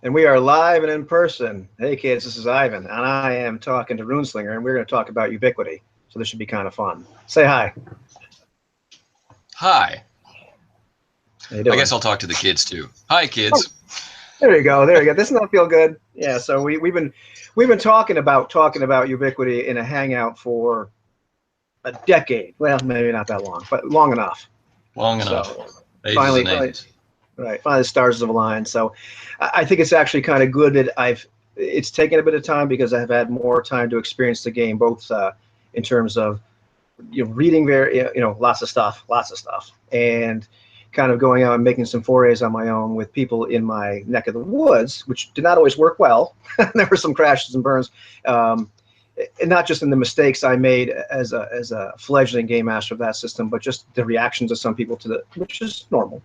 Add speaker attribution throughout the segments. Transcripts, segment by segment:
Speaker 1: And we are live and in person. Hey kids, this is Ivan, and I am talking to Runeslinger, and we're going to talk about Ubiquity. So this should be kind of fun. Say hi.
Speaker 2: Hi.
Speaker 1: How you doing?
Speaker 2: I guess I'll talk to the kids too. Hi, kids.
Speaker 1: Oh, there you go. There you go. Doesn't that feel good? Yeah. So we've been talking about Ubiquity in a Hangout for a decade. Well, maybe not that long, but long enough.
Speaker 2: Long enough.
Speaker 1: So
Speaker 2: Ages and ages.
Speaker 1: Right. Finally, the stars have aligned. So I think it's actually kind of good that it's taken a bit of time because I've had more time to experience the game, both in terms of reading lots of stuff, and kind of going out and making some forays on my own with people in my neck of the woods, which did not always work well. There were some crashes and burns, and not just in the mistakes I made as a fledgling game master of that system, but just the reactions of some people to which is normal.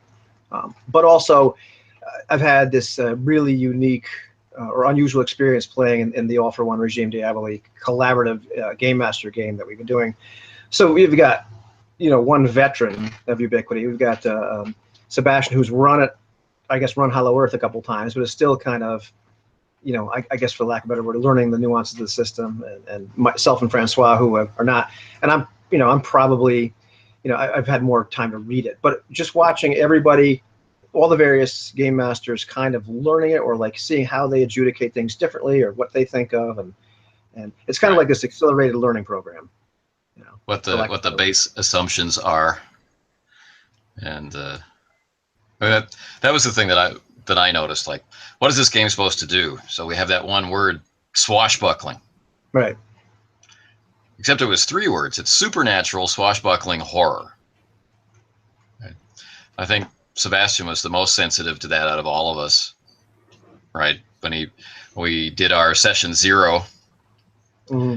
Speaker 1: But also, I've had this really unique or unusual experience playing in the All for One Regime Diaboli collaborative game master game that we've been doing. So we've got, one veteran of Ubiquity. We've got Sebastian, who's run Hollow Earth a couple times, but is still kind of, I guess for lack of a better word, learning the nuances of the system, and myself and Francois, who are not. And I'm probably, I've had more time to read it, but just watching everybody, all the various game masters kind of learning it, or like seeing how they adjudicate things differently or what they think of. And it's kind of like this accelerated learning program.
Speaker 2: What the base assumptions are. And that was the thing that I noticed, like, what is this game supposed to do? So we have that one word, swashbuckling.
Speaker 1: Right.
Speaker 2: Except it was 3 words. It's supernatural, swashbuckling, horror. Right. I think Sebastian was the most sensitive to that out of all of us, right? When we did our session 0,
Speaker 1: mm-hmm.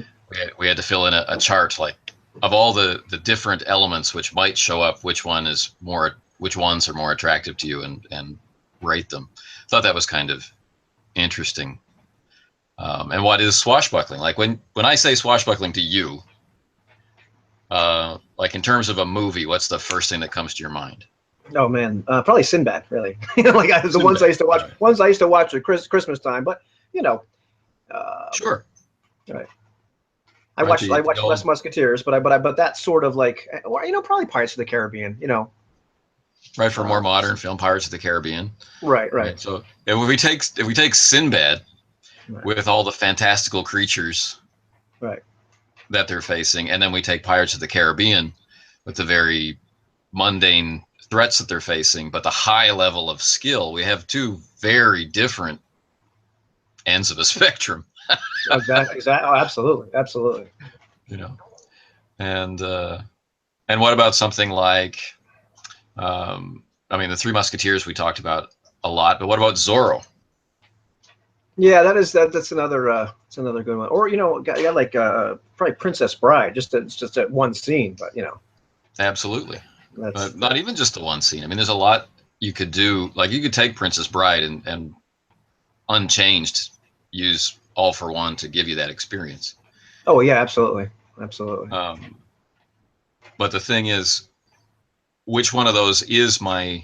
Speaker 2: we had to fill in a chart, like, of all the different elements which might show up, which ones are more attractive to you, and rate them. I thought that was kind of interesting. And what is swashbuckling? Like when I say swashbuckling to you, like in terms of a movie, what's the first thing that comes to your mind?
Speaker 1: Oh man, probably Sinbad, really. Like the Sinbad. Ones I used to watch. Right. Ones I used to watch at Christmas time, but
Speaker 2: sure.
Speaker 1: Right. I watched Less Musketeers, but that's sort of like, probably Pirates of the Caribbean,
Speaker 2: Right, for more modern film, Pirates of the Caribbean.
Speaker 1: Right.
Speaker 2: So if we take Sinbad, right, with all the fantastical creatures,
Speaker 1: right,
Speaker 2: that they're facing, and then we take Pirates of the Caribbean with the very mundane threats that they're facing, but the high level of skill, we have 2 very different ends of a spectrum.
Speaker 1: Exactly. Oh, absolutely.
Speaker 2: And what about something like, the 3 Musketeers we talked about a lot, but what about Zorro?
Speaker 1: Yeah, that's another good one. Or got like probably Princess Bride, just that one scene, but
Speaker 2: Absolutely. Not even just the one scene. There's a lot you could do. Like you could take Princess Bride and unchanged use All for One to give you that experience.
Speaker 1: Oh yeah, absolutely.
Speaker 2: But the thing is, which one of those is my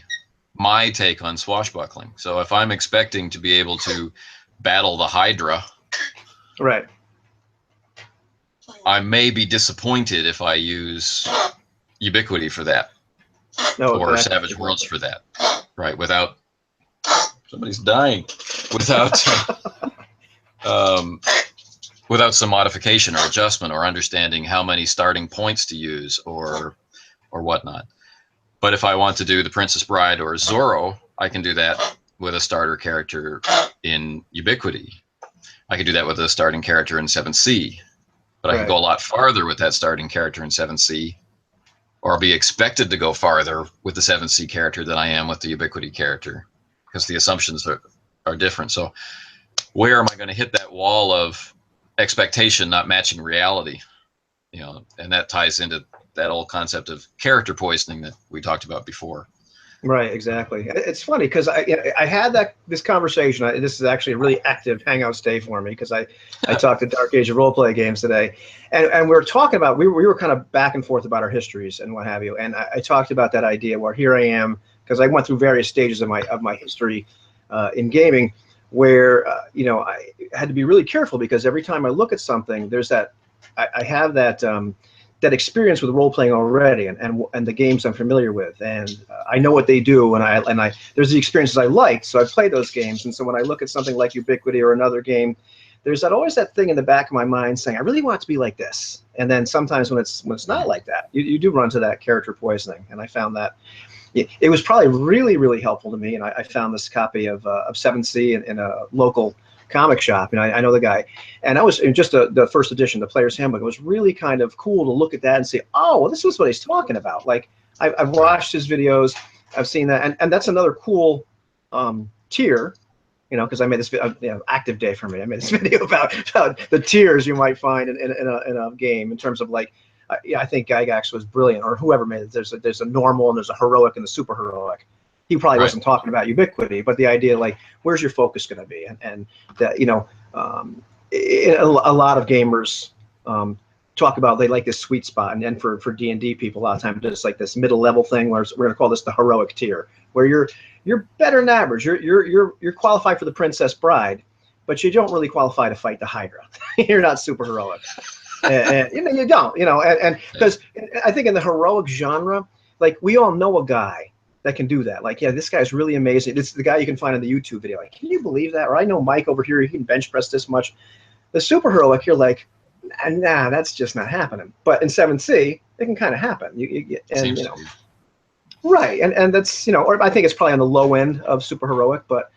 Speaker 2: take on swashbuckling? So if I'm expecting to be able to battle the Hydra,
Speaker 1: right,
Speaker 2: I may be disappointed if I use Ubiquity for that, or Savage Worlds for that, right? Without somebody's dying, without some modification or adjustment or understanding how many starting points to use or whatnot. But if I want to do the Princess Bride or Zorro, I can do that with a starter character in Ubiquity. I could do that with a starting character in 7C, but I can go a lot farther with that starting character in 7C, or I'll be expected to go farther with the 7C character than I am with the Ubiquity character, because the assumptions are different. So where am I going to hit that wall of expectation not matching reality? And that ties into that old concept of character poisoning that we talked about before.
Speaker 1: Right, exactly. It's funny because I had this conversation. This is actually a really active Hangout stay for me, because I talked to Dark Age of Roleplay games today, and we were talking about, we were kind of back and forth about our histories and what have you, and I talked about that idea where here I am, because I went through various stages of my history in gaming, where I had to be really careful, because every time I look at something, there's that I have that that experience with role playing already, and the games I'm familiar with, and I know what they do, and I there's the experiences I liked, so I play those games, and so when I look at something like Ubiquity or another game, there's always that thing in the back of my mind saying, I really want it to be like this. And then sometimes when it's not like that, you do run to that character poisoning, and I found that it was probably really, really helpful to me. And I found this copy of 7C in a local comic shop, and I know the guy, and I was in just the first edition, the Player's Handbook. It was really kind of cool to look at that and say, oh, well, this is what he's talking about. Like, I've watched his videos, I've seen that, and that's another cool tier, because I made this active day for me. I made this video about the tiers you might find in a game, in terms of like, I think Gygax was brilliant, or whoever made it. There's a normal, and there's a heroic and the super heroic. He probably wasn't talking about Ubiquity, but the idea, like, where's your focus going to be? And that, a lot of gamers talk about, they like this sweet spot, and for D&D people, a lot of times it's like this middle level thing, where we're going to call this the heroic tier, where you're better than average. You're qualified for the Princess Bride, but you don't really qualify to fight the Hydra. You're not super heroic. And you don't, and because I think in the heroic genre, like, we all know a guy that can do that. Like, yeah, this guy's really amazing. This is the guy you can find in the YouTube video. Like, can you believe that? Or I know Mike over here, he can bench press this much. The super heroic, you're like, nah, that's just not happening. But in 7C, it can kind of happen. Right, and that's, or I think it's probably on the low end of super heroic, but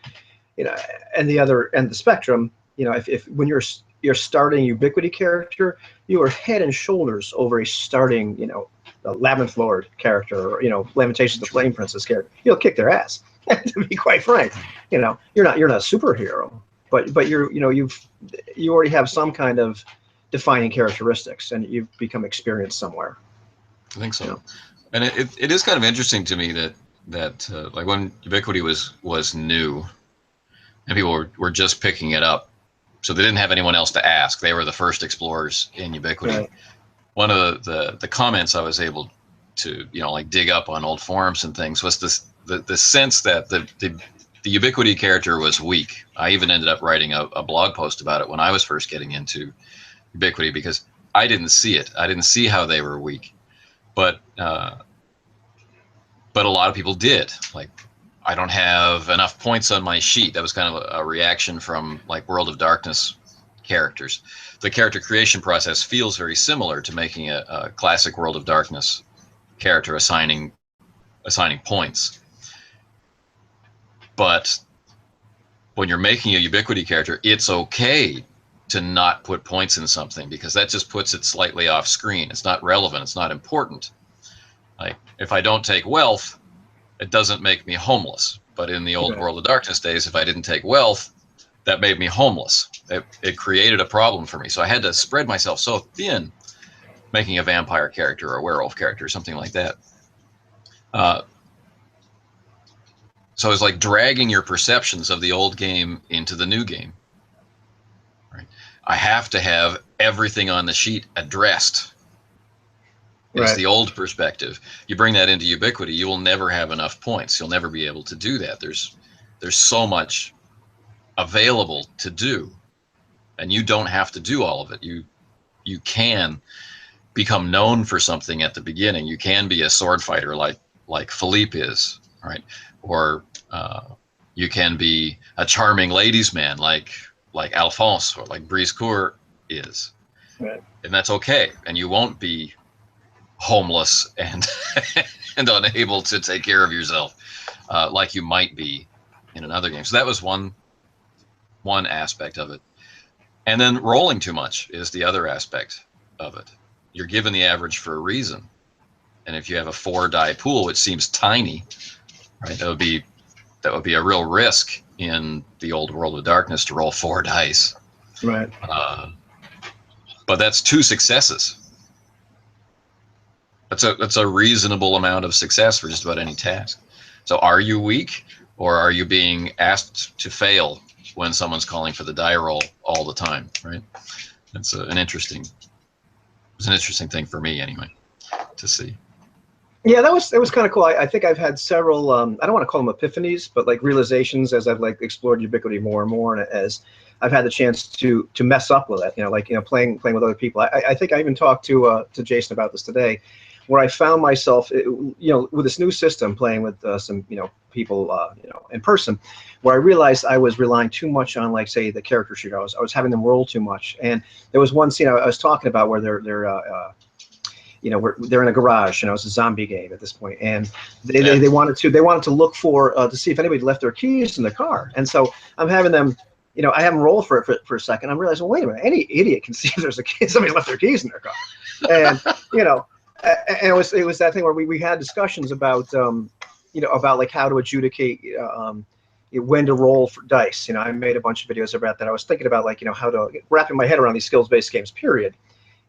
Speaker 1: and the other end of the spectrum, if when you're starting Ubiquity character, you are head and shoulders over a starting, the Labyrinth Lord character, or Lamentations of the Flame Princess character. You'll kick their ass. To be quite frank, you're not a superhero, but you already have some kind of defining characteristics, and you've become experienced somewhere.
Speaker 2: I think so. And it is kind of interesting to me that like, when Ubiquity was new, and people were just picking it up, so they didn't have anyone else to ask. They were the first explorers in Ubiquity. Right. One of the comments I was able to like dig up on old forums and things was the sense that the Ubiquity character was weak. I even ended up writing a blog post about it when I was first getting into Ubiquity, because I didn't see it. I didn't see how they were weak, but a lot of people did. Like, I don't have enough points on my sheet. That was kind of a reaction from, like, World of Darkness characters. The character creation process feels very similar to making a classic World of Darkness character, assigning points. But when you're making a Ubiquity character, it's okay to not put points in something, because that just puts it slightly off screen. It's not relevant. It's not important. Like, if I don't take wealth, it doesn't make me homeless. But in the old World of Darkness days, if I didn't take wealth, that made me homeless. It created a problem for me. So I had to spread myself so thin, making a vampire character or a werewolf character or something like that. So it's like dragging your perceptions of the old game into the new game. Right? I have to have everything on the sheet addressed. It's the old perspective. You bring that into Ubiquity, you will never have enough points. You'll never be able to do that. There's so much available to do, and you don't have to do all of it. You can become known for something at the beginning. You can be a sword fighter like Philippe is, right? Or you can be a charming ladies' man like Alphonse or like Briscourt is, right. And that's okay. And you won't be homeless and and unable to take care of yourself like you might be in another game. So that was one aspect of it. And then rolling too much is the other aspect of it. You're given the average for a reason. And if you have a 4-die pool, which seems tiny, right, that would be a real risk in the old World of Darkness to roll 4 dice.
Speaker 1: Right.
Speaker 2: But that's 2 successes. That's a reasonable amount of success for just about any task. So are you weak, or are you being asked to fail when someone's calling for the die roll all the time, right? It's an interesting thing for me anyway to see.
Speaker 1: Yeah, that was kind of cool. I think I've had several. I don't want to call them epiphanies, but like realizations as I've like explored Ubiquity more and more, and as I've had the chance to mess up with it. Like playing with other people. I think I even talked to Jason about this today, where I found myself with this new system playing with some people in person, where I realized I was relying too much on, like, say, the character sheet. I was having them roll too much, and there was one scene I was talking about where they're in a garage. It's a zombie game at this point, and they wanted to look for to see if anybody left their keys in the car. And so I'm having them, I have them roll for a second. I'm realizing, well, wait a minute, any idiot can see if there's somebody left their keys in their car, and and it was that thing where we had discussions about about like how to adjudicate when to roll for dice. I made a bunch of videos about that. I was thinking about like how to wrapping my head around these skills-based games, period,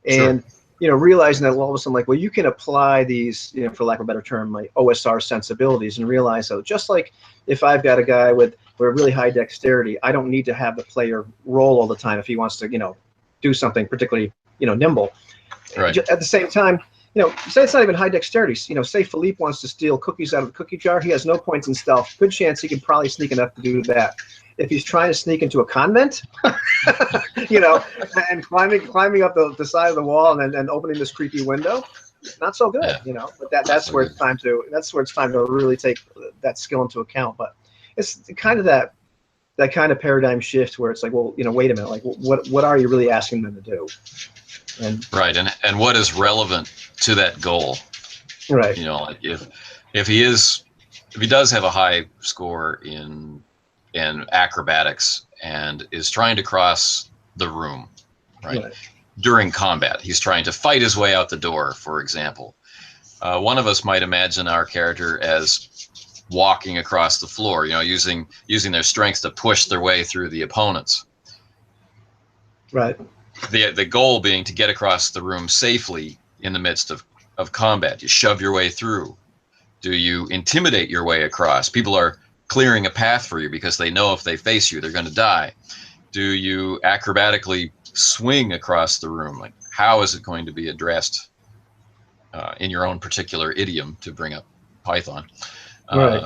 Speaker 1: and.
Speaker 2: Sure.
Speaker 1: Realizing that all of a sudden, like, well, you can apply these, for lack of a better term, like OSR sensibilities, and realize that just like if I've got a guy with a really high dexterity, I don't need to have the player roll all the time if he wants to, do something particularly, nimble.
Speaker 2: Right.
Speaker 1: At the same time, say it's not even high dexterity. Say Philippe wants to steal cookies out of the cookie jar. He has no points in stealth. Good chance he can probably sneak enough to do that. If he's trying to sneak into a convent, and climbing up the side of the wall and then opening this creepy window, not so good, But that's where it's time to really take that skill into account. But it's kind of that kind of paradigm shift where it's like, well, wait a minute, like what are you really asking them to do? And
Speaker 2: right, and what is relevant to that goal?
Speaker 1: Right.
Speaker 2: Like if he does have a high score in acrobatics and is trying to cross the room, right? During combat, he's trying to fight his way out the door, for example. One of us might imagine our character as walking across the floor, using their strength to push their way through the opponents.
Speaker 1: Right.
Speaker 2: The goal being to get across the room safely in the midst of combat. You shove your way through. Do you intimidate your way across? People are clearing a path for you because they know if they face you, they're going to die. Do you acrobatically swing across the room? Like, how is it going to be addressed in your own particular idiom, to bring up Python?
Speaker 1: Right.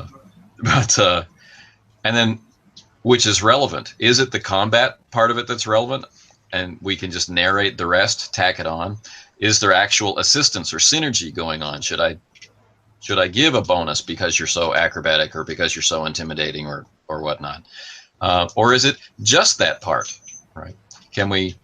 Speaker 2: And then, which is relevant? Is it the combat part of it that's relevant, and we can just narrate the rest, tack it on? Is there actual assistance or synergy going on? Should I give a bonus because you're so acrobatic or because you're so intimidating or whatnot? Or is it just that part, right? Can we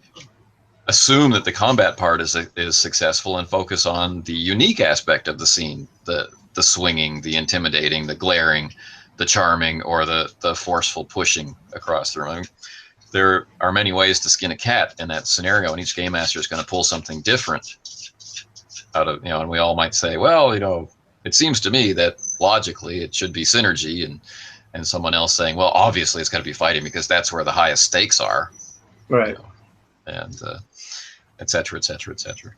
Speaker 2: assume that the combat part is successful and focus on the unique aspect of the scene, the swinging, the intimidating, the glaring, the charming, or the forceful pushing across the room? I mean, there are many ways to skin a cat in that scenario, and each game master is going to pull something different out of, and we all might say, well, it seems to me that logically it should be synergy, and someone else saying, well, obviously it's got to be fighting because that's where the highest stakes are,
Speaker 1: right?
Speaker 2: And et cetera, et cetera, et cetera.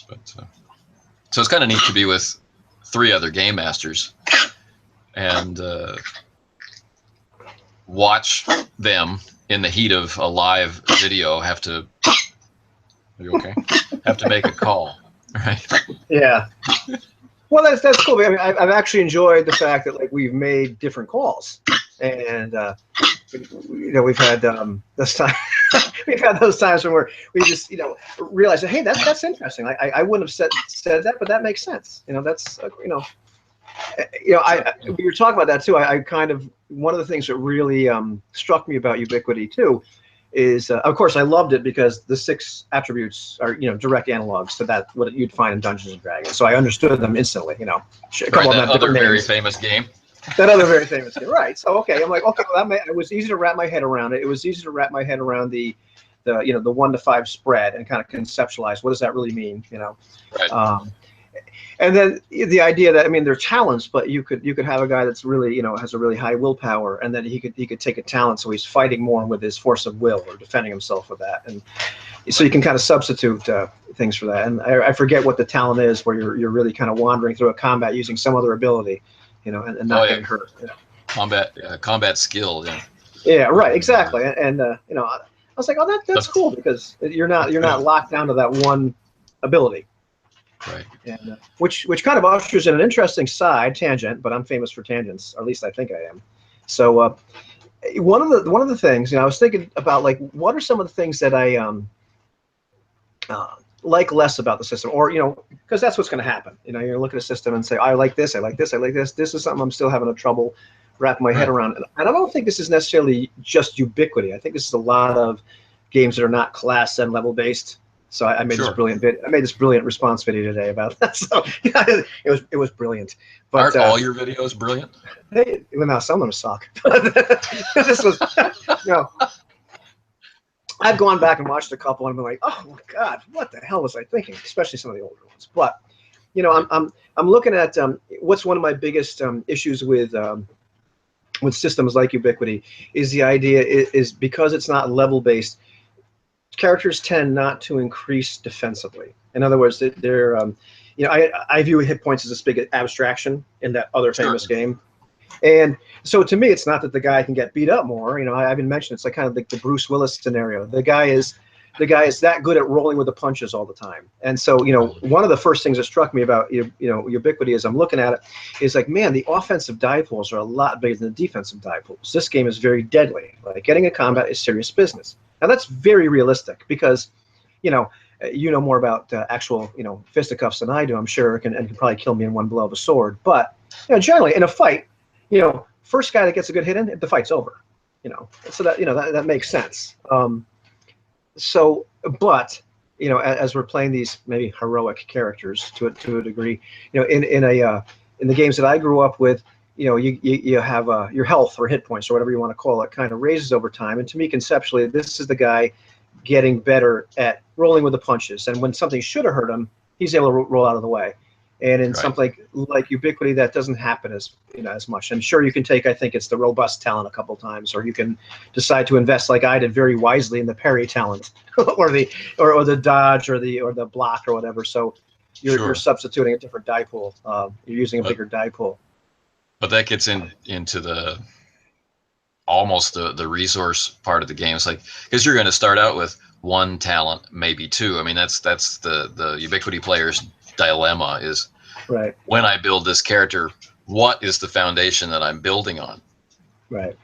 Speaker 2: But so it's kind of neat to be with 3 other game masters and watch them in the heat of a live video have to. Are you okay? Have to make a call, right?
Speaker 1: Yeah. Well, that's cool. I mean, I've actually enjoyed the fact that like we've made different calls, and we've had this time we've had those times when we just realize that, hey, that's interesting. I wouldn't have said that, but that makes sense. That's we were talking about that too. I kind of, one of the things that really struck me about Ubiquity too is, of course, I loved it because the 6 attributes are, direct analogs to that, what you'd find in Dungeons and Dragons. So I understood them instantly,
Speaker 2: Right, that other very famous game.
Speaker 1: That other very famous game, right? So okay, I'm like, okay, well, it was easy to wrap my head around it. It was easy to wrap my head around the 1 to 5 spread and kind of conceptualize what does that really mean,
Speaker 2: Right.
Speaker 1: And then the idea that, I mean, they're talents, but you could have a guy that's really, has a really high willpower, and then he could take a talent, so he's fighting more with his force of will or defending himself with that, and so you can kind of substitute things for that. And I forget what the talent is, where you're really kind of wandering through a combat using some other ability, and not getting hurt.
Speaker 2: Combat skill. Yeah.
Speaker 1: Yeah. Right. Exactly. And I was like, oh, that's cool because you're not locked down to that one ability.
Speaker 2: Right.
Speaker 1: And which kind of ushers in an interesting side tangent, but I'm famous for tangents, or at least I think I am. So one of the things, I was thinking about, like, what are some of the things that I like less about the system, or because that's what's going to happen. You look at a system and say, I like this, I like this, I like this. This is something I'm still having a trouble wrapping my head around, and I don't think this is necessarily just Ubiquity. I think this is a lot of games that are not class and level based. So I made this brilliant response video today about that. So it was brilliant. But
Speaker 2: aren't all your videos brilliant?
Speaker 1: Hey, well, now some of them suck. This was, I've gone back and watched a couple and been like, oh my God, what the hell was I thinking? Especially some of the older ones. But I'm looking at what's one of my biggest issues with systems like Ubiquity is the idea is because it's not level based. Characters tend not to increase defensively. In other words, they're I view hit points as this big abstraction in that other famous game. And so to me, it's not that the guy can get beat up more. I've been mentioned, it's like kind of like the Bruce Willis scenario. The guy is that good at rolling with the punches all the time. And so, one of the first things that struck me about Ubiquity as I'm looking at it is like, man, the offensive die pools are a lot bigger than the defensive die pools. This game is very deadly. Like, getting a combat is serious business. Now that's very realistic because, you know more about actual fisticuffs than I do, I'm sure, and can probably kill me in one blow of a sword. But generally in a fight, first guy that gets a good hit in, the fight's over. So that makes sense. But as we're playing these maybe heroic characters to a degree, in the games that I grew up with, you have your health or hit points or whatever you want to call it kind of raises over time. And to me, conceptually, this is the guy getting better at rolling with the punches. And when something should have hurt him, he's able to roll out of the way. And in something like Ubiquity, that doesn't happen as much. And sure, you can take, I think it's the robust talent a couple times, or you can decide to invest like I did very wisely in the parry talent, or the dodge, or the block, or whatever. So you're substituting a different die pool. You're using a bigger die pool.
Speaker 2: But that gets into the almost the resource part of the game. It's like, because you're going to start out with one talent, maybe two. I mean, that's the Ubiquity player's dilemma is, when I build this character, what is the foundation that I'm building on?
Speaker 1: Right.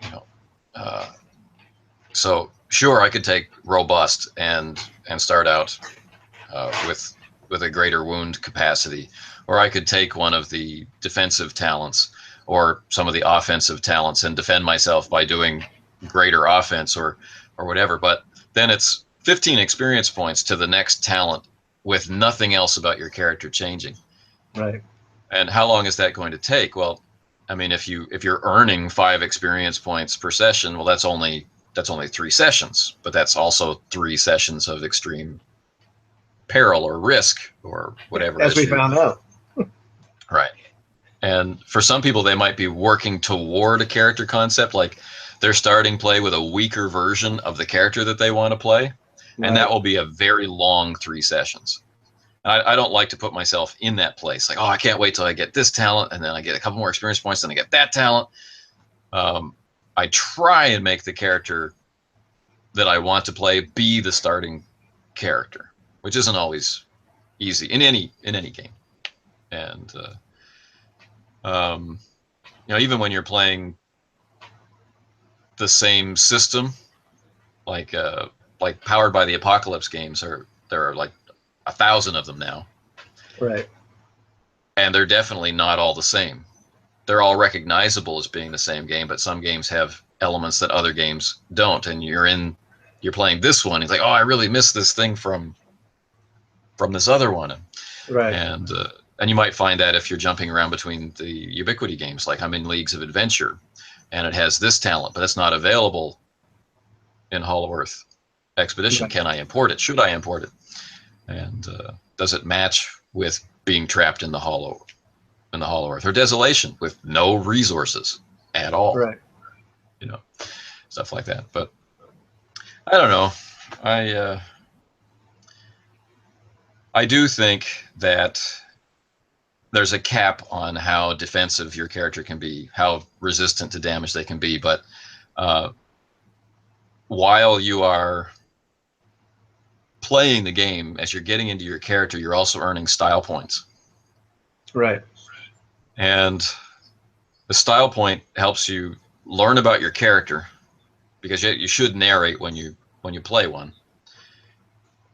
Speaker 2: So sure, I could take robust and start out with a greater wound capacity, or I could take one of the defensive talents or some of the offensive talents and defend myself by doing greater offense or whatever. But then it's 15 experience points to the next talent with nothing else about your character changing.
Speaker 1: Right.
Speaker 2: And how long is that going to take? Well, I mean, if you're earning 5 experience points per session, well, that's only 3 sessions, but that's also 3 sessions of extreme peril or risk or whatever.
Speaker 1: As we found out.
Speaker 2: Right. And for some people, they might be working toward a character concept, like they're starting play with a weaker version of the character that they want to play. Right. And that will be a very long 3 sessions. I don't like to put myself in that place. Like, oh, I can't wait till I get this talent, and then I get a couple more experience points, then I get that talent. I try and make the character that I want to play be the starting character, which isn't always easy in any game. And even when you're playing the same system, like Powered by the Apocalypse games, there are like 1,000 of them now.
Speaker 1: Right. And
Speaker 2: they're definitely not all the same. They're all recognizable as being the same game, but some games have elements that other games don't. And you're playing this one. It's like, oh, I really missed this thing from this other one.
Speaker 1: Right.
Speaker 2: And you might find that if you're jumping around between the Ubiquity games, like I'm in Leagues of Adventure, and it has this talent, but it's not available in Hollow Earth Expedition. Right. Can I import it? Should I import it? And does it match with being trapped in the Hollow Earth, or Desolation with no resources at all?
Speaker 1: Right.
Speaker 2: Stuff like that. But I don't know. I do think that there's a cap on how defensive your character can be, how resistant to damage they can be. But while you are playing the game, as you're getting into your character, you're also earning style points.
Speaker 1: Right.
Speaker 2: And the style point helps you learn about your character, because you should narrate when you play one.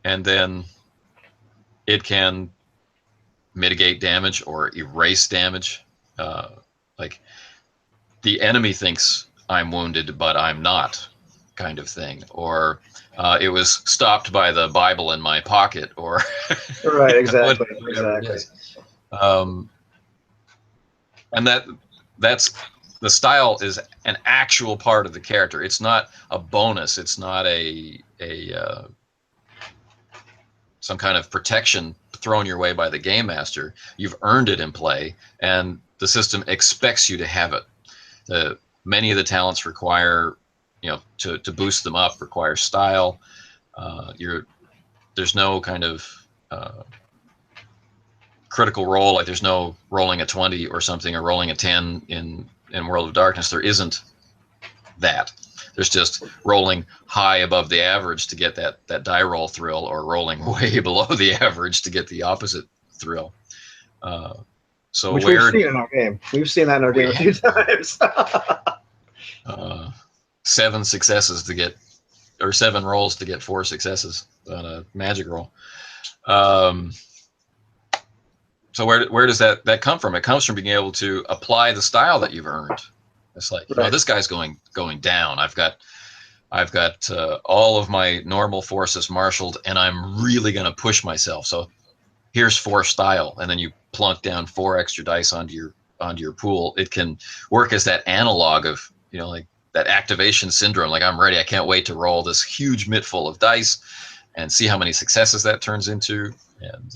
Speaker 2: And then it can mitigate damage or erase damage. Like the enemy thinks I'm wounded, but I'm not, kind of thing. Or it was stopped by the Bible in my pocket, or
Speaker 1: right, exactly,
Speaker 2: whatever
Speaker 1: exactly.
Speaker 2: it is. And that's the style is an actual part of the character. It's not a bonus. It's not a some kind of protection thrown your way by the game master. You've earned it in play, and the system expects you to have it. Many of the talents require, to boost them up, require style. There's no kind of critical role, like there's no rolling a 20 or something, or rolling a 10 in World of Darkness. There isn't that. There's just rolling high above the average to get that die roll thrill, or rolling way below the average to get the opposite thrill. So
Speaker 1: which we've seen in our game. We've seen that in our game a few times.
Speaker 2: 7 successes to get, or 7 rolls to get 4 successes on a magic roll. So where does that come from? It comes from being able to apply the style that you've earned. It's like,
Speaker 1: right.
Speaker 2: Oh, this guy's going down. I've got all of my normal forces marshaled, and I'm really going to push myself. So here's 4 style, and then you plunk down 4 extra dice onto your pool. It can work as that analog of, like that activation syndrome. Like, I'm ready. I can't wait to roll this huge mitt full of dice and see how many successes that turns into. And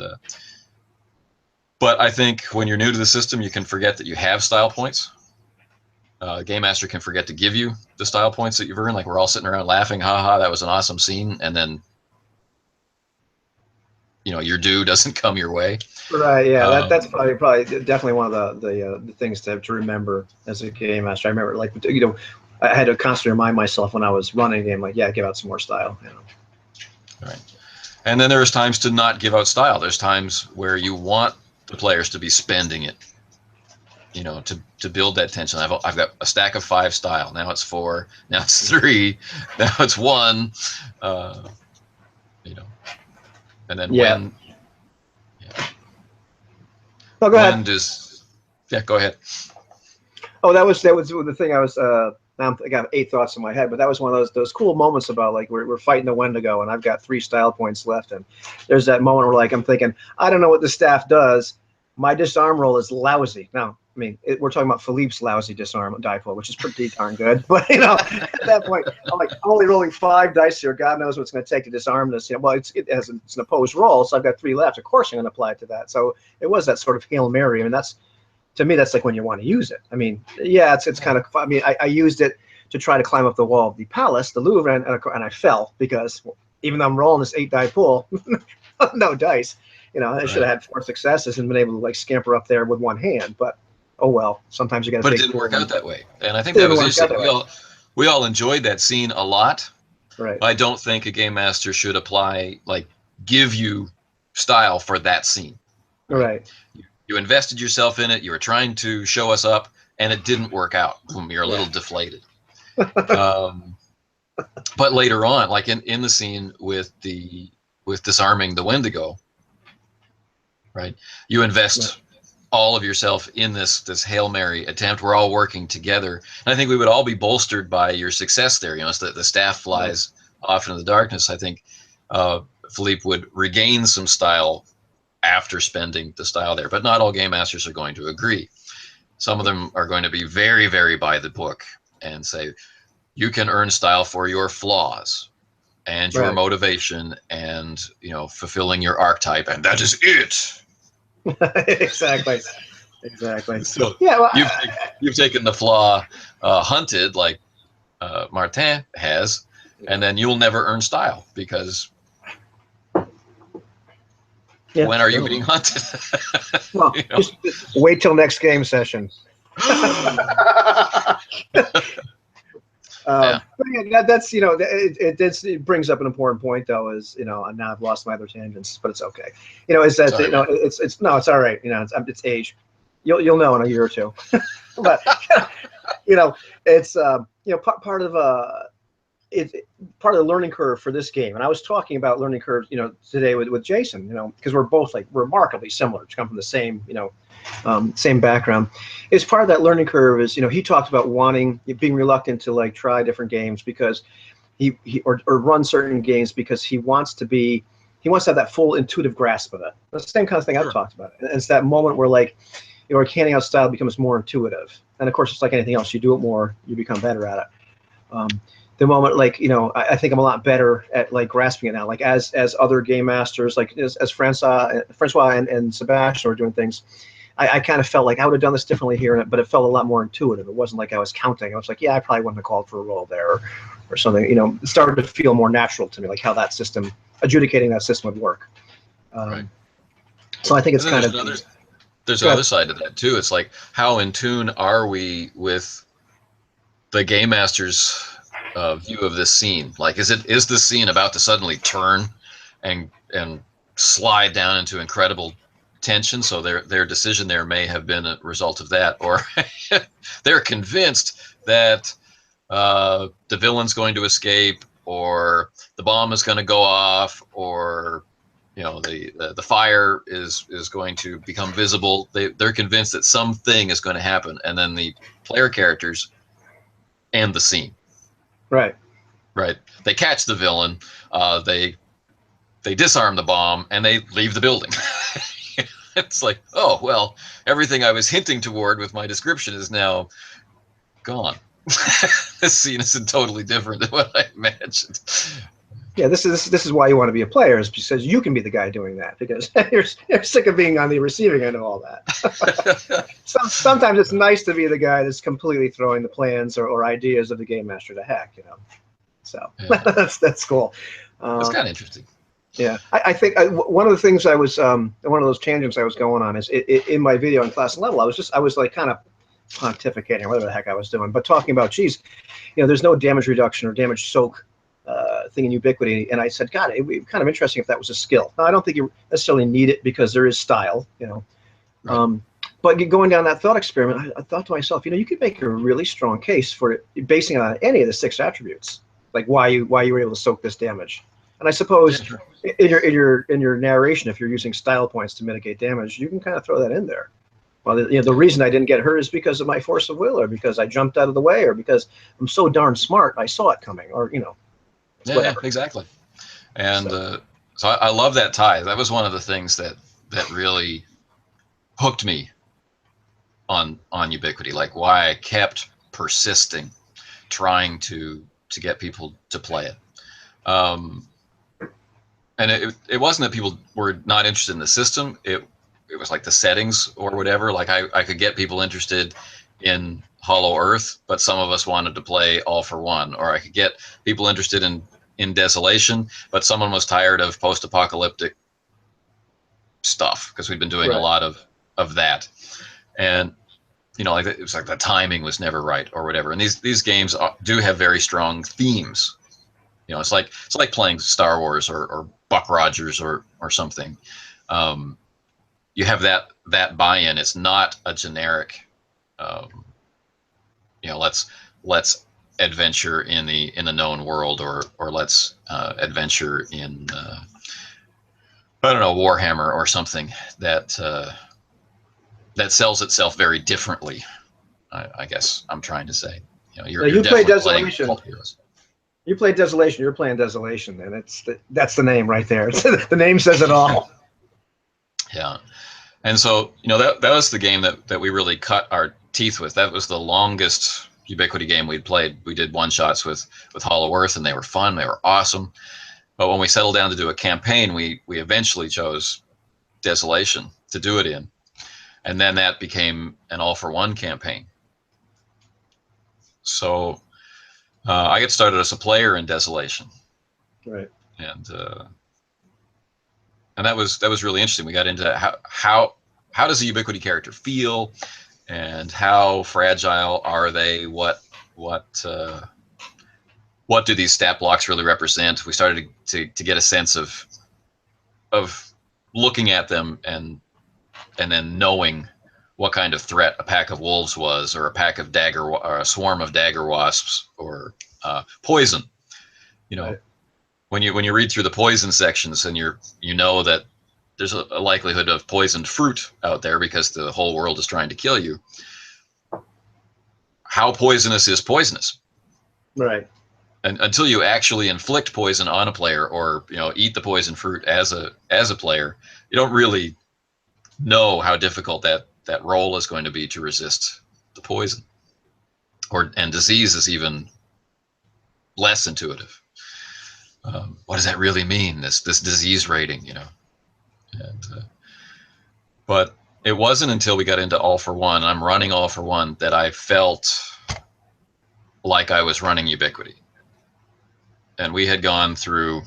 Speaker 2: but I think when you're new to the system, you can forget that you have style points. Game Master can forget to give you the style points that you've earned. Like, we're all sitting around laughing, haha, that was an awesome scene, and then your due doesn't come your way.
Speaker 1: Right. Yeah. That's probably definitely one of the things to remember as a game master. I remember, like, I had to constantly remind myself when I was running a game, like, yeah, give out some more style.
Speaker 2: Right. And then there's times to not give out style. There's times where you want the players to be spending it, to build that tension. I've got a stack of 5 style. Now it's 4. Now it's 3. Now it's 1. And then when. Yeah.
Speaker 1: Oh, go ahead.
Speaker 2: Go ahead.
Speaker 1: Oh, that was the thing I was. Now I got 8 thoughts in my head, but that was one of those cool moments about, like, we're fighting the Wendigo, and I've got 3 style points left, and there's that moment where, like, I'm thinking, I don't know what the staff does. My disarm roll is lousy. Now, I mean, we're talking about Philippe's lousy disarm die pool, which is pretty darn good. But at that point, I'm like, I'm only rolling 5 dice here. God knows what it's going to take to disarm this. Well, it's an opposed roll, so I've got 3 left. Of course, I'm going to apply it to that. So it was that sort of Hail Mary. I mean, to me, that's like when you want to use it. I mean, yeah, it's kind of. I mean, I used it to try to climb up the wall of the palace, the Louvre, and I fell because even though I'm rolling this 8 die pool, no dice. I should have had 4 successes and been able to, like, scamper up there with one hand. But oh well. Sometimes you got to.
Speaker 2: But it didn't work out that way, and I think that was interesting. We all enjoyed that scene a lot.
Speaker 1: Right.
Speaker 2: I don't think a game master should give you style for that scene.
Speaker 1: Right.
Speaker 2: You invested yourself in it. You were trying to show us up, and it didn't work out. Boom, you're a little deflated. But later on, like in the scene with disarming the Wendigo, right? You invest all of yourself in this Hail Mary attempt. We're all working together, and I think we would all be bolstered by your success there. As the staff flies off into the darkness, I think Philippe would regain some style after spending the style there. But not all game masters are going to agree. Some of them are going to be very, very by the book and say, you can earn style for your flaws and your motivation and fulfilling your archetype, and that is it.
Speaker 1: Exactly.
Speaker 2: So you've taken the flaw hunted, like Martin has, and then you'll never earn style because when are you being hunted?
Speaker 1: Well, just wait till next game session.
Speaker 2: Yeah.
Speaker 1: But yeah, that's it brings up an important point though. Is now I've lost my other tangents, but it's okay. Is that
Speaker 2: Sorry, man.
Speaker 1: it's no, it's all right. It's age. You'll know in a year or two. But it's part of part of the learning curve for this game. And I was talking about learning curves, today with Jason, because we're both like remarkably similar. To come from the same, same background. It's part of that learning curve is, he talked about being reluctant to like try different games because or run certain games because he wants to have that full intuitive grasp of it. That's the same kind of thing I've talked about. And it's that moment where like, your Hangout style becomes more intuitive. And of course, it's like anything else. You do it more, you become better at it. The moment, like, I think I'm a lot better at like grasping it now. Like as other game masters, like as Francois and Sebastian were doing things, I kind of felt like I would have done this differently here, but it felt a lot more intuitive. It wasn't like I was counting. I was like, yeah, I probably wouldn't have called for a roll there or something. It started to feel more natural to me, like how that system, adjudicating that system would work.
Speaker 2: Right.
Speaker 1: So I think it's kind of...
Speaker 2: There's another side to that too. It's like, how in tune are we with the game master's view of this scene? Like, is the scene about to suddenly turn and slide down into incredible tension? So their decision there may have been a result of that, or they're convinced that the villain's going to escape, or the bomb is going to go off, or the fire is going to become visible. They're convinced that something is going to happen, and then the player characters and the scene.
Speaker 1: Right.
Speaker 2: They catch the villain, they disarm the bomb, and they leave the building. It's like, oh well, everything I was hinting toward with my description is now gone. This scene is totally different than what I imagined.
Speaker 1: Yeah, this is why you want to be a player, is because you can be the guy doing that, because you're sick of being on the receiving end of all that. Sometimes it's nice to be the guy that's completely throwing the plans or ideas of the game master to heck, So yeah. that's cool.
Speaker 2: That's kind of interesting.
Speaker 1: Yeah, I think one of the things I was one of those tangents I was going on is in my video in Class and Level, I was like kind of pontificating, whatever the heck I was doing, but talking about, geez, there's no damage reduction or damage soak thing in Ubiquity, and I said, God, it'd be kind of interesting if that was a skill. Now, I don't think you necessarily need it because there is style, Right. But going down that thought experiment, I thought to myself, you could make a really strong case for it basing on any of the 6 attributes, like why you were able to soak this damage. And I suppose in your narration, if you're using style points to mitigate damage, you can kind of throw that in there. Well, the reason I didn't get hurt is because of my force of will, or because I jumped out of the way, or because I'm so darn smart I saw it coming, or
Speaker 2: Yeah, exactly. And so I love that tie. That was one of the things that really hooked me on Ubiquity, like why I kept persisting, trying to get people to play it. And it wasn't that people were not interested in the system. It was like the settings or whatever. Like I could get people interested in Hollow Earth, but some of us wanted to play All for One, or I could get people interested in Desolation, but someone was tired of post-apocalyptic stuff because we'd been doing a lot of that. And like it was like the timing was never right or whatever. And these games do have very strong themes. It's like playing Star Wars or Buck Rogers or something. You have that buy-in. It's not a generic, let's adventure in the known world, or let's adventure in I don't know, Warhammer or something that sells itself very differently. I guess I'm trying to say. You play Desolation.
Speaker 1: You play Desolation. You're playing Desolation, and that's the name right there. The name says it all.
Speaker 2: Yeah, and so that was the game that we really cut our teeth with. That was the longest Ubiquity game we'd played. We did one-shots with Hollow Earth, and they were fun. They were awesome. But when we settled down to do a campaign, we eventually chose Desolation to do it in, and then that became an all-for-one campaign. So I get started as a player in Desolation,
Speaker 1: right?
Speaker 2: And that was really interesting. We got into how does a Ubiquity character feel, and how fragile are they? What what do these stat blocks really represent? We started to get a sense of looking at them and then knowing what kind of threat a pack of wolves was, or a pack of or a swarm of dagger wasps, or poison. You know,
Speaker 1: Right.
Speaker 2: when you read through the poison sections, and you know that there's a likelihood of poisoned fruit out there because the whole world is trying to kill you. How poisonous is poisonous?
Speaker 1: Right.
Speaker 2: And until you actually inflict poison on a player, or eat the poison fruit as a player, you don't really know how difficult that role is going to be to resist the poison. And disease is even less intuitive. What does that really mean? This disease rating, And but it wasn't until we got into All for One, I'm running All for One, that I felt like I was running Ubiquity. And we had gone through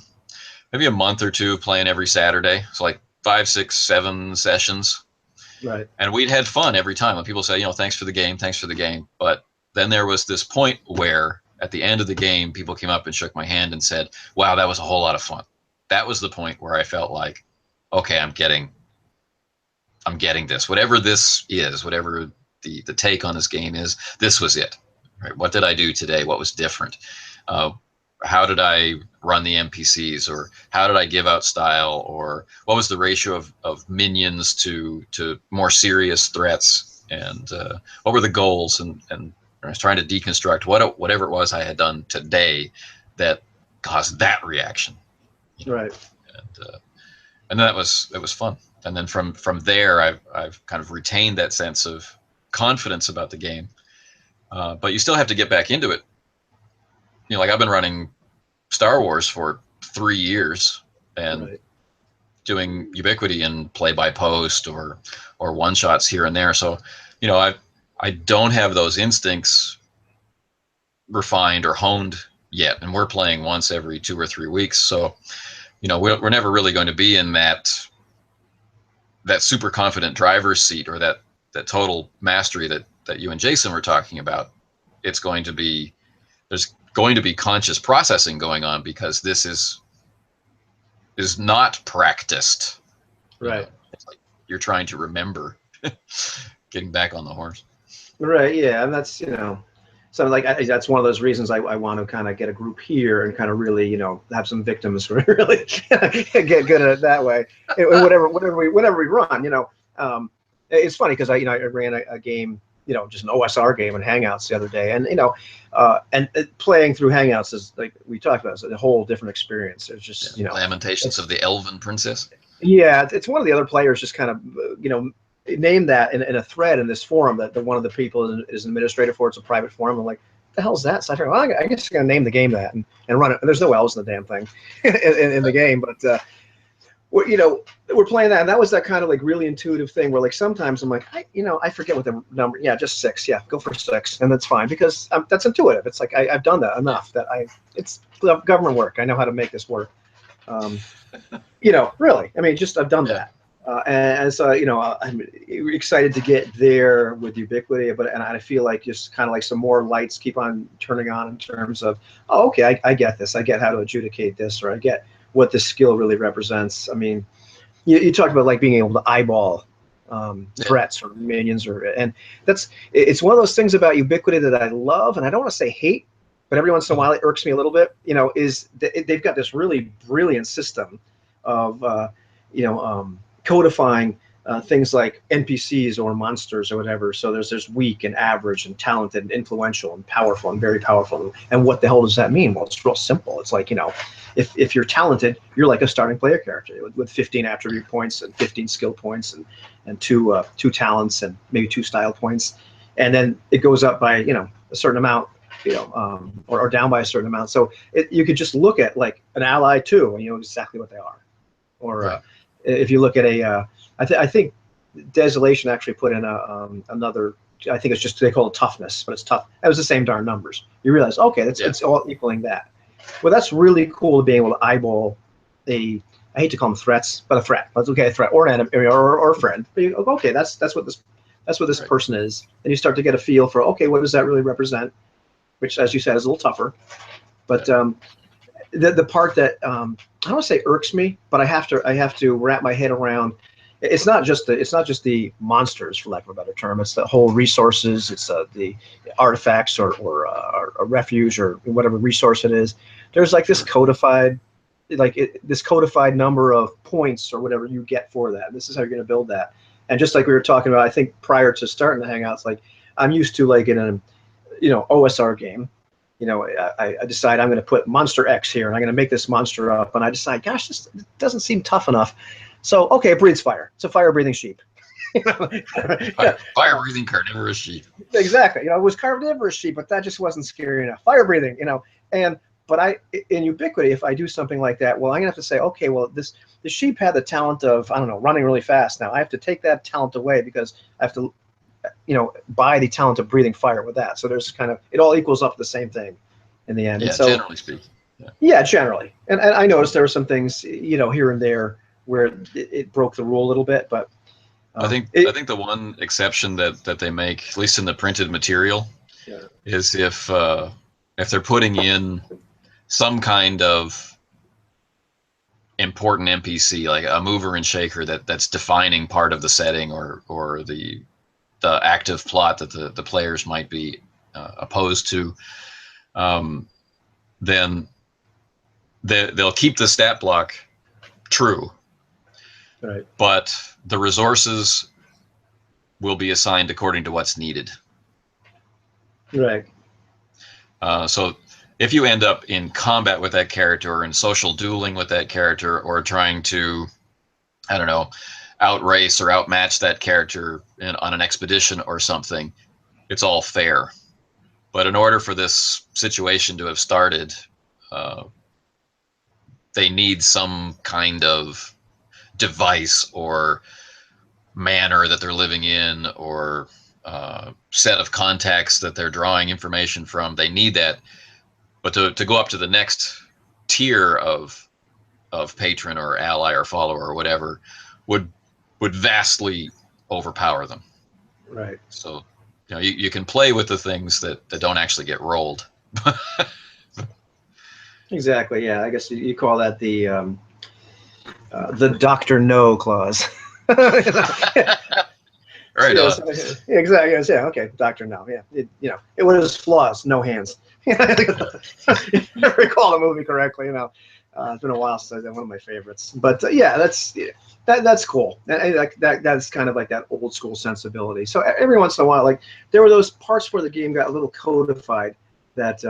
Speaker 2: maybe a month or two playing every Saturday. So like 5, 6, 7 sessions.
Speaker 1: Right.
Speaker 2: And we'd had fun every time. When people say, thanks for the game, thanks for the game. But then there was this point where at the end of the game, people came up and shook my hand and said, wow, that was a whole lot of fun. That was the point where I felt like, okay, I'm getting this. Whatever this is, whatever the take on this game is, this was it. Right? What did I do today? What was different? How did I run the NPCs, or how did I give out style, or what was the ratio of minions to more serious threats, and what were the goals? And I was trying to deconstruct whatever it was I had done today that caused that reaction.
Speaker 1: Right.
Speaker 2: And that was fun. And then from there, I've kind of retained that sense of confidence about the game. But you still have to get back into it. Like I've been running Star Wars for 3 years and doing Ubiquity and play by post or one shots here and there. So, I don't have those instincts refined or honed yet. And we're playing once every 2 or 3 weeks. So, we're never really going to be in that super confident driver's seat, or that total mastery that you and Jason were talking about. There's going to be conscious processing going on, because this is not practiced.
Speaker 1: Right.
Speaker 2: It's like you're trying to remember getting back on the horse.
Speaker 1: Right. Yeah. And that's, so like that's one of those reasons I want to kind of get a group here and kind of really, have some victims really get good at it that way. And whatever we run, it's funny because I ran a game, just an OSR game in Hangouts the other day, and and playing through Hangouts is, like we talked about, it's a whole different experience. There's just
Speaker 2: Lamentations of the Elven Princess.
Speaker 1: Yeah, it's one of the other players just kind of named that in a thread in this forum that one of the people is an administrator for. It's a private forum. I'm like, what the hell's that? So I figured, well, I guess I'm gonna name the game that and run it. And there's no elves in the damn thing in the game, but we're playing that, and that was that kind of like really intuitive thing where like sometimes I'm like, I forget what the number. Yeah, just 6. Yeah, go for 6, and that's fine because that's intuitive. It's like I've done that enough that it's government work. I know how to make this work. Really, I mean, just I've done that. And so, I'm excited to get there with Ubiquity, and I feel like just kind of like some more lights keep on turning on in terms of, oh, okay, I get this. I get how to adjudicate this, or I get what this skill really represents. I mean, you talk about like being able to eyeball threats or minions, and it's one of those things about Ubiquity that I love, and I don't want to say hate, but every once in a while it irks me a little bit. Is they've got this really brilliant system of codifying things like NPCs or monsters or whatever. So there's weak and average and talented and influential and powerful and very powerful. And what the hell does that mean? Well, it's real simple. It's like, if you're talented, you're like a starting player character with 15 attribute points and 15 skill points and two talents and maybe 2 style points. And then it goes up by, a certain amount, or down by a certain amount. So you could just look at like an ally too, and you know exactly what they are. Or if you look at I think Desolation actually put in another, I think it's just, they call it toughness, but it's tough. That was the same darn numbers. You realize, okay, it's all equaling that. Well, that's really cool, being able to eyeball I hate to call them threats, but a threat. That's okay, a threat or an enemy or a friend. But you go, okay, that's what this person is, and you start to get a feel for, okay, what does that really represent? Which, as you said, is a little tougher. But the part that I don't want to say irks me, but I have to wrap my head around. It's not just the monsters, for lack of a better term. It's the whole resources. It's the artifacts or a refuge or whatever resource it is. There's like this codified, this codified number of points or whatever you get for that. This is how you're going to build that. And just like we were talking about, I think prior to starting the Hangouts, like I'm used to like in a OSR game. I decide I'm going to put monster X here, and I'm going to make this monster up, and I decide, gosh, this doesn't seem tough enough. So, okay, it breathes fire. It's a fire-breathing sheep.
Speaker 2: Fire-breathing carnivorous sheep.
Speaker 1: Exactly. It was carnivorous sheep, but that just wasn't scary enough. Fire-breathing, but in Ubiquity, if I do something like that, well, I'm going to have to say, okay, well, the sheep had the talent of, I don't know, running really fast. Now, I have to take that talent away because I have to buy the talent of breathing fire with that. So there's it all equals up to the same thing in the end.
Speaker 2: Yeah,
Speaker 1: and so,
Speaker 2: generally speaking.
Speaker 1: Yeah, generally. And I noticed there were some things, here and there where it broke the rule a little bit, but
Speaker 2: I think the one exception that they make, at least in the printed material, is if they're putting in some kind of important NPC, like a mover and shaker that's defining part of the setting or the active plot that the players might be opposed to, then they'll keep the stat block true,
Speaker 1: right.
Speaker 2: But the resources will be assigned according to what's needed.
Speaker 1: Right.
Speaker 2: So if you end up in combat with that character or in social dueling with that character or trying to, I don't know, outrace or outmatch that character on an expedition or something, it's all fair. But in order for this situation to have started, they need some kind of device or manner that they're living in or set of contacts that they're drawing information from. They need that. But to go up to the next tier of patron or ally or follower or whatever would vastly overpower them.
Speaker 1: Right.
Speaker 2: So you can play with the things that don't actually get rolled.
Speaker 1: Exactly. Yeah. I guess you call that the Dr. No clause.
Speaker 2: Right.
Speaker 1: Yes, exactly. Yes, yeah. Okay. Dr. No. Yeah. It was flaws, no hands. If I recall the movie correctly, it's been a while since I did one of my favorites. But yeah, that's cool. That's kind of like that old school sensibility. So every once in a while, like there were those parts where the game got a little codified. That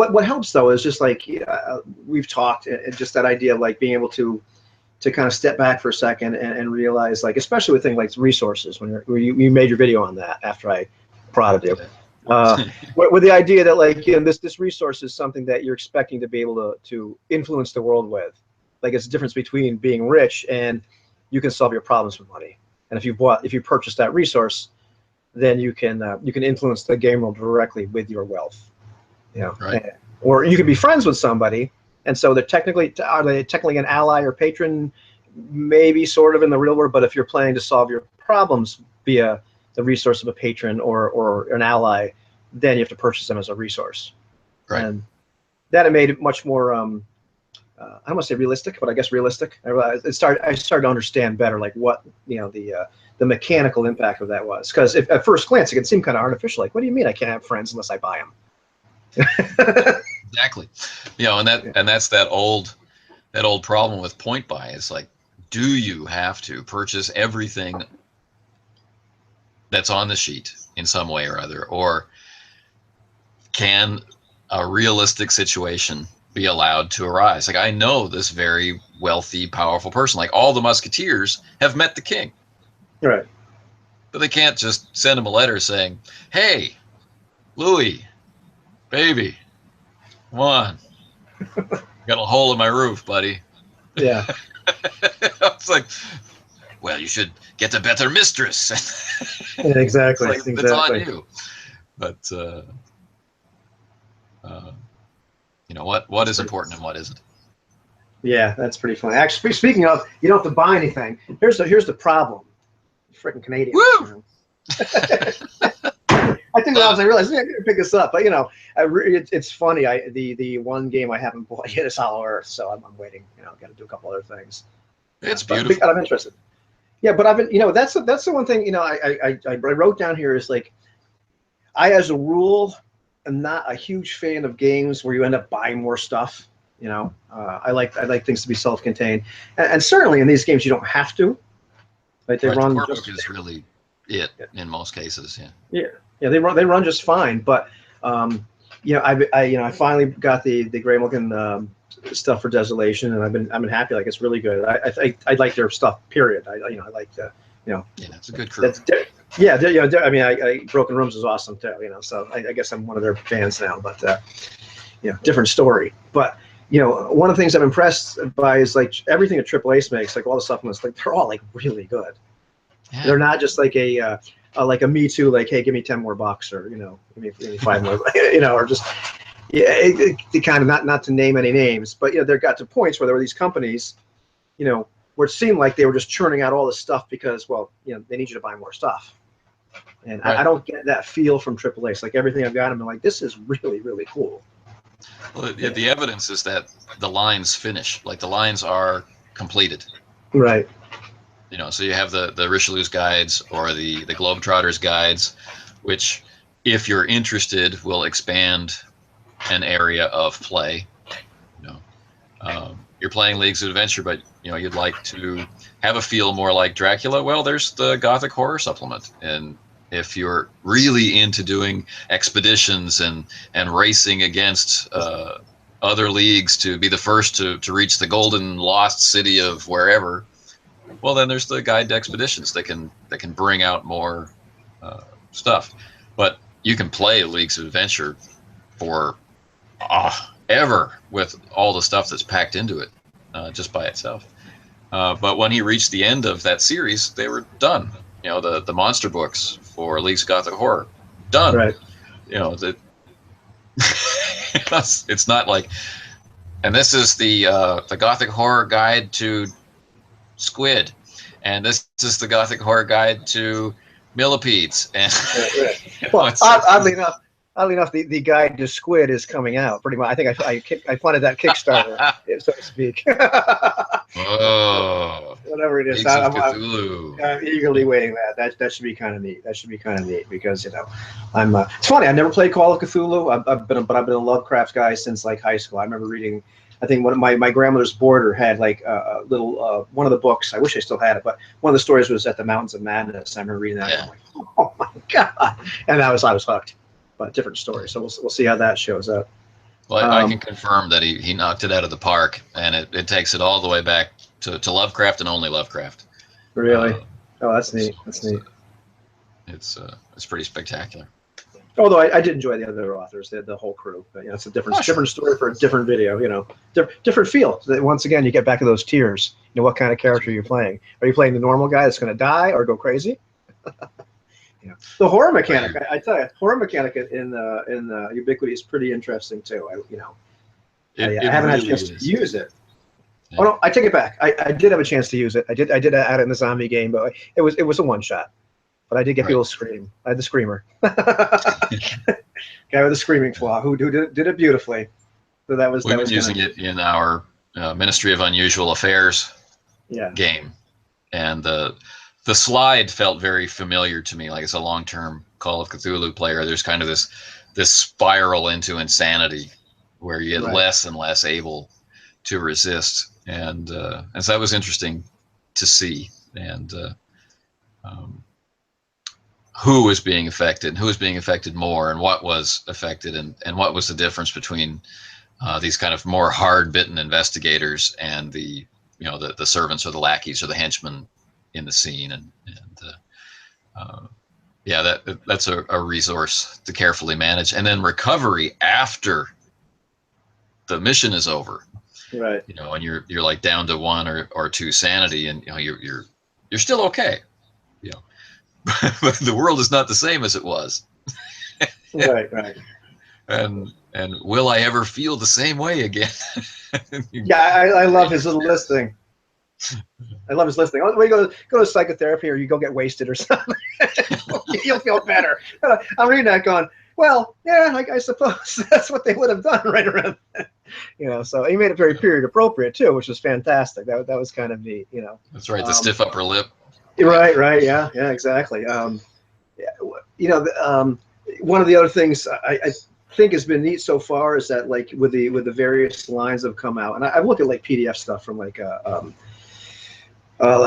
Speaker 1: what helps though is just like we've talked, and just that idea of like being able to kind of step back for a second and realize, like, especially with things like resources, when you made your video on that after I prodded you. With the idea that like this resource is something that you're expecting to be able to influence the world with, like it's the difference between being rich and you can solve your problems with money. And if you purchase that resource, then you can influence the game world directly with your wealth.
Speaker 2: Right.
Speaker 1: Or you can be friends with somebody, and so are they technically an ally or patron, maybe sort of in the real world. But if you're planning to solve your problems via the resource of a patron or an ally, then you have to purchase them as a resource.
Speaker 2: Right.
Speaker 1: And that it made it much more, I don't want to say realistic, but I guess realistic. I started to understand better, like what the mechanical impact of that was. Because at first glance, it can seem kind of artificial. Like, what do you mean I can't have friends unless I buy them?
Speaker 2: Exactly. And that's that old problem with point buy. It's like, do you have to purchase everything that's on the sheet in some way or other, or can a realistic situation be allowed to arise? Like, I know this very wealthy, powerful person, like all the musketeers have met the king,
Speaker 1: Right?
Speaker 2: but they can't just send him a letter saying, "Hey, Louis, baby, come on, got a hole in my roof, buddy."
Speaker 1: Yeah.
Speaker 2: It's like, well, you should get a better mistress.
Speaker 1: Yeah, exactly.
Speaker 2: It's like,
Speaker 1: exactly.
Speaker 2: it's on you. But what is important and what isn't.
Speaker 1: Yeah, that's pretty funny. Actually, speaking of, you don't have to buy anything. Here's the problem. Freaking Canadians.
Speaker 2: Woo!
Speaker 1: I think I realized I gotta pick this up, but it's funny. The one game I haven't bought yet is Hollow Earth, so I'm waiting. Got to do a couple other things.
Speaker 2: It's beautiful.
Speaker 1: But I'm interested. Yeah, but I've been, that's the one thing, I wrote down here is like, I, as a rule, am not a huge fan of games where you end up buying more stuff. I like things to be self-contained, and certainly in these games you don't have to. Like they run.
Speaker 2: The core book is really it in most cases.
Speaker 1: Yeah, they run just fine. But I finally got the Greymalkin stuff for Desolation, and I've been happy. Like, it's really good. I like their stuff. Period. I like the
Speaker 2: Yeah, it's a good crew.
Speaker 1: Broken Rooms is awesome too. So I guess I'm one of their fans now. But different story. But one of the things I'm impressed by is like everything that Triple Ace makes, like all the supplements, like they're all like really good. Yeah. They're not just like a Me Too, like, hey, give me 10 more bucks, or give me 5 more, or just it kind of not to name any names, but there got to points where there were these companies, where it seemed like they were just churning out all this stuff because, well, they need you to buy more stuff, and right. I don't get that feel from Triple Ace. Like everything I've got, I'm like, this is really really cool.
Speaker 2: Well, the evidence is that the lines finish, like the lines are completed.
Speaker 1: Right.
Speaker 2: So you have the Richelieu's guides or the Globetrotters guides, which, if you're interested, will expand an area of play. You're playing Leagues of Adventure, but you'd like to have a feel more like Dracula. Well, there's the Gothic horror supplement, and if you're really into doing expeditions and racing against other leagues to be the first to reach the golden lost city of wherever, well, then there's the Guide to Expeditions that can bring out more stuff. But you can play Leagues of Adventure for ever with all the stuff that's packed into it just by itself. But when he reached the end of that series, they were done. The monster books for Leagues of Gothic Horror, done.
Speaker 1: Right.
Speaker 2: It's not like, and this is the Gothic Horror Guide to Squid, and this is the Gothic Horror Guide to Millipedes. And
Speaker 1: right. Well, oddly enough, the guide to Squid is coming out pretty much. I think I funded that Kickstarter, so to speak.
Speaker 2: Oh,
Speaker 1: whatever it is, I'm eagerly waiting that. That should be kind of neat. That should be kind of neat because I'm. It's funny. I never played Call of Cthulhu. I've been a Lovecraft guy since like high school. I remember reading. I think one of my grandmother's boarder had like a little one of the books. I wish I still had it, but one of the stories was at the Mountains of Madness. I remember reading that. Yeah. And I'm like, oh my god! And I was hooked. But different story. So we'll see how that shows up.
Speaker 2: Well, I can confirm that he knocked it out of the park, and it takes it all the way back to Lovecraft and only Lovecraft.
Speaker 1: Really? Oh, that's neat. That's neat.
Speaker 2: It's pretty spectacular.
Speaker 1: Although I did enjoy the other authors, the whole crew. But, it's a different story for a different video. Different feel. Once again, you get back to those tiers. What kind of character you're playing. Are you playing the normal guy that's going to die or go crazy? The horror mechanic, I tell you, horror mechanic in Ubiquity is pretty interesting too. I haven't had a chance to use it. Yeah. Oh no, I take it back. I did have a chance to use it. I did add it in the zombie game, but it was a one shot. But I did get people to scream. I had the screamer, guy with the screaming flaw who did it beautifully. So we've been using it
Speaker 2: in our Ministry of Unusual Affairs game, and the slide felt very familiar to me. Like, as a long-term Call of Cthulhu player, there's kind of this spiral into insanity where you get less and less able to resist, and so that was interesting to see. And who was being affected, who was being affected more, and what was affected, and what was the difference between these kind of more hard-bitten investigators and the servants or the lackeys or the henchmen in the scene, and that's a resource to carefully manage. And then recovery after the mission is over,
Speaker 1: right?
Speaker 2: And you're like down to 1 or 2 sanity, and you're still okay, but the world is not the same as it was.
Speaker 1: right
Speaker 2: and will I ever feel the same way again?
Speaker 1: I love his little listing. I love his listening. Oh, we go to psychotherapy, or you go get wasted or something. You'll feel better. I'm reading that going, well, yeah, I suppose that's what they would have done right around then. You know, so he made it very period appropriate too, which was fantastic. That was kind of neat, you know.
Speaker 2: That's right, the stiff upper lip.
Speaker 1: Right, yeah, exactly. Yeah, you know, one of the other things I think has been neat so far is that, like, with the various lines that have come out, and I look at like PDF stuff from like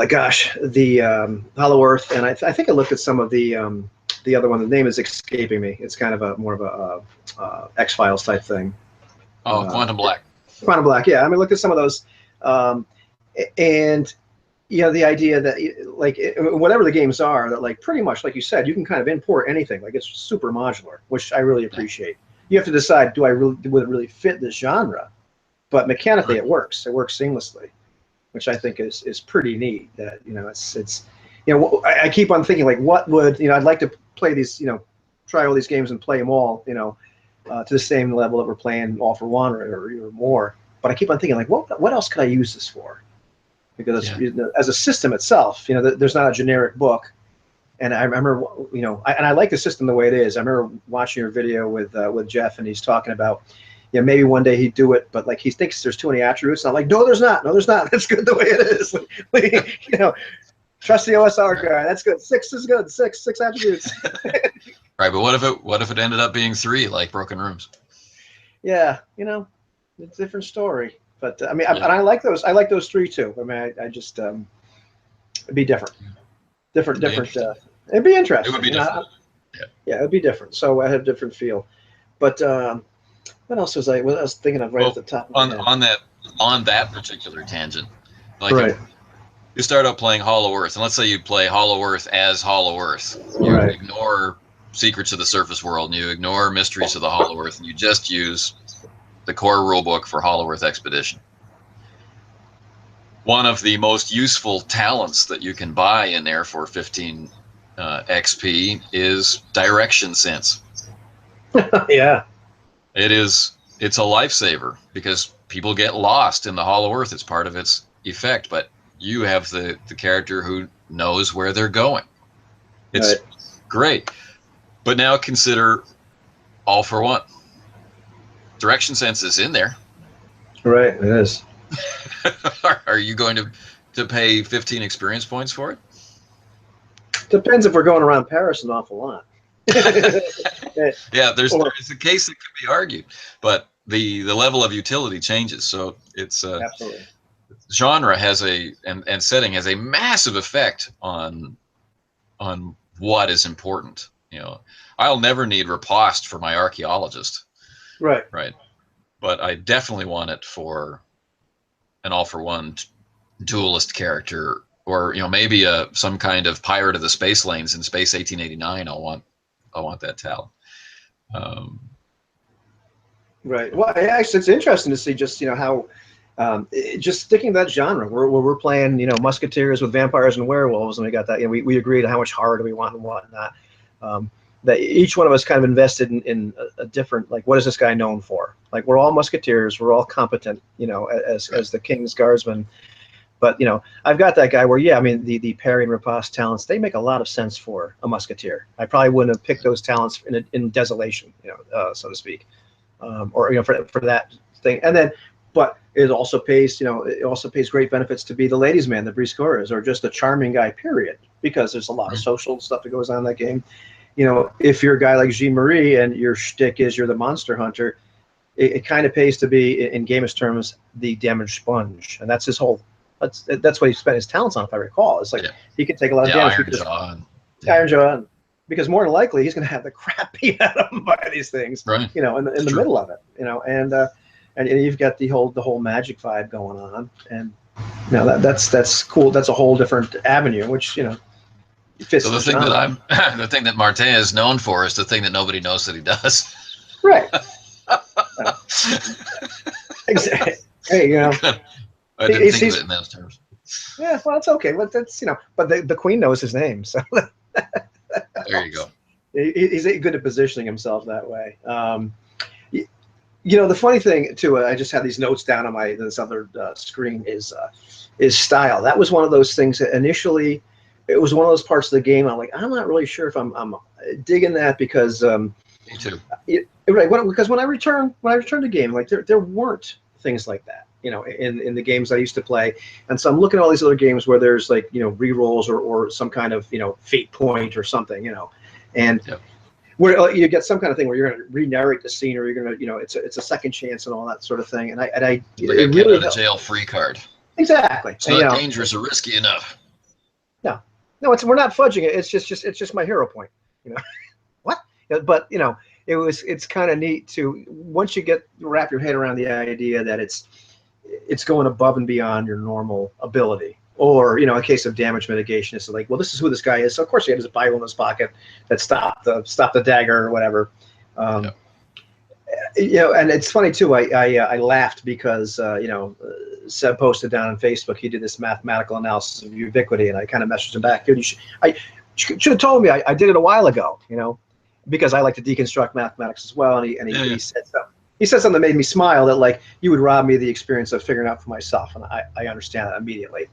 Speaker 1: gosh, the Hollow Earth, and I think I looked at some of the other one. The name is escaping me. It's kind of a more of a X-Files type thing.
Speaker 2: Oh, Quantum Black.
Speaker 1: Quantum Black, yeah. I mean, look at some of those, and you know, the idea that, like, whatever the games are, that, like, pretty much, like you said, you can kind of import anything. Like, it's super modular, which I really appreciate. You have to decide, would it really fit this genre? But mechanically, it works. It works seamlessly, which I think is pretty neat. That, you know, it's you know, I keep on thinking, like, what would, you know, I'd like to play these, you know, try all these games and play them all, you know, to the same level that we're playing All for One or more. But I keep on thinking, like, what else could I use this for? Because you know, as a system itself, you know, there's not a generic book. And I remember, you know, I like the system the way it is. I remember watching your video with Jeff, and he's talking about, you know, maybe one day he'd do it, but, like, he thinks there's too many attributes. And I'm like, no, there's not. No, there's not. That's good the way it is. Like, you know, trust the OSR guy. That's good. 6 is good. Six attributes.
Speaker 2: Right, but what if it ended up being 3, like Broken Rooms?
Speaker 1: Yeah, you know, it's a different story. But I mean, and I like those. I like those 3 too. I mean, I just it'd be different. It'd be interesting.
Speaker 2: It would be different.
Speaker 1: Yeah, it'd be different. So I have a different feel. But what else was I thinking of right at the top of my head?
Speaker 2: On that particular tangent, like,
Speaker 1: right.
Speaker 2: you start out playing Hollow Earth, and let's say you play Hollow Earth as Hollow Earth. You ignore Secrets of the Surface World, and you ignore Mysteries of the Hollow Earth, and you just use the core rulebook for Hollow Earth Expedition. One of the most useful talents that you can buy in there for 15 XP is Direction Sense.
Speaker 1: Yeah.
Speaker 2: It's a lifesaver, because people get lost in the Hollow Earth. It's part of its effect, but you have the character who knows where they're going. It's great. But now consider All for One. Direction Sense is in there.
Speaker 1: Right, it is.
Speaker 2: Are you going to pay 15 experience points for it?
Speaker 1: Depends if we're going around Paris an awful lot.
Speaker 2: Yeah, there's a case that could be argued, but the level of utility changes. So it's
Speaker 1: absolutely.
Speaker 2: Genre has and setting has a massive effect on what is important. You know, I'll never need Riposte for my archaeologist. Right. But I definitely want it for an All for One duelist character, or, you know, maybe some kind of pirate of the space lanes in Space 1889. I want that talent.
Speaker 1: Right. Well, actually, it's interesting to see just, you know, how just sticking to that genre where we're playing, you know, musketeers with vampires and werewolves, and we got that, you know, we agreed on how much horror do we want and whatnot. That each one of us kind of invested in a different, like, what is this guy known for? Like, we're all musketeers, we're all competent, you know, as the king's guardsmen. But, you know, I've got that guy where, yeah, I mean, the parry and riposte talents, they make a lot of sense for a musketeer. I probably wouldn't have picked those talents in Desolation, you know, so to speak, or, you know, for that thing. And then, but it also pays, you know, it also pays great benefits to be the ladies' man, the briscoeurs, or just a charming guy, period, because there's a lot of social stuff that goes on in that game. You know, if you're a guy like Jean-Marie and your shtick is you're the monster hunter, it kind of pays to be, in gamist terms, the damage sponge, and that's his whole. That's what he spent his talents on, if I recall. It's like he can take a lot of damage. Iron Jaw, because more than likely he's going to have the crap beat out of him by these things.
Speaker 2: Right.
Speaker 1: You know, in the middle of it. You know, and you've got the whole magic vibe going on, and you know that's cool. That's a whole different avenue, which, you know.
Speaker 2: So the thing the thing that Martin is known for is the thing that nobody knows that he does.
Speaker 1: Right. Exactly. Hey, you know,
Speaker 2: I didn't think of it in those terms.
Speaker 1: Yeah, well, it's okay. But that's, you know, but the queen knows his name, so.
Speaker 2: There you go.
Speaker 1: He's good at positioning himself that way. You know, the funny thing too, I just had these notes down on this other screen, is is style. That was one of those things that initially, it was one of those parts of the game. I'm like, I'm not really sure if I'm digging that because
Speaker 2: Me too.
Speaker 1: right, because when I returned to game, like there weren't things like that, you know, in the games I used to play. And so I'm looking at all these other games where there's like, you know, re-rolls or some kind of, you know, fate point or something, you know, and
Speaker 2: Yep.
Speaker 1: where you get some kind of thing where you're going to re-narrate the scene, or you're going to, you know, it's a second chance and all that sort of thing. And
Speaker 2: Like
Speaker 1: it
Speaker 2: a get
Speaker 1: really
Speaker 2: out of jail free card.
Speaker 1: exactly.
Speaker 2: It's
Speaker 1: And,
Speaker 2: not
Speaker 1: you know,
Speaker 2: dangerous or risky enough.
Speaker 1: no, we're not fudging it. It's just my hero point, you know. What? But you know, it's kind of neat to, once you wrap your head around the idea that it's going above and beyond your normal ability. Or, you know, a case of damage mitigation, it's like, well, this is who this guy is. So of course he had his Bible in his pocket that stopped the dagger or whatever.
Speaker 2: Yep.
Speaker 1: You know, and it's funny too. I laughed because you know, Seb posted down on Facebook. He did this mathematical analysis of Ubiquity, and I kind of messaged him back. Dude, you should have told me. I did it a while ago. You know, because I like to deconstruct mathematics as well. And he said something. He said something that made me smile. That like, you would rob me of the experience of figuring out for myself, and I understand that immediately.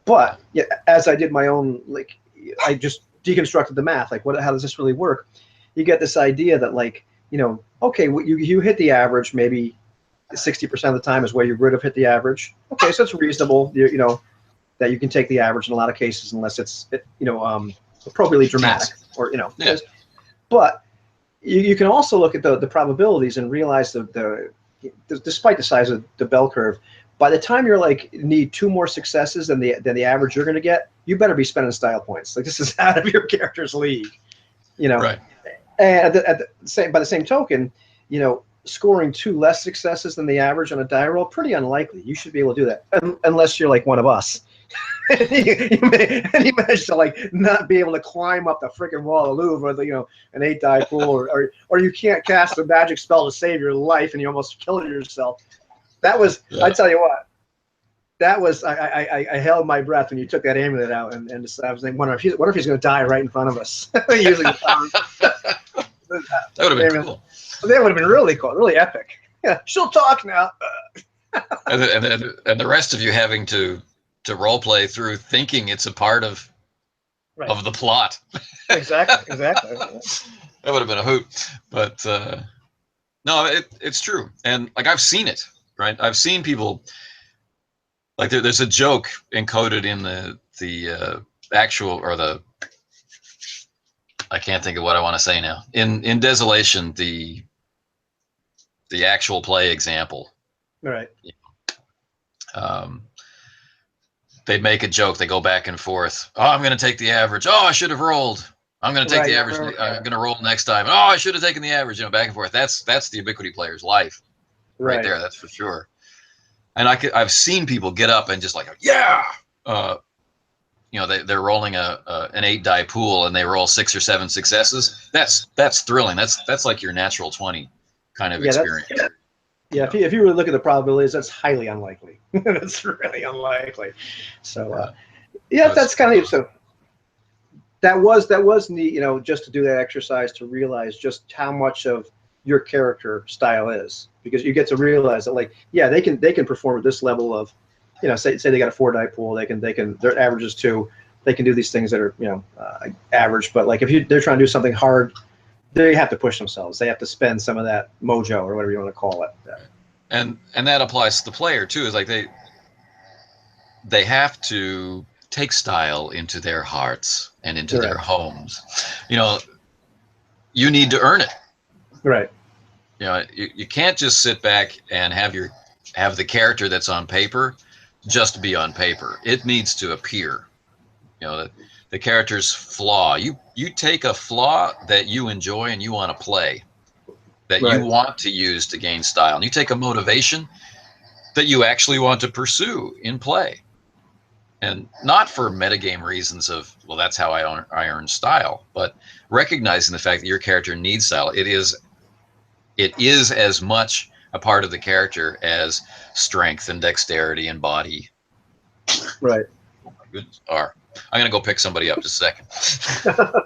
Speaker 1: But yeah, as I did my own, like, I just deconstructed the math. Like, how does this really work? You get this idea that, like, you know, okay, you hit the average maybe 60% of the time is where you would have hit the average. Okay, so it's reasonable, you know, that you can take the average in a lot of cases, unless it's, you know, appropriately dramatic, or, you know.
Speaker 2: Yeah.
Speaker 1: But you can also look at the probabilities and realize despite the size of the bell curve, by the time you're like need 2 more successes than the average you're going to get, you better be spending style points. Like, this is out of your character's league, you know.
Speaker 2: Right.
Speaker 1: And by the same token, you know, scoring 2 less successes than the average on a die roll, pretty unlikely. You should be able to do that, unless you're like one of us. you manage to like not be able to climb up the freaking wall of the Louvre with, you know, an 8-die pool, or you can't cast a magic spell to save your life and you almost killed yourself. That was, I tell you what, that was, I held my breath when you took that amulet out, and I was thinking, what if he's going to die right in front of us? Using
Speaker 2: That would have been cool.
Speaker 1: That would have been really cool, really epic. Yeah, she'll talk now.
Speaker 2: And the rest of you having to role play through thinking it's a part of the plot.
Speaker 1: Exactly.
Speaker 2: That would have been a hoot. But no, it's true. And like, I've seen it, right? I've seen people, like, there's a joke encoded in the actual, or the, I can't think of what I want to say now. In Desolation, the actual play example.
Speaker 1: Right.
Speaker 2: They make a joke. They go back and forth. Oh, I'm going to take the average. Oh, I should have rolled. I'm going to take the average. I'm going to roll next time. Oh, I should have taken the average. You know, back and forth. That's the Ubiquity player's life, right there. That's for sure. And I've seen people get up and just like, yeah. You know, they're rolling an 8-die pool and they roll 6 or 7 successes. That's thrilling. That's like your natural 20 kind of experience.
Speaker 1: Yeah, if you really look at the probabilities, that's highly unlikely. That's really unlikely. So, that's kind of, so that was neat, you know, just to do that exercise, to realize just how much of your character style is, because you get to realize that, like, yeah, they can perform at this level of, you know, say they got a 4-die pool, they can their average is 2, they can do these things that are, you know, average, but like, if they're trying to do something hard, they have to push themselves. They have to spend some of that mojo, or whatever you want to call it.
Speaker 2: And that applies to the player too. Is like they have to take style into their hearts and into their homes. You know, you need to earn it.
Speaker 1: Right.
Speaker 2: You know, you can't just sit back and have the character that's on paper just be on paper. It needs to appear. You know, the character's flaw. You take a flaw that you enjoy and you want to play, that you want to use to gain style, and you take a motivation that you actually want to pursue in play, and not for metagame reasons of, well, that's how I earn style, but recognizing the fact that your character needs style. It is as much a part of the character as strength and dexterity and body.
Speaker 1: Right.
Speaker 2: Good. I'm gonna go pick somebody up just a second.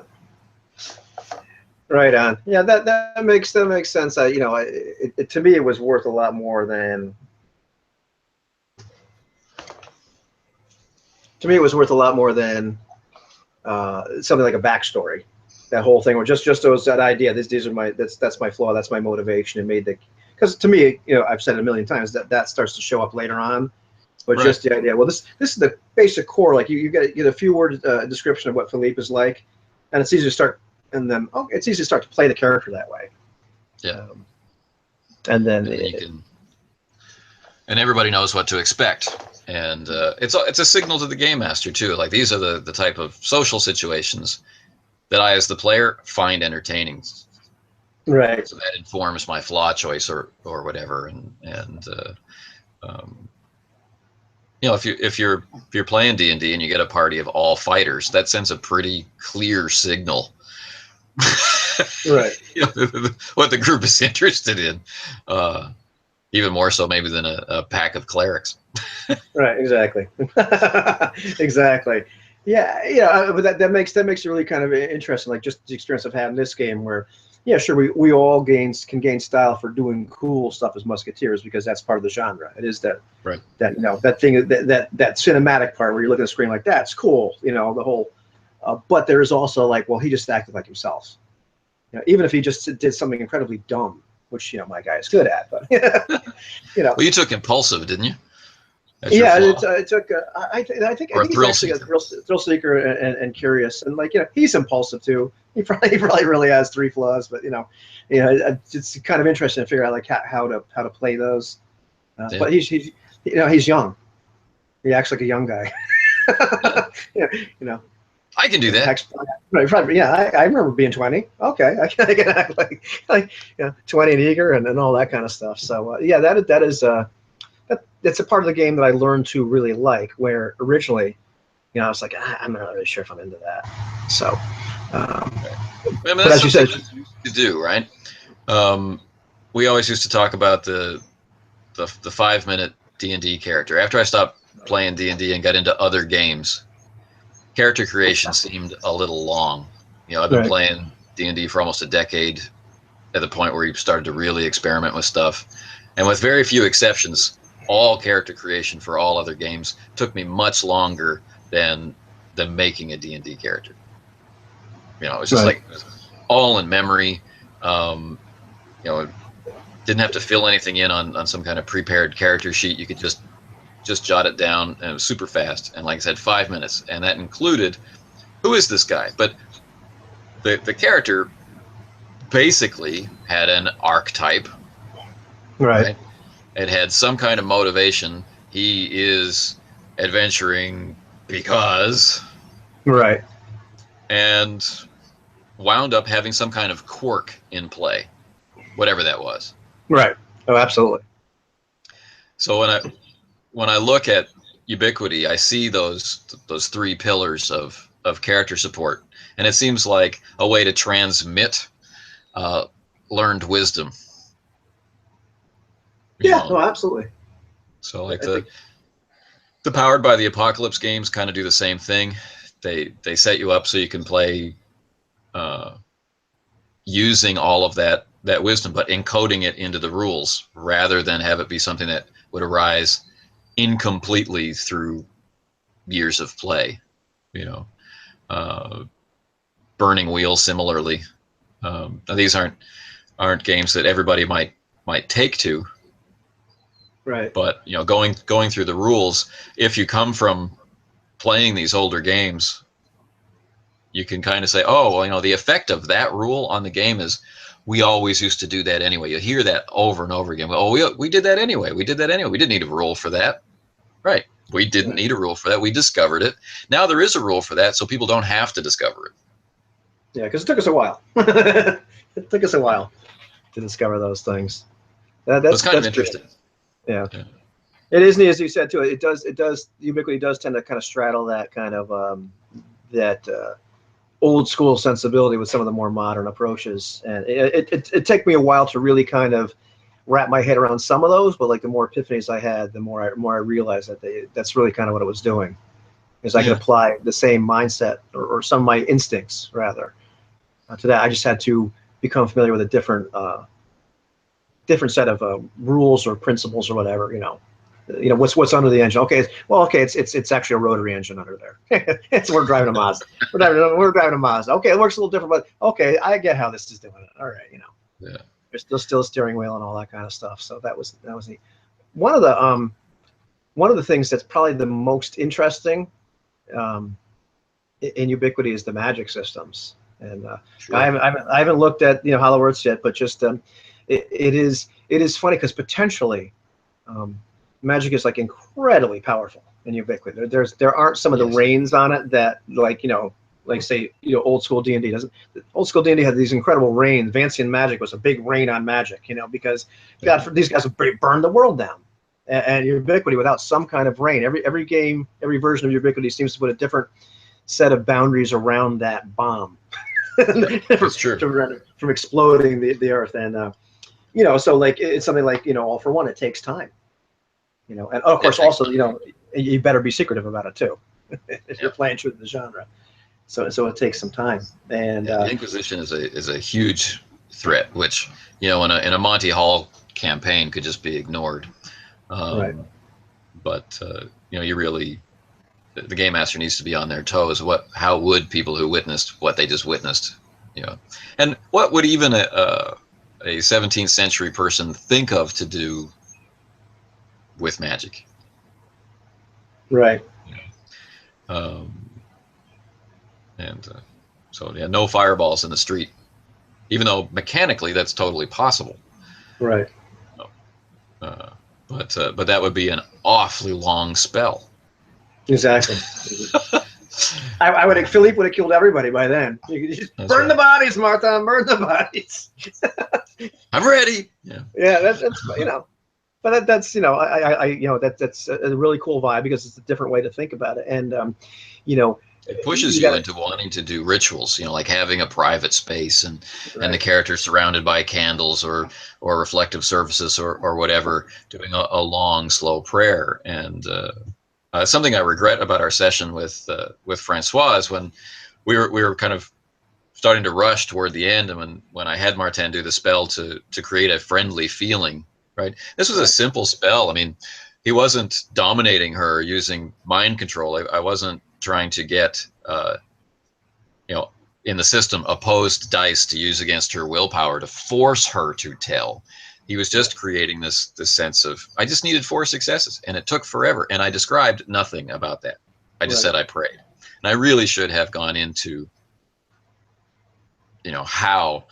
Speaker 1: Right on. Yeah, that makes sense. You know, to me, it was worth a lot more than to me, it was worth a lot more than something like a backstory. That whole thing, or just that idea. These are my that's my flaw. That's my motivation. It made the, because to me, I've said it a million times that starts to show up later on. But just the idea. Well, this is the basic core. Like you get a few word description of what Philippe is like, and it's easy to start. And then it's easy to start to play the character that way.
Speaker 2: Yeah.
Speaker 1: And then
Speaker 2: you can, and everybody knows what to expect. And it's a signal to the game master too. Like these are the type of social situations that I, as the player, find entertaining.
Speaker 1: Right.
Speaker 2: So that informs my flaw choice or whatever. And if you're playing D&D and you get a party of all fighters, that sends a pretty clear signal.
Speaker 1: Right.
Speaker 2: What the group is interested in. Even more so maybe than a pack of clerics.
Speaker 1: Right, exactly. Exactly. Yeah, but that makes it really kind of interesting, like just the experience of having this game where, yeah, sure, we all can gain style for doing cool stuff as musketeers because that's part of the genre. It is that that thing that cinematic part where you look at the screen like that's cool, the whole. But there is also like, well, he just acted like himself. Even if he just did something incredibly dumb, which my guy is good at, but
Speaker 2: Well, you took impulsive, didn't you?
Speaker 1: Yeah, it took. I think he's
Speaker 2: thrill
Speaker 1: actually
Speaker 2: seeker.
Speaker 1: a thrill seeker and curious, and he's impulsive too. He probably really has 3 flaws, but it's kind of interesting to figure out like how to play those.
Speaker 2: Yeah.
Speaker 1: But he's young. He acts like a young guy.
Speaker 2: I can do that.
Speaker 1: I remember being 20. Okay, I can act like 20 and eager and all that kind of stuff. So that is. That's a part of the game that I learned to really like, where originally, I was like, I'm not really sure if I'm into that. So,
Speaker 2: but as you said, you do, right? We always used to talk about the 5-minute D&D character. After I stopped playing D&D and got into other games, character creation seemed a little long. I've been playing D&D for almost a decade at the point where you started to really experiment with stuff. And with very few exceptions, all character creation for all other games took me much longer than making a D&D character. It was just like all in memory. Didn't have to fill anything in on some kind of prepared character sheet. You could just jot it down, and it was super fast. And like I said, 5 minutes, and that included who is this guy? But the character basically had an archetype, right? It had some kind of motivation. He is adventuring because, and wound up having some kind of quirk in play, whatever that was.
Speaker 1: Right. Oh, absolutely.
Speaker 2: So when I look at Ubiquity, I see those 3 pillars of character support, and it seems like a way to transmit learned wisdom.
Speaker 1: No, absolutely.
Speaker 2: So like the Powered by the Apocalypse games kind of do the same thing. They set you up so you can play using all of that wisdom, but encoding it into the rules rather than have it be something that would arise incompletely through years of play. Burning Wheel similarly. These aren't games that everybody might take to.
Speaker 1: Right.
Speaker 2: But going through the rules, if you come from playing these older games, you can kind of say, oh, well, the effect of that rule on the game is we always used to do that anyway. You hear that over and over again. Oh, we did that anyway. We did that anyway. We didn't need a rule for that. Right. We didn't need a rule for that. We discovered it. Now there is a rule for that, so people don't have to discover it.
Speaker 1: Yeah, because it took us a while. It took us a while to discover those things. That's
Speaker 2: kind of interesting.
Speaker 1: Yeah. It is neat, as you said too. It does. Ubiquity does tend to kind of straddle that kind of old school sensibility with some of the more modern approaches, and it took me a while to really kind of wrap my head around some of those. But like the more epiphanies I had, the more I realized that that's really kind of what it was doing, is I could apply the same mindset or some of my instincts rather to that. I just had to become familiar with a different set of rules or principles or whatever, what's under the engine? Okay, it's actually a rotary engine under there. We're driving a Mazda. We're driving a Mazda. Okay, it works a little different, but okay, I get how this is doing it. All right,
Speaker 2: Yeah.
Speaker 1: There's still a steering wheel and all that kind of stuff. So that was neat. One of the things that's probably the most interesting in Ubiquity is the magic systems. And
Speaker 2: Sure.
Speaker 1: I haven't looked at Hollow Earths yet, but just it is funny because potentially magic is like incredibly powerful in Ubiquity. There aren't some of the reins on it that like say old school D&D doesn't. Old school D&D had these incredible reins. Vancian magic was a big rein on magic, because these guys would burn the world down. And Ubiquity without some kind of rein, every game, every version of Ubiquity seems to put a different set of boundaries around that bomb.
Speaker 2: That's true.
Speaker 1: From exploding the earth, and so like it's something like All for One. It takes time, and of course also you better be secretive about it too, if you're playing true to the genre. So it takes some time, and
Speaker 2: the Inquisition is a huge threat, which in a Monty Hall campaign could just be ignored.
Speaker 1: Right.
Speaker 2: But you really, the game master needs to be on their toes. How would people who witnessed what they just witnessed, and what would even a 17th century person think of to do with magic?
Speaker 1: Right.
Speaker 2: So no fireballs in the street, even though mechanically that's totally possible.
Speaker 1: Right.
Speaker 2: But that would be an awfully long spell.
Speaker 1: Exactly. Philippe would have killed everybody by then. You could just burn the bodies, Martha. Burn the bodies.
Speaker 2: I'm ready. Yeah.
Speaker 1: Yeah, that's but that's that's a really cool vibe because it's a different way to think about it, and
Speaker 2: it pushes you into wanting to do rituals, like having a private space and the character surrounded by candles or reflective surfaces or whatever, doing a long, slow prayer. And something I regret about our session with Francois is when we were kind of starting to rush toward the end, and when I had Martin do the spell to create a friendly feeling. Right. This was a simple spell. I mean, he wasn't dominating her using mind control. I wasn't trying to get, in the system, opposed dice to use against her willpower to force her to tell. He was just creating this sense of, I just needed 4 successes, and it took forever. And I described nothing about that. I just said I prayed. And I really should have gone into, how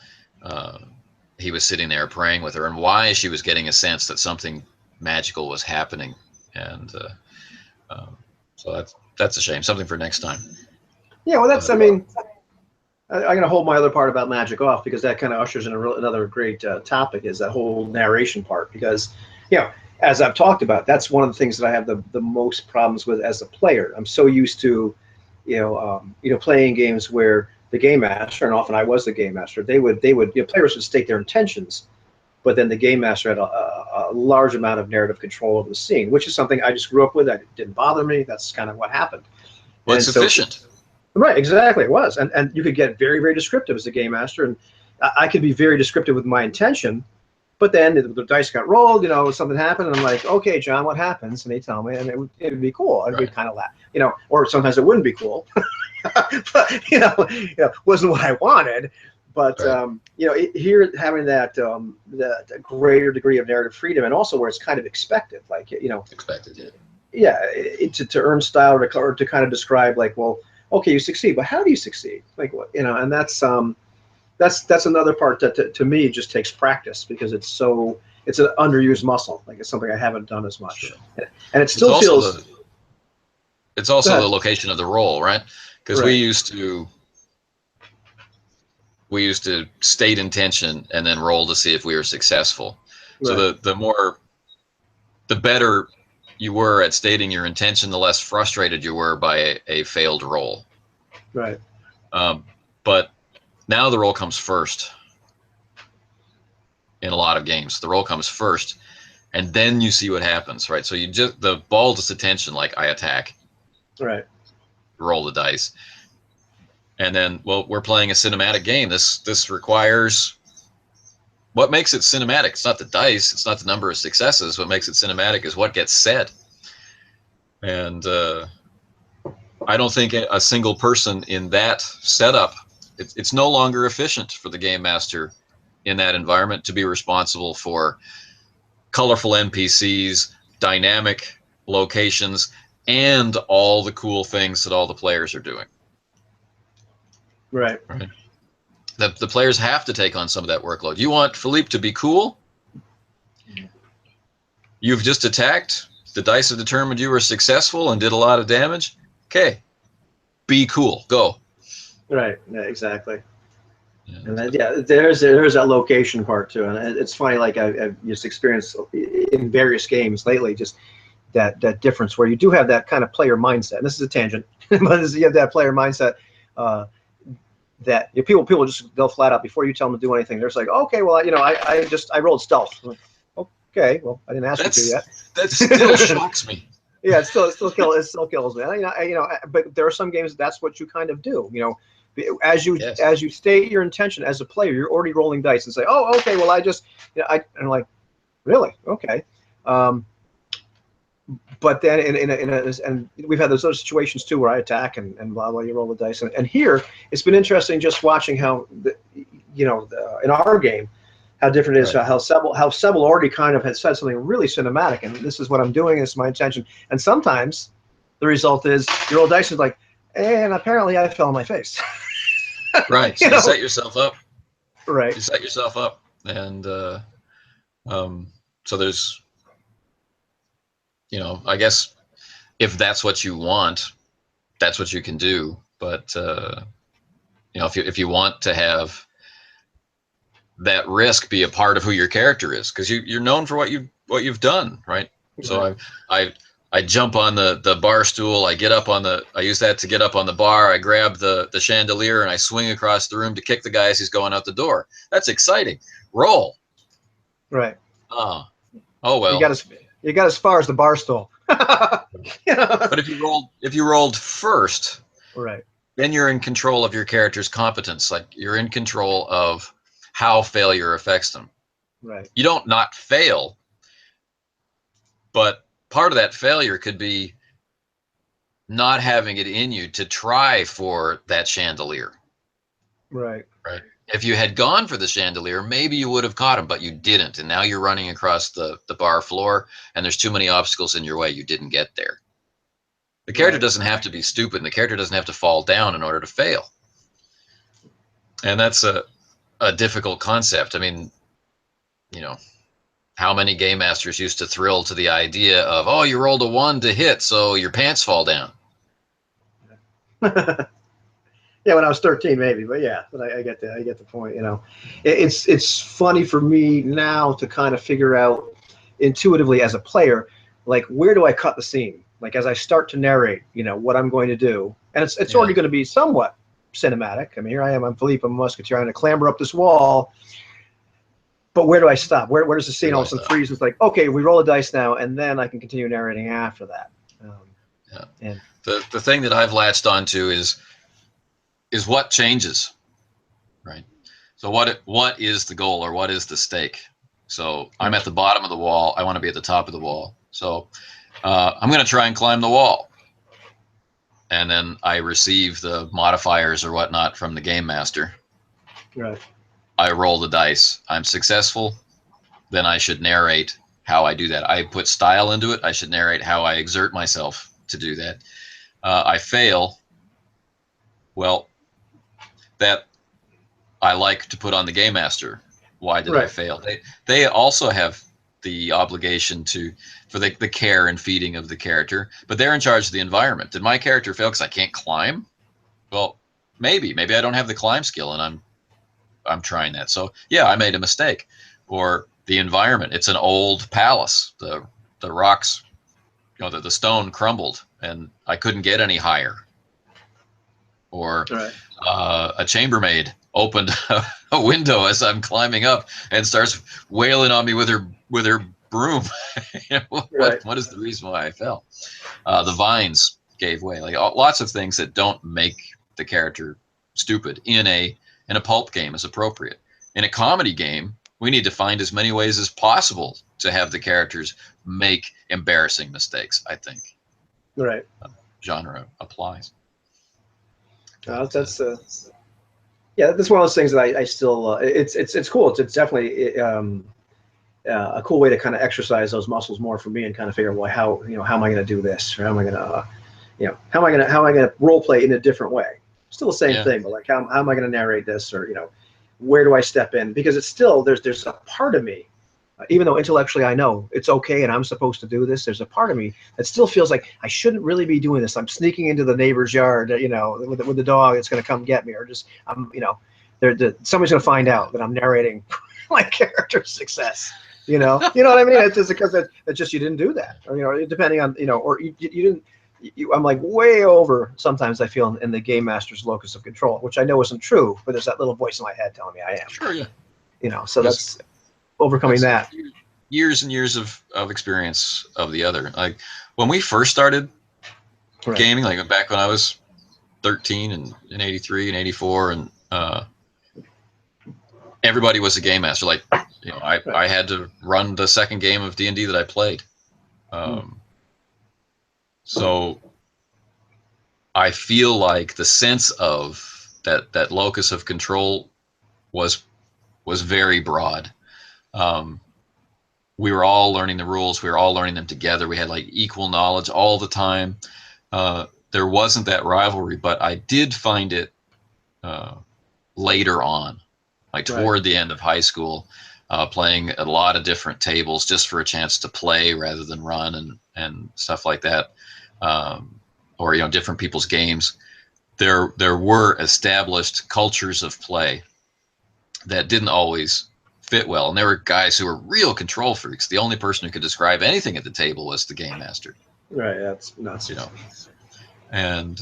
Speaker 2: he was sitting there praying with her and why she was getting a sense that something magical was happening. And so that's a shame. Something for next time.
Speaker 1: Yeah, well, that's, I'm going to hold my other part about magic off because that kind of ushers in another great topic, is that whole narration part. Because, as I've talked about, that's one of the things that I have the most problems with as a player. I'm so used to, playing games where the game master, and often I was the game master, they would players would state their intentions, but then the game master had a large amount of narrative control over the scene, which is something I just grew up with. That didn't bother me. That's kind of what happened.
Speaker 2: Well, it's sufficient.
Speaker 1: Right, exactly, it was. And you could get very, very descriptive as a game master, and I could be very descriptive with my intention, but then the dice got rolled, something happened, and I'm like, okay, John, what happens? And they tell me, and it would be cool. And we'd kind of laugh, or sometimes it wouldn't be cool. But, wasn't what I wanted. But, here having that the greater degree of narrative freedom, and also where it's kind of expected, like,
Speaker 2: Expected,
Speaker 1: yeah, to earn style or to kind of describe, like, well, okay, you succeed, but how do you succeed? Like, what, and that's another part that to me just takes practice, because it's an underused muscle. Like, it's something I haven't done as much. Sure. And it still feels.
Speaker 2: It's also the location of the roll, right? Because we used to state intention and then roll to see if we were successful. So the better you were at stating your intention, the less frustrated you were by a failed roll.
Speaker 1: Right.
Speaker 2: But now the roll comes first. In a lot of games, the roll comes first, and then you see what happens, right? So the baldest attention, like I attack.
Speaker 1: Right.
Speaker 2: Roll the dice. And then, well, we're playing a cinematic game. This requires what makes it cinematic? It's not the dice. It's not the number of successes. What makes it cinematic is what gets said. And I don't think a single person in that setup, it's no longer efficient for the game master in that environment to be responsible for colorful NPCs, dynamic locations, and all the cool things that all the players are doing.
Speaker 1: Right.
Speaker 2: The players have to take on some of that workload. You want Philippe to be cool? You've just attacked. The dice have determined you were successful and did a lot of damage. Okay, be cool. Go.
Speaker 1: Right. Yeah, exactly. Yeah. And then, yeah, there's that location part too, and it's funny. Like I've just experienced in various games lately, just that difference where you do have that kind of player mindset. And this is a tangent, but you have that player mindset. That people just go flat out before you tell them to do anything. They're just like, okay, well, I rolled stealth. Like, okay, well, I didn't ask you to yet.
Speaker 2: That still shocks me.
Speaker 1: Yeah, it still kills me. But there are some games that's what you kind of do. As you state your intention as a player, you're already rolling dice and say, oh, okay, well, I'm like, really? Okay. But then and we've had those other situations too where I attack and blah blah, you roll the dice. And here it's been interesting just watching how in our game how different it is. Right. How Sebel already kind of had said something really cinematic, and this is what I'm doing, this is my intention. And sometimes the result is you roll dice and it's like, and apparently I fell on my face.
Speaker 2: Right. So you set yourself up.
Speaker 1: Right.
Speaker 2: You set yourself up, and so there's. I guess if that's what you want, that's what you can do. But if you want to have that risk be a part of who your character is, because you're known for what you've done, right? So I jump on the bar stool. I use that to get up on the bar. I grab the chandelier and I swing across the room to kick the guy as he's going out the door. That's exciting. Roll.
Speaker 1: Right.
Speaker 2: Oh well.
Speaker 1: You got as far as the bar stool.
Speaker 2: But if you rolled first,
Speaker 1: right,
Speaker 2: then you're in control of your character's competence. Like you're in control of how failure affects them.
Speaker 1: Right.
Speaker 2: You don't not fail, but part of that failure could be not having it in you to try for that chandelier.
Speaker 1: Right.
Speaker 2: Right. If you had gone for the chandelier, maybe you would have caught him, but you didn't. And now you're running across the bar floor and there's too many obstacles in your way. You didn't get there. The character doesn't have to be stupid, and the character doesn't have to fall down in order to fail. And that's a difficult concept. I mean, how many game masters used to thrill to the idea of, oh, you rolled a 1 to hit, so your pants fall down.
Speaker 1: Yeah, when I was 13, maybe, but yeah, but I get the point. It's funny for me now to kind of figure out intuitively as a player, like where do I cut the scene? Like as I start to narrate, what I'm going to do, and it's already going to be somewhat cinematic. I mean, here I am, I'm Philippe, I'm a musketeer, I'm going to clamber up this wall. But where do I stop? Where does the scene all of a sudden freeze? It's like, okay, we roll a dice now, and then I can continue narrating after that.
Speaker 2: And the thing that I've latched onto is what changes, right? So what is the goal, or what is the stake? So I'm at the bottom of the wall. I want to be at the top of the wall. So I'm going to try and climb the wall. And then I receive the modifiers or whatnot from the game master.
Speaker 1: Right.
Speaker 2: I roll the dice. I'm successful. Then I should narrate how I do that. I put style into it. I should narrate how I exert myself to do that. I fail. Well, that I like to put on the game master. Why did I fail? They also have the obligation for the care and feeding of the character, but they're in charge of the environment. Did my character fail because I can't climb? Well, maybe I don't have the climb skill, and I'm trying that. So yeah, I made a mistake. Or the environment. It's an old palace. The rocks, the stone crumbled, and I couldn't get any higher. Or a chambermaid opened a window as I'm climbing up and starts wailing on me with her broom. What is the reason why I fell? The vines gave way. Like lots of things that don't make the character stupid in a pulp game is appropriate. In a comedy game, We need to find as many ways as possible to have the characters make embarrassing mistakes, I think.
Speaker 1: Right.
Speaker 2: Genre applies.
Speaker 1: That's yeah, that's one of those things that I still it's cool. It's definitely a cool way to kind of exercise those muscles more for me and kind of figure out, well, how am I going to do this, or how am I going to how am I going to role play in a different way? Still the same thing, but like how am I going to narrate this, or where do I step in? Because it's still there's a part of me, even though intellectually I know it's okay and I'm supposed to do this, there's a part of me that still feels like I shouldn't really be doing this. I'm sneaking into the neighbor's yard, with the dog that's going to come get me, or just somebody's going to find out that I'm narrating my character's success. You know what I mean? It's just because it's just you didn't do that, or depending on or you didn't. I'm like way over sometimes, I feel, in the game master's locus of control, which I know isn't true, but there's that little voice in my head telling me I am.
Speaker 2: Sure, yeah.
Speaker 1: So that's overcoming that.
Speaker 2: Years and years of experience of the other. Like when we first started gaming, like back when I was 13 and in 83 and 84, and everybody was a game master. Like, I had to run the second game of D&D that I played. So I feel like the sense of that locus of control was very broad. We were all learning the rules. We were all learning them together. We had like equal knowledge all the time. There wasn't that rivalry, but I did find it later on, like toward the end of high school, playing a lot of different tables just for a chance to play rather than run and stuff like that. Or different people's games. There were established cultures of play that didn't always fit well, and there were guys who were real control freaks. The only person who could describe anything at the table was the game master.
Speaker 1: Right, that's nuts.
Speaker 2: And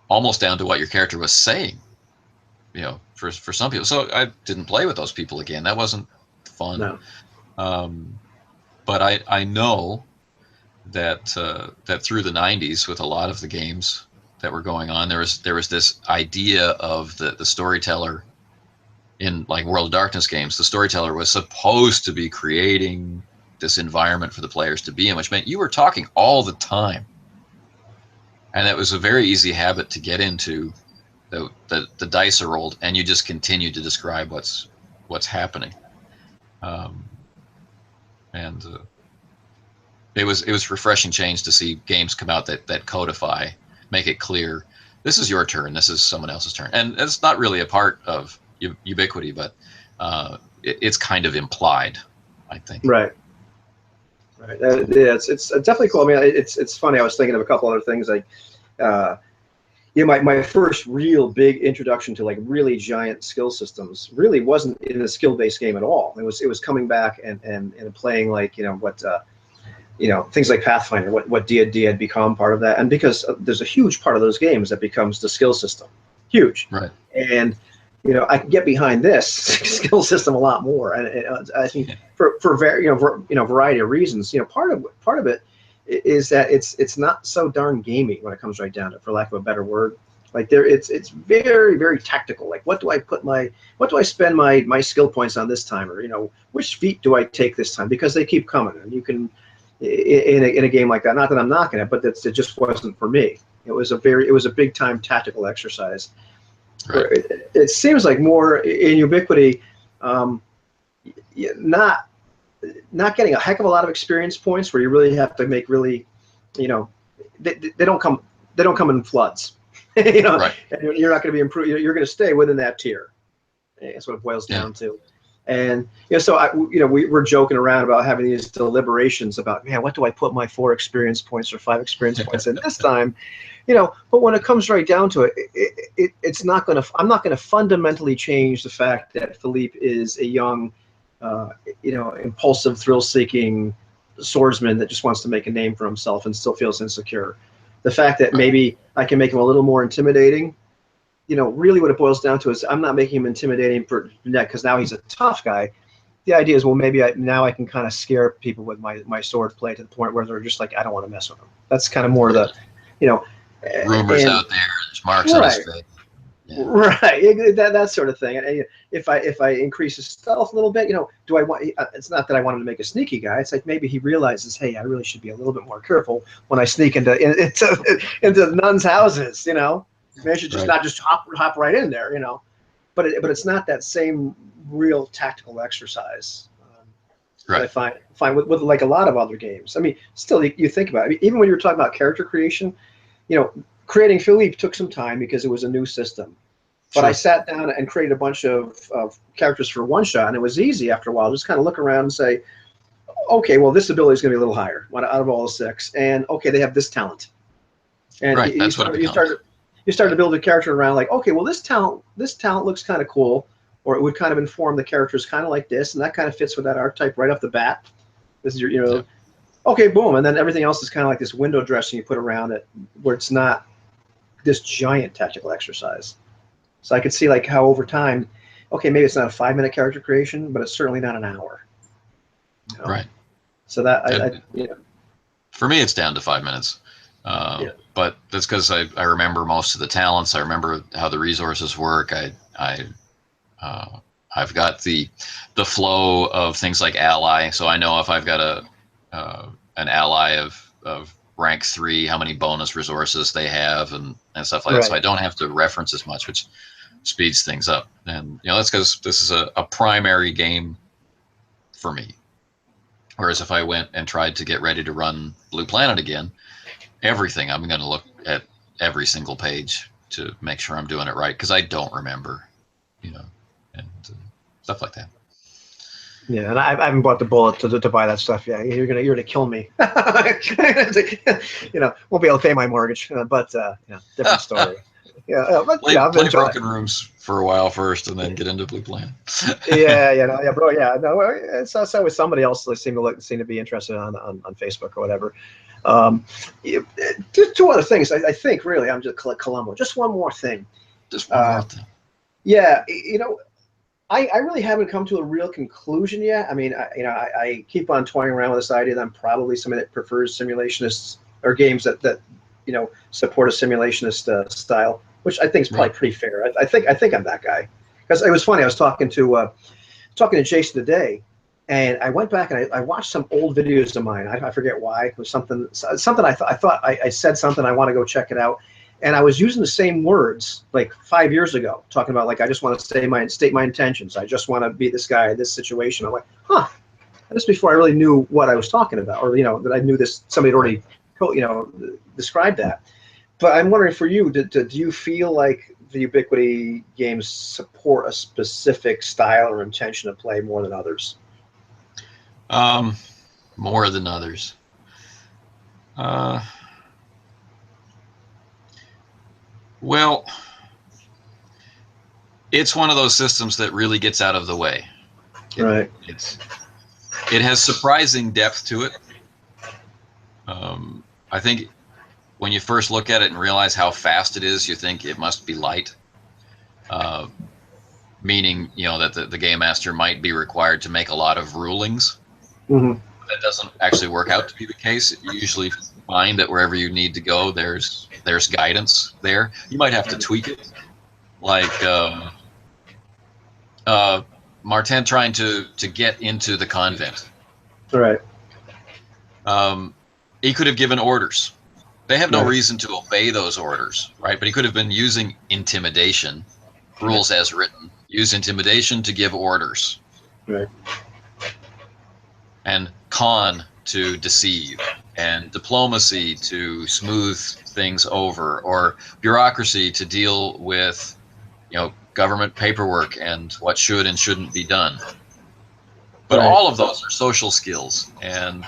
Speaker 2: almost down to what your character was saying. For some people. So I didn't play with those people again. That wasn't fun.
Speaker 1: No.
Speaker 2: But I know that through the 90s, with a lot of the games that were going on, there was this idea of the storyteller in like World of Darkness games. The storyteller was supposed to be creating this environment for the players to be in, which meant you were talking all the time, and that was a very easy habit to get into. The dice are rolled, and you just continue to describe what's happening, and it was refreshing change to see games come out that codify, make it clear, this is your turn, this is someone else's turn, and it's not really a part of Ubiquity, but it's kind of implied, I think.
Speaker 1: Right. Yeah, it's definitely cool. I mean, it's funny. I was thinking of a couple other things, like my first real big introduction to like really giant skill systems really wasn't in a skill-based game at all. It was coming back and playing like things like Pathfinder, what D&D had become part of that, and because there's a huge part of those games that becomes the skill system, huge.
Speaker 2: Right.
Speaker 1: And I can get behind this skill system a lot more, and I think for variety of reasons. Part of it is that it's not so darn gamey when it comes right down to it, for lack of a better word. Like it's very, very tactical. Like what do I spend my skill points on this time, or which feat do I take this time, because they keep coming, and you can in a game like that. Not that I'm knocking it, but it just wasn't for me. It was a big time tactical exercise.
Speaker 2: Right.
Speaker 1: It seems like more in Ubiquity, not getting a heck of a lot of experience points where you really have to make really, they don't come in floods.
Speaker 2: Right.
Speaker 1: And you're not going to be improved. You're going to stay within that tier. That's what it boils down to. And so we're joking around about having these deliberations about, man, what do I put my 4 experience points or 5 experience points in this time? But when it comes right down to it, it's not going to. I'm not going to fundamentally change the fact that Philippe is a young, impulsive, thrill-seeking swordsman that just wants to make a name for himself and still feels insecure. The fact that maybe I can make him a little more intimidating. Really what it boils down to is I'm not making him intimidating for net because now he's a tough guy. The idea is, well, maybe now I can kind of scare people with my sword play to the point where they're just like, I don't want to mess with him. That's kind of more the,
Speaker 2: rumors out there. There's marks on his face.
Speaker 1: Right, that sort of thing. And if I increase his stealth a little bit, do I want? It's not that I want him to make a sneaky guy. It's like maybe he realizes, hey, I really should be a little bit more careful when I sneak into nuns' houses. Maybe I should just
Speaker 2: Right.
Speaker 1: not just hop right in there. But it's not that same real tactical exercise. That I
Speaker 2: Right.
Speaker 1: find with like a lot of other games. I mean, still you think about it. I mean, even when you were talking about character creation, creating Philippe took some time because it was a new system. But I
Speaker 2: Sure.
Speaker 1: sat down and created a bunch of characters for one shot, and it was easy after a while. Just kind of look around and say, okay, well, this ability is going to be a little higher out of all the 6, and okay, they have this talent, and
Speaker 2: Right. That's what it becomes.
Speaker 1: You start to build a character around like, okay, well, this talent looks kind of cool, or it would kind of inform the characters kind of like this, and that kind of fits with that archetype right off the bat. This is your,
Speaker 2: Yeah.
Speaker 1: okay, boom, and then everything else is kind of like this window dressing you put around it, where it's not this giant tactical exercise. So I could see like how over time, okay, maybe it's not a 5-minute character creation, but it's certainly not an hour.
Speaker 2: Right.
Speaker 1: So that
Speaker 2: For me, it's down to 5 minutes.
Speaker 1: Yeah.
Speaker 2: But that's because I remember most of the talents. I remember how the resources work. I've got the flow of things like ally, so I know if I've got an ally of rank 3, how many bonus resources they have and stuff like that. So I don't have to reference as much, which speeds things up. And that's because this is a primary game for me. Whereas if I went and tried to get ready to run Blue Planet again, everything I'm going to look at every single page to make sure I'm doing it right, because I don't remember, and stuff like that.
Speaker 1: Yeah, and I haven't bought the bullet to buy that stuff yet. You're gonna kill me. Won't be able to pay my mortgage, but different story. Yeah, but
Speaker 2: play Broken Rooms for a while first, and then get into Blue Planet.
Speaker 1: Bro. Yeah, no, it's with somebody else that seem to be interested on Facebook or whatever. Just 2 other things. I think really, I'm just Columbo. Just one more thing.
Speaker 2: Just one more thing.
Speaker 1: Yeah, I really haven't come to a real conclusion yet. I mean, I keep on toying around with this idea that I'm probably somebody that prefers simulationists or games that support a simulationist style, which I think is probably pretty fair. I think I'm that guy, because it was funny. I was talking to Jason today, and I went back and I watched some old videos of mine. I forget why. It was something I thought I said something. I want to go check it out. And I was using the same words like 5 years ago, talking about like, I just want to state my intentions. I just want to be this guy in this situation. I'm like, huh. That's before I really knew what I was talking about, or that I knew this. Somebody had already described that. But I'm wondering for you, do you feel like the Ubiquity games support a specific style or intention of play more than others?
Speaker 2: More than others. Well, it's one of those systems that really gets out of the way.
Speaker 1: Right.
Speaker 2: It has surprising depth to it. I think when you first look at it and realize how fast it is, you think it must be light. Meaning, that the game master might be required to make a lot of rulings.
Speaker 1: Mm-hmm.
Speaker 2: That doesn't actually work out to be the case. You usually find that wherever you need to go, there's guidance there. You might have to tweak it, like Martin trying to get into the convent.
Speaker 1: Right.
Speaker 2: He could have given orders. They have no reason to obey those orders, right? But he could have been using intimidation, rules as written. Use intimidation to give orders.
Speaker 1: Right.
Speaker 2: And con to deceive, and diplomacy to smooth things over, or bureaucracy to deal with, government paperwork and what should and shouldn't be done. But all of those are social skills, and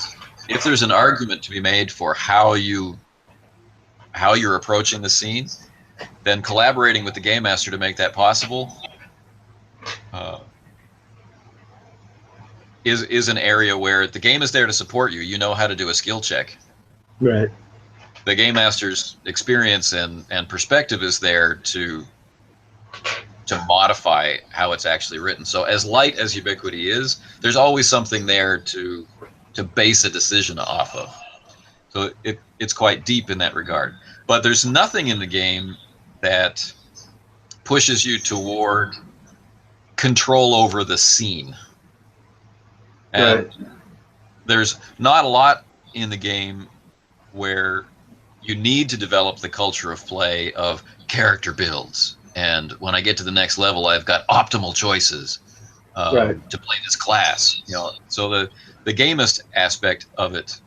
Speaker 2: if there's an argument to be made for how you're approaching the scene, then collaborating with the game master to make that possible is an area where the game is there to support you. You know how to do a skill check.
Speaker 1: Right.
Speaker 2: The game master's experience and perspective is there to modify how it's actually written. So as light as Ubiquity is, there's always something there to base a decision off of. So it's quite deep in that regard. But there's nothing in the game that pushes you toward control over the scene. And there's not a lot in the game where you need to develop the culture of play of character builds. And when I get to the next level, I've got optimal choices to play this class. You know, so the gamist aspect of it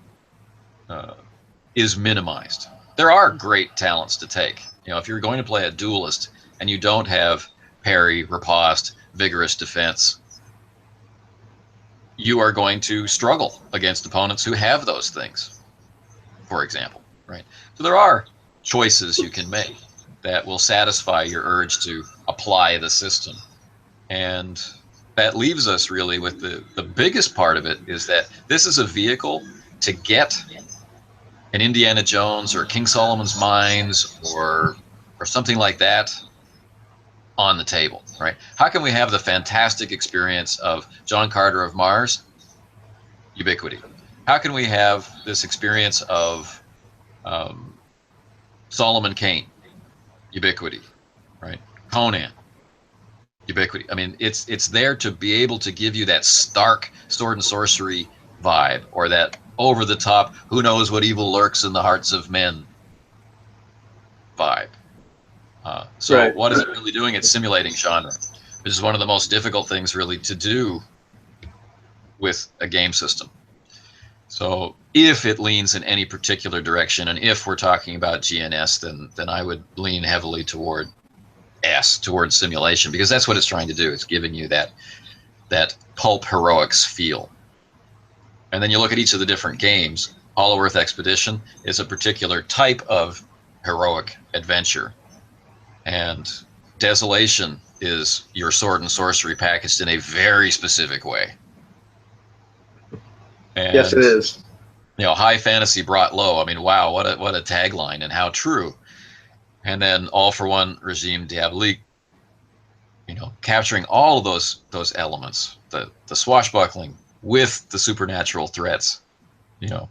Speaker 2: is minimized. There are great talents to take. You know, if you're going to play a duelist and you don't have parry, riposte, vigorous defense, you are going to struggle against opponents who have those things, for example, right? So there are choices you can make that will satisfy your urge to apply the system. And that leaves us really with the biggest part of it is that this is a vehicle to get an Indiana Jones or King Solomon's Mines or something like that on the table, right? How can we have the fantastic experience of John Carter of Mars? Ubiquity. How can we have this experience of Solomon Kane? Ubiquity, right? Conan. Ubiquity. I mean, it's there to be able to give you that stark sword and sorcery vibe, or that over the top, who knows what evil lurks in the hearts of men vibe. So what is it really doing? It's simulating genre, which is one of the most difficult things really to do with a game system. So if it leans in any particular direction, and if we're talking about GNS, then I would lean heavily toward towards simulation, because that's what it's trying to do. It's giving you that pulp heroics feel. And then you look at each of the different games. Hollow Earth Expedition is a particular type of heroic adventure, and Desolation is your sword and sorcery packaged in a very specific way. And,
Speaker 1: yes, it is.
Speaker 2: You know, high fantasy brought low. I mean, wow, what a tagline, and how true. And then All for One Regime Diabolique, you know, capturing all of those elements, the swashbuckling with the supernatural threats, you know,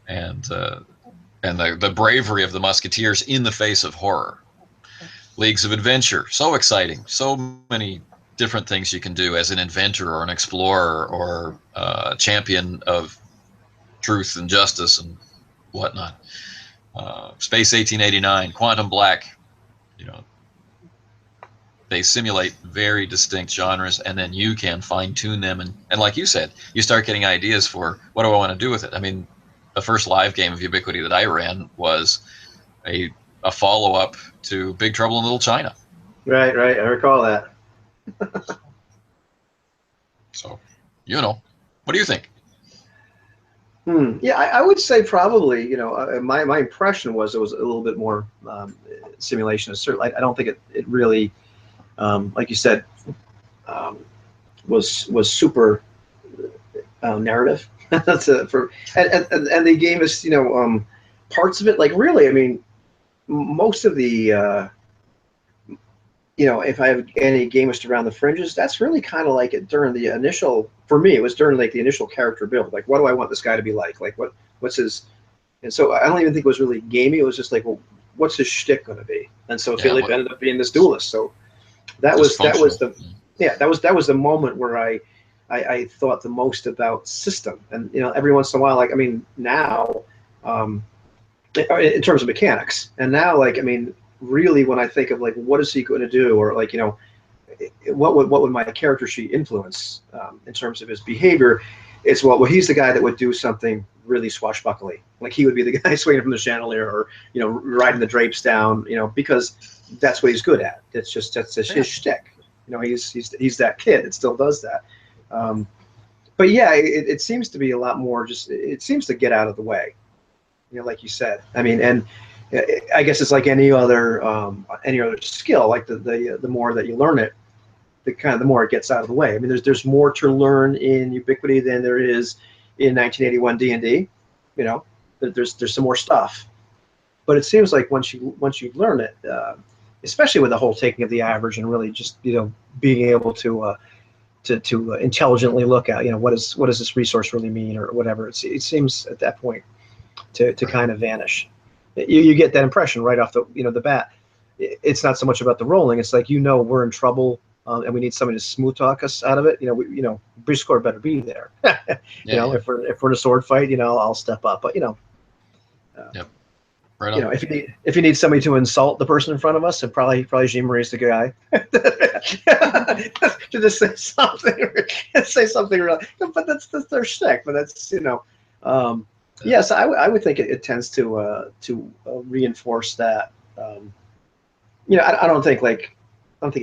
Speaker 2: and the bravery of the musketeers in the face of horror. Leagues of Adventure, so exciting, so many different things you can do as an inventor or an explorer or a champion of truth and justice and whatnot. Space 1889, Quantum Black, you know, they simulate very distinct genres, and then you can fine-tune them. And like you said, you start getting ideas for, what do I want to do with it? I mean, the first live game of Ubiquity that I ran was a follow-up to Big Trouble in Little China.
Speaker 1: Right, I recall that.
Speaker 2: So, you know, what do you think?
Speaker 1: Yeah, I would say probably, you know, my impression was it was a little bit more simulation. Certainly, I don't think it really, like you said, was super narrative. That's and the game is, you know, parts of it, like really, I mean, most of the you know, if I have any gamist around the fringes, that's really kind of like it during the initial, for me, it was during like the initial character build. Like, what do I want this guy to be like? Like, what's his, and so I don't even think it was really gamey. It was just like, well, what's his shtick going to be? And so Philip ended up being this duelist. So that was the moment where I thought the most about system. And, you know, every once in a while, like, I mean, now, in terms of mechanics, and now, like, I mean, really, when I think of like, what is he going to do, or like, you know, what would my character sheet influence in terms of his behavior, it's well, he's the guy that would do something really swashbuckling. Like, he would be the guy swinging from the chandelier, or, you know, riding the drapes down, you know, because that's what he's good at. That's his shtick. You know, he's that kid that still does that. But yeah, it seems to be a lot more just, it seems to get out of the way, you know, like you said. I mean, and I guess it's like any other skill. Like the more that you learn it, the more it gets out of the way. I mean, there's more to learn in Ubiquity than there is in 1981 D&D. You know, there's some more stuff, but it seems like once you learn it, especially with the whole taking of the average and really just, you know, being able to intelligently look at, you know, what does this resource really mean, or whatever. It seems at that point to kind of vanish. You get that impression right off the bat. it's not so much about the rolling. It's like, we're in trouble, and we need somebody to smooth talk us out of it. Bridge score better be there.
Speaker 2: Yeah.
Speaker 1: If we're in a sword fight, I'll step up. But
Speaker 2: Yep. Right on.
Speaker 1: if you need somebody to insult the person in front of us, and probably Jean Marie's the guy to just say something real. But that's their shtick. But that's yes, I would think it tends to reinforce that. I don't think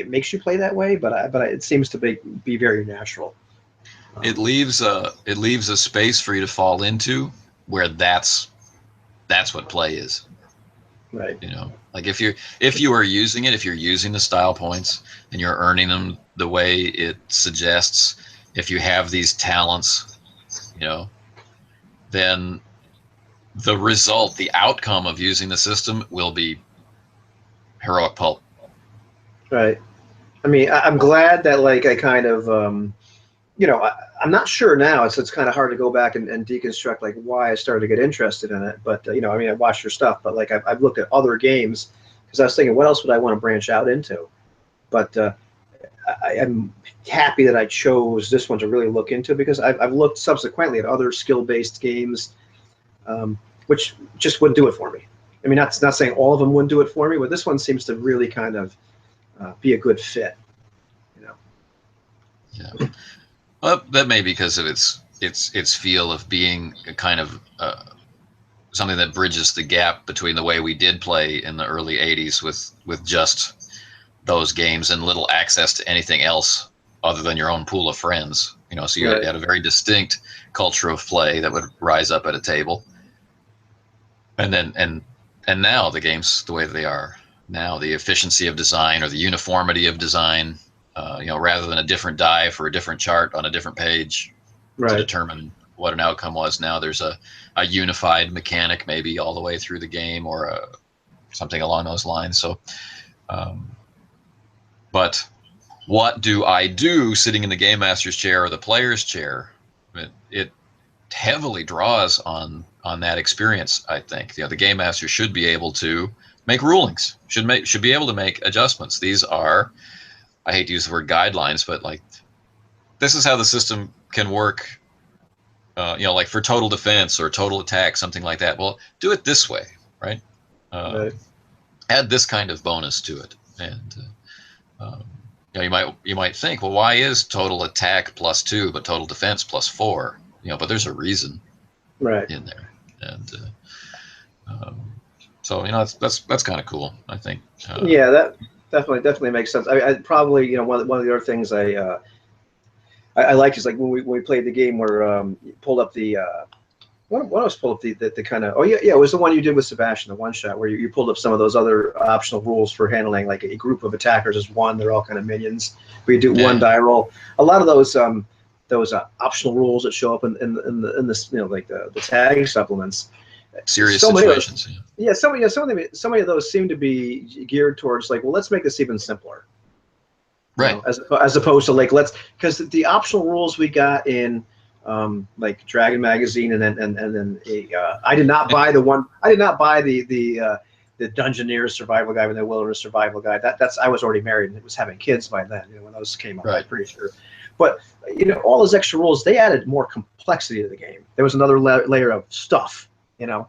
Speaker 1: it makes you play that way, but it seems to be very natural.
Speaker 2: It leaves a space for you to fall into where that's what play is.
Speaker 1: Right.
Speaker 2: Like if you are using it, if you're using the style points and you're earning them the way it suggests, if you have these talents, then the result, the outcome of using the system will be heroic pulp.
Speaker 1: Right. I mean, I'm glad that I kind of, I'm not sure now, so it's kind of hard to go back and deconstruct why I started to get interested in it. But I watched your stuff, but I've looked at other games because I was thinking, what else would I want to branch out into? But I'm happy that I chose this one to really look into, because I've looked subsequently at other skill-based games, which just wouldn't do it for me. I mean, not saying all of them wouldn't do it for me, but this one seems to really kind of be a good fit.
Speaker 2: Yeah. Well, that may be because of its feel of being a kind of something that bridges the gap between the way we did play in the early 80s with just those games and little access to anything else other than your own pool of friends. So you had a very distinct culture of play that would rise up at a table. And then and now the games the way they are now, the efficiency of design or the uniformity of design, rather than a different die for a different chart on a different page to determine what an outcome was. Now there's a unified mechanic maybe all the way through the game, or something along those lines. So, but what do I do sitting in the game master's chair or the player's chair? It heavily draws on that experience. I think the game master should be able to make rulings, should be able to make adjustments. These are, I hate to use the word guidelines, but this is how the system can work. Like for total defense or total attack, something like that. Well, do it this way, right? Add this kind of bonus to it, and you might think, well, why is total attack +2 but total defense +4? But there's a reason, in there, and so that's kind of cool, I think.
Speaker 1: Yeah, that definitely makes sense. I probably one of the other things I liked is when we played the game where you pulled up the what else pulled up the kind of it was the one you did with Sebastian, the one shot where you pulled up some of those other optional rules for handling a group of attackers as one. They're all kind of minions. Where you do one die roll. A lot of those optional rules that show up in this the tag supplements.
Speaker 2: Serious situations.
Speaker 1: So many of those seem to be geared towards well, let's make this even simpler.
Speaker 2: Right.
Speaker 1: As opposed to because the optional rules we got in Dragon Magazine and then I did not buy the Dungeoneer Survival Guide and the Wilderness Survival Guide. That's I was already married and it was having kids by then. When those came out, I'm pretty sure. But all those extra rules, they added more complexity to the game. There was another layer of stuff.
Speaker 2: Beyond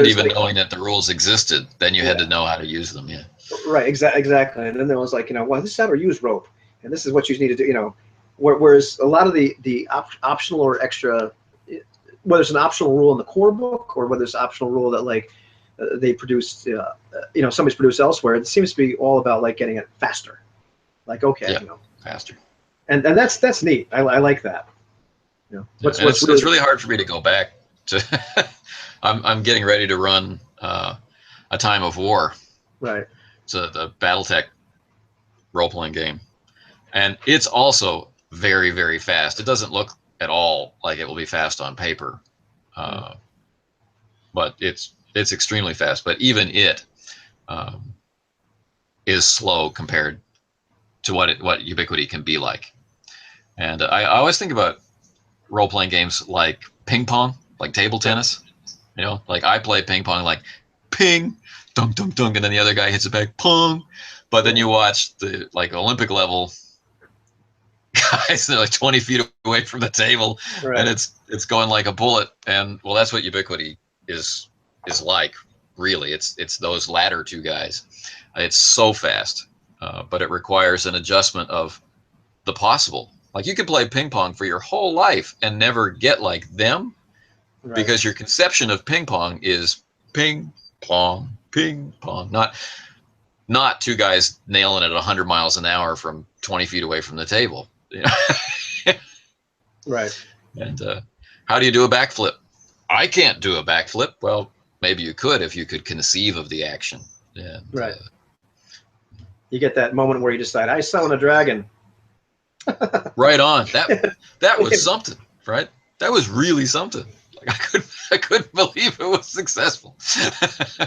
Speaker 2: even knowing that the rules existed, then you had to know how to use them. Yeah.
Speaker 1: Right. Exactly. And then there was well, this is how to use rope, and this is what you need to do. Whereas a lot of the optional or extra, whether it's an optional rule in the core book or whether it's an optional rule that they produced, somebody's produced elsewhere, it seems to be all about getting it faster.
Speaker 2: Faster.
Speaker 1: And that's neat. I like that.
Speaker 2: It's really hard for me to go back to. I'm getting ready to run A Time of War.
Speaker 1: Right.
Speaker 2: It's the BattleTech role-playing game, and it's also very, very fast. It doesn't look at all like it will be fast on paper, but it's extremely fast. But even it is slow compared to what Ubiquity can be like. And I always think about role-playing games like ping pong, like table tennis. I play ping pong. ping, dunk, dunk, dunk, and then the other guy hits it back, pong. But then you watch the like Olympic level guys that are like 20 feet away from the table,
Speaker 1: Right.
Speaker 2: and it's going like a bullet. And well, that's what Ubiquity is like. Really, it's those latter two guys. It's so fast, but it requires an adjustment of the possible. Like you could play ping pong for your whole life and never get like them,
Speaker 1: Right.
Speaker 2: because your conception of ping pong is ping pong, not two guys nailing it at 100 miles an hour from 20 feet away from the table. You know?
Speaker 1: Right.
Speaker 2: And how do you do a backflip? I can't do a backflip. Well, maybe you could if you could conceive of the action. And,
Speaker 1: right. You get that moment where you decide, I summon a dragon.
Speaker 2: Right on. That was something, right? That was really something. Like I couldn't believe it was successful.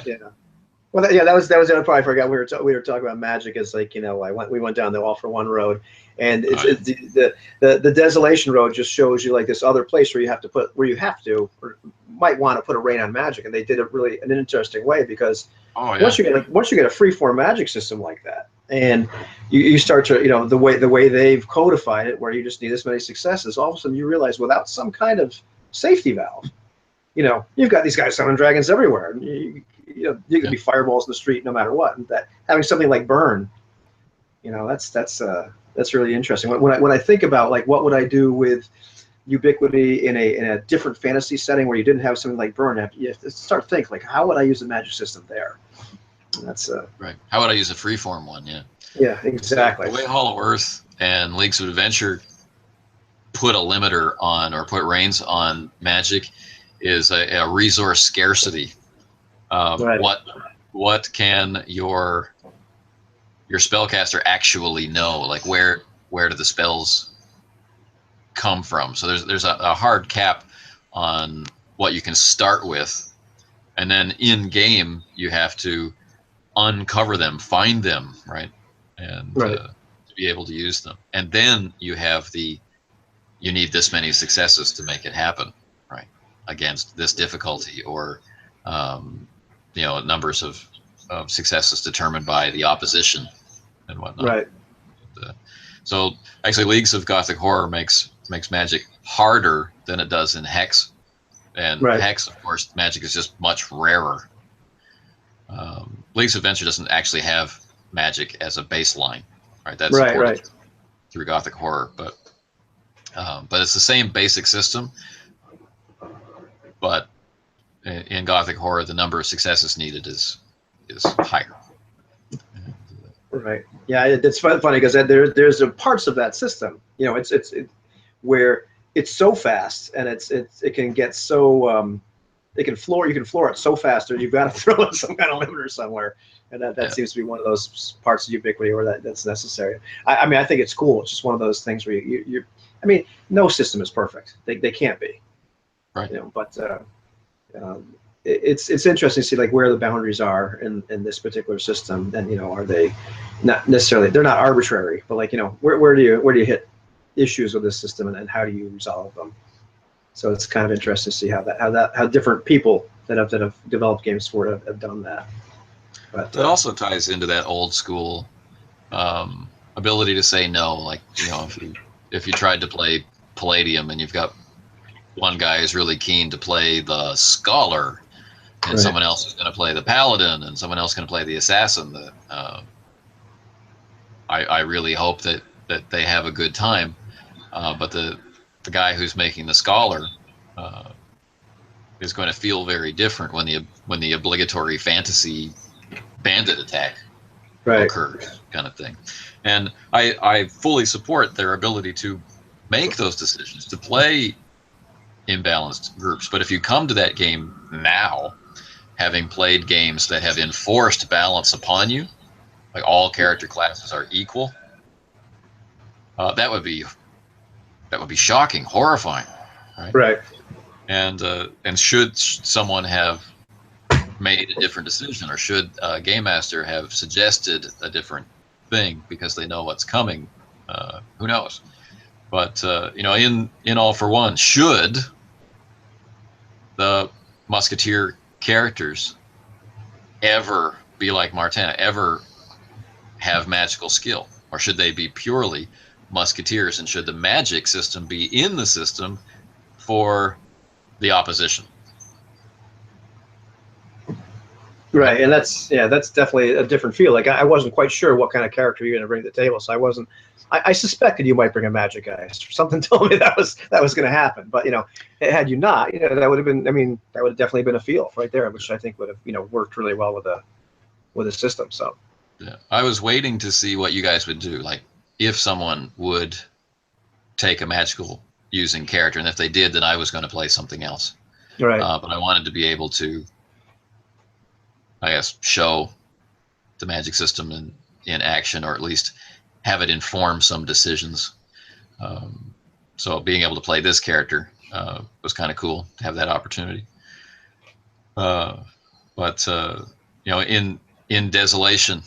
Speaker 1: Yeah. Well, yeah, that was the other part I forgot. We were talking about Magic. Is like, we went down the All for One road, and it's the Desolation road just shows you like this other place where you have to or might want to put a rain on Magic, and they did it really in an interesting way, because once you get a free-form Magic system like that, and you start to the way they've codified it, where you just need this many successes, all of a sudden you realize without some kind of safety valve, you've got these guys summoning dragons everywhere. You could be fireballs in the street no matter what. And that having something like burn, that's really interesting. When I think about like what would I do with Ubiquity in a different fantasy setting where you didn't have something like burn, you have to start thinking like, how would I use the Magic system there? And that's
Speaker 2: right. How would I use a freeform one? Yeah.
Speaker 1: Yeah, exactly.
Speaker 2: The way Hollow Earth and Leagues of Adventure put a limiter on, or put reins on Magic, is a resource scarcity.
Speaker 1: Right.
Speaker 2: What can your spellcaster actually know? Like where do the spells come from? So there's a hard cap on what you can start with, and then in game you have to uncover them, find them, right, and to be able to use them. And then you need this many successes to make it happen, right, against this difficulty, or numbers of successes determined by the opposition and whatnot.
Speaker 1: Right.
Speaker 2: So actually, Leagues of Gothic Horror makes Magic harder than it does in Hex, and Hex, of course, Magic is just much rarer. Leagues of Adventure doesn't actually have Magic as a baseline, right? That's supported through Gothic Horror, but it's the same basic system, but in Gothic Horror, the number of successes needed is higher.
Speaker 1: Right. Yeah, it's funny because there's parts of that system. It's where it's so fast, and it can get so you can floor it so fast, or you've got to throw in some kind of limiter somewhere, and that seems to be one of those parts of Ubiquity where that's necessary. I mean, I think it's cool. It's just one of those things where you I mean, no system is perfect. They can't be.
Speaker 2: Right.
Speaker 1: But it's interesting to see like where the boundaries are in this particular system, and are they not necessarily, they're not arbitrary, but like where do you hit issues with this system, and how do you resolve them? So it's kind of interesting to see how different people that have developed games for it have done that. But
Speaker 2: that also ties into that old school ability to say no. Like if you tried to play Palladium and you've got one guy who's really keen to play the Scholar, and someone else is going to play the Paladin, and someone else is going to play the Assassin. I really hope that they have a good time, but the guy who's making the Scholar is going to feel very different when the obligatory fantasy bandit attack occurs, kind of thing. And I fully support their ability to make those decisions, to play imbalanced groups. But if you come to that game now, having played games that have enforced balance upon you, like all character classes are equal, that would be shocking, horrifying, right?
Speaker 1: Right.
Speaker 2: And should someone have made a different decision, or should a game master have suggested a different thing because they know what's coming? Who knows? But in All for One, should the Musketeer characters ever be like Martin, ever have magical skill, or should they be purely musketeers, and should the magic system be in the system for the opposition?
Speaker 1: Right, and that's definitely a different feel. Like I wasn't quite sure what kind of character you're going to bring to the table, so I wasn't. I suspected you might bring a magic guy. Something told me that was going to happen, but had you not, that would have been. I mean, that would have definitely been a feel right there, which I think would have worked really well with the system. So
Speaker 2: yeah, I was waiting to see what you guys would do, like if someone would take a magical using character, and if they did, then I was going to play something else.
Speaker 1: right,
Speaker 2: But I wanted to be able to, I guess, show the magic system in action, or at least have it inform some decisions. So being able to play this character was kind of cool to have that opportunity. But in Desolation,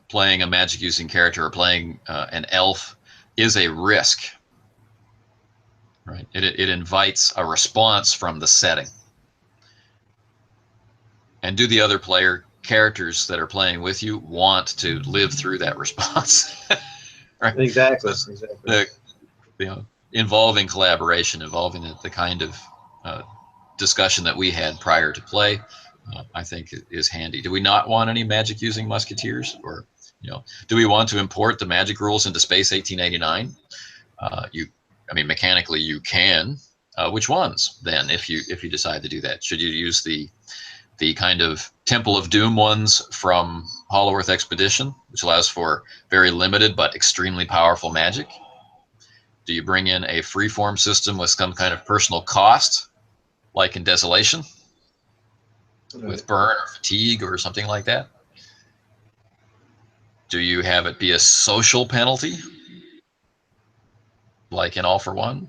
Speaker 2: playing a magic using character or playing an elf is a risk, right? It invites a response from the setting. And do the other player characters that are playing with you want to live through that response? Right?
Speaker 1: exactly.
Speaker 2: Involving collaboration, involving the kind of discussion that we had prior to play, I think is handy. Do we not want any magic using musketeers, or do we want to import the magic rules into Space 1889? Mechanically you can. Which ones then, if you decide to do that? Should you use the kind of Temple of Doom ones from Hollow Earth Expedition, which allows for very limited but extremely powerful magic? Do you bring in a freeform system with some kind of personal cost, like in Desolation, with burn or fatigue or something like that? Do you have it be a social penalty, like in All for One?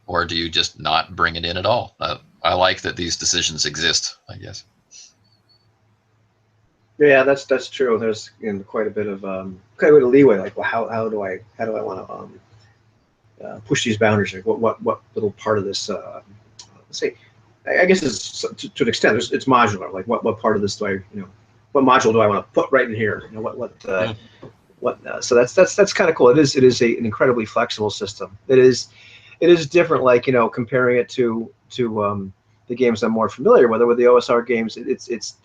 Speaker 2: Or do you just not bring it in at all? I like that these decisions exist, I guess.
Speaker 1: Yeah, that's true. There's quite a bit of leeway. Like, well, how do I want to push these boundaries? Like, what little part of this? Let's say, I guess it's to an extent it's modular. Like, what part of this do I what module do I want to put right in here? So that's kind of cool. It is an incredibly flexible system. It is different. Like comparing it to the games I'm more familiar with, the OSR games. It's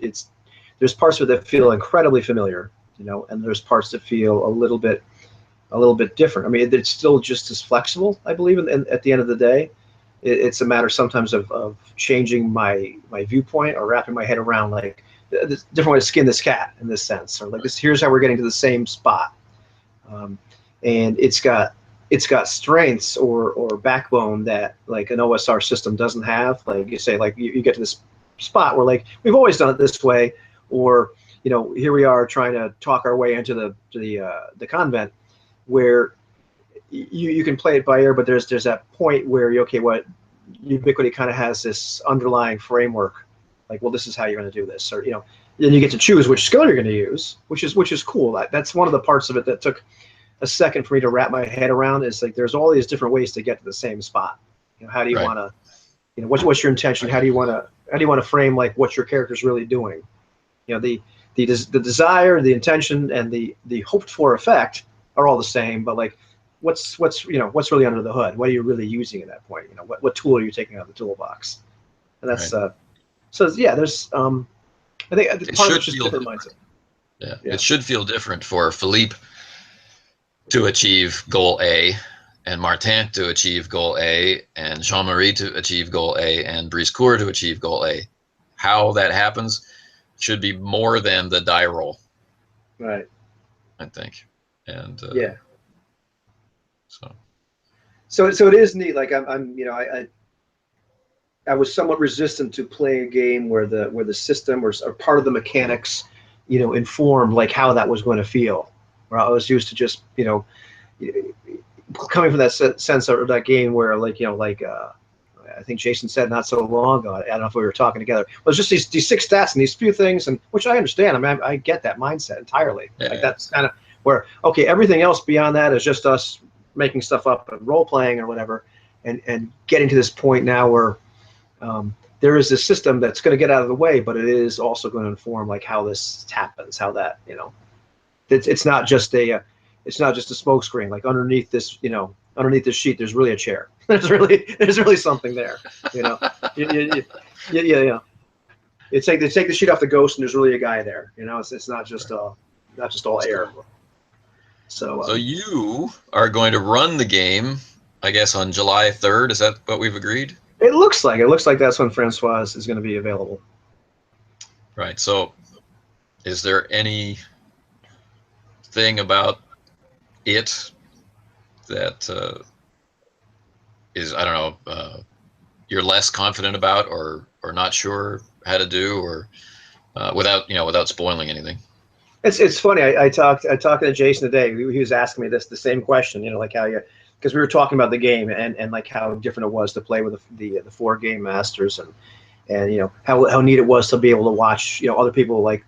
Speaker 1: there's parts of it that feel incredibly familiar, and there's parts that feel a little bit different. I mean, it's still just as flexible, I believe, and at the end of the day, it's a matter sometimes of changing my viewpoint or wrapping my head around like this different way to skin this cat in this sense, or like this. Here's how we're getting to the same spot, and it's got strengths or backbone that like an OSR system doesn't have. Like you say, like you get to this spot where like we've always done it this way, or here we are trying to talk our way into the convent, where you can play it by ear, but there's that point where what Ubiquity kind of has this underlying framework, like, well, this is how you're going to do this, or then you get to choose which skill you're going to use, which is cool. That's one of the parts of it that took a second for me to wrap my head around. Is like there's all these different ways to get to the same spot. How do you want to, what's your intention? How do you want to frame like what your character's really doing? The desire, the intention, and the hoped for effect are all the same, but like what's really under the hood? What are you really using at that point? What tool are you taking out of the toolbox? And that's so yeah. There's I think part of it's just different mindset.
Speaker 2: Yeah, it should feel different for Philippe to achieve goal A, and Martin to achieve goal A, and Jean-Marie to achieve goal A, and Briscourt to achieve goal A. How that happens should be more than the die roll,
Speaker 1: right?
Speaker 2: I think, and
Speaker 1: yeah.
Speaker 2: So
Speaker 1: it is neat. Like I was somewhat resistant to playing a game where the system or part of the mechanics, informed like how that was going to feel. Where I was used to just coming from that sense of that game where I think Jason said not so long ago. I don't know if we were talking together. But it's just these 6 stats and these few things, and which I understand. I mean, I get that mindset entirely.
Speaker 2: Yeah,
Speaker 1: that's kind of where everything else beyond that is just us making stuff up and role playing or whatever, and getting to this point now where there is this system that's going to get out of the way, but it is also going to inform like how this happens, how that, you know, it's not just a smoke screen. Like underneath this, you know, underneath this sheet, there's really a chair. there's really something there, you know. Yeah. It's like they take the sheet off the ghost, and there's really a guy there. You know, it's not just all air.
Speaker 2: Cool.
Speaker 1: So
Speaker 2: you are going to run the game, I guess, on July 3rd. Is that what we've agreed?
Speaker 1: It looks like that's when Francois is going to be available.
Speaker 2: Right. So, is there any thing about it that is, I don't know, you're less confident about, or not sure how to do, or without spoiling anything?
Speaker 1: It's funny. I talked to Jason today. He was asking me the same question. You know, like how you, because we were talking about the game and like how different it was to play with the 4 game masters, and you know how neat it was to be able to watch, you know, other people like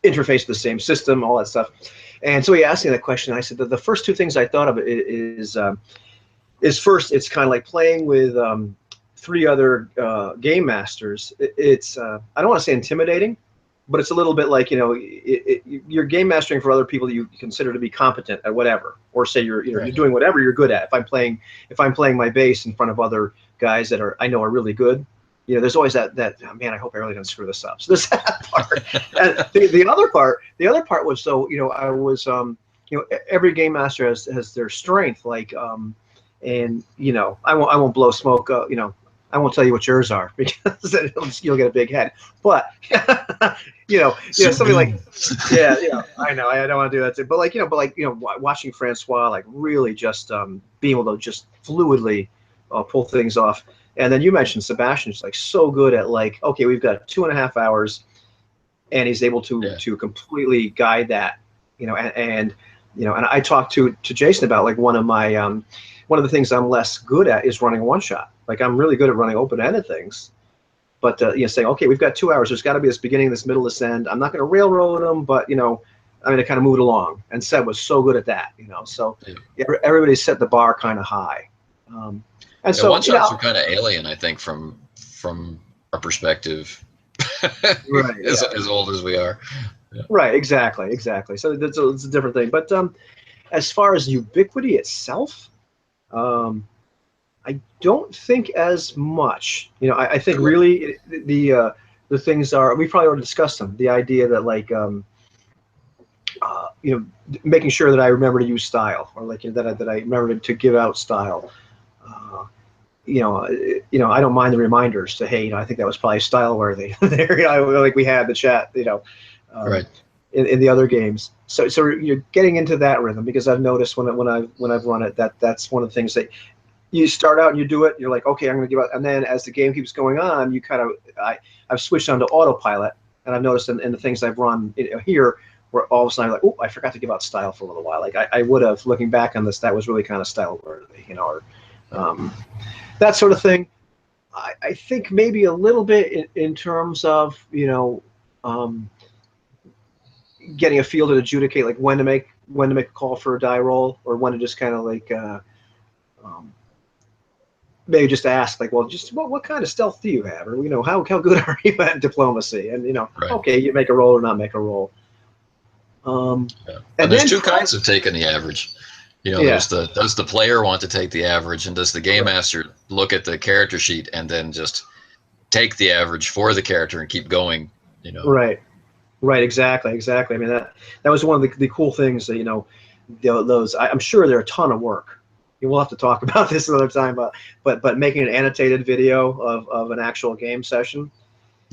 Speaker 1: interface with the same system, all that stuff. And so he asked me that question. I said that the first 2 things I thought of is first, it's kind of like playing with 3 other game masters. It's I don't want to say intimidating, but it's a little bit like, you know, you're game mastering for other people that you consider to be competent at whatever, or say you're doing whatever you're good at. If I'm playing my bass in front of other guys that I know are really good, you know, there's always that oh, man, I hope I really don't screw this up. So there's that part. And the other part was, so, you know, I was you know, every game master has their strength, like and you know, I won't blow smoke, you know, I won't tell you what yours are, because you'll get a big head. But you know, something like, yeah, I know, I don't want to do that too. But like, you know, watching Francois like really just being able to just fluidly pull things off. And then you mentioned Sebastian's like so good at like, okay, we've got 2.5 hours, and he's able to completely guide that, you know, and you know, and I talked to Jason about like one of the things I'm less good at is running a one-shot. Like I'm really good at running open-ended things, but you know, saying, okay, we've got 2 hours. There's got to be this beginning, this middle, this end. I'm not going to railroad them, but you know, I'm going to kind of move it along. And Seb was so good at that, you know. So everybody set the bar kind of high. And so
Speaker 2: one-shots are kind of alien, I think, from our perspective,
Speaker 1: right,
Speaker 2: as old as we are. Yeah.
Speaker 1: Right, exactly. So it's a different thing. But as far as Ubiquity itself, I don't think as much. You know, I think really the things are, we probably already discussed them. The idea that like you know, making sure that I remember to use style, or like that I remember to give out style. You know, I don't mind the reminders to, hey, you know, I think that was probably style worthy there. You know, like we had the chat, you know,
Speaker 2: right.
Speaker 1: In the other games. So you're getting into that rhythm, because I've noticed when I've run it, that's one of the things that you start out and you do it. You're like, okay, I'm going to give out, and then as the game keeps going on, you kind of I've switched on to autopilot, and I've noticed in the things I've run here, where all of a sudden I'm like, oh, I forgot to give out style for a little while. Like I would have, looking back on this, that was really kind of style worthy, you know, or that sort of thing. I think maybe a little bit in terms of, you know, getting a feel to adjudicate like when to make a call for a die roll, or when to just kind of like maybe just ask like, well, just what kind of stealth do you have, or you know, how good are you at diplomacy, and you know, okay, you make a roll or not make a roll.
Speaker 2: And there's 2 kinds of taking the average. You know, there's does the player want to take the average, and does the game master look at the character sheet and then just take the average for the character and keep going, you know?
Speaker 1: Right, exactly. I mean, that was one of the cool things that, you know, those, I'm sure they're a ton of work. We'll have to talk about this another time, but making an annotated video of an actual game session,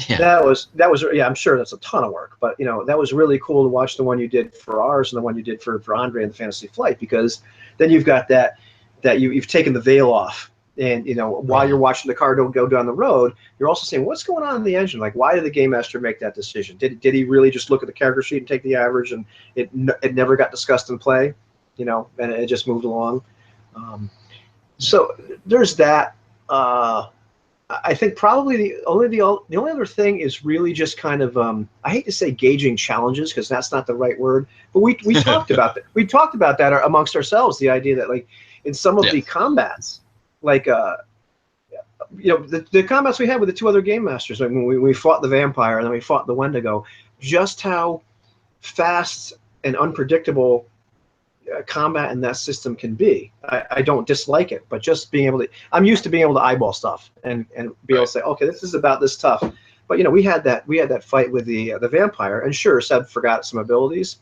Speaker 1: that was I'm sure that's a ton of work. But you know, that was really cool to watch the one you did for ours and the one you did for Andre in the Fantasy Flight, because then you've got that you've taken the veil off. And you know, while you're watching the car go down the road, you're also saying, what's going on in the engine? Like, why did the game master make that decision? Did he really just look at the character sheet and take the average, and it never got discussed in play, you know, and it just moved along? So there's that. I think probably the only other thing is really just kind of I hate to say gauging challenges, because that's not the right word, but we talked about that. We talked about that amongst ourselves. The idea that like in some of the combats, like the combats we had with the two other game masters, like when we fought the vampire and then we fought the Wendigo, just how fast and unpredictable combat in that system can be. I don't dislike it, but just being able to, I'm used to being able to eyeball stuff and be able to say, okay, this is about this tough. But we had that fight with the vampire, and sure, Seb forgot some abilities,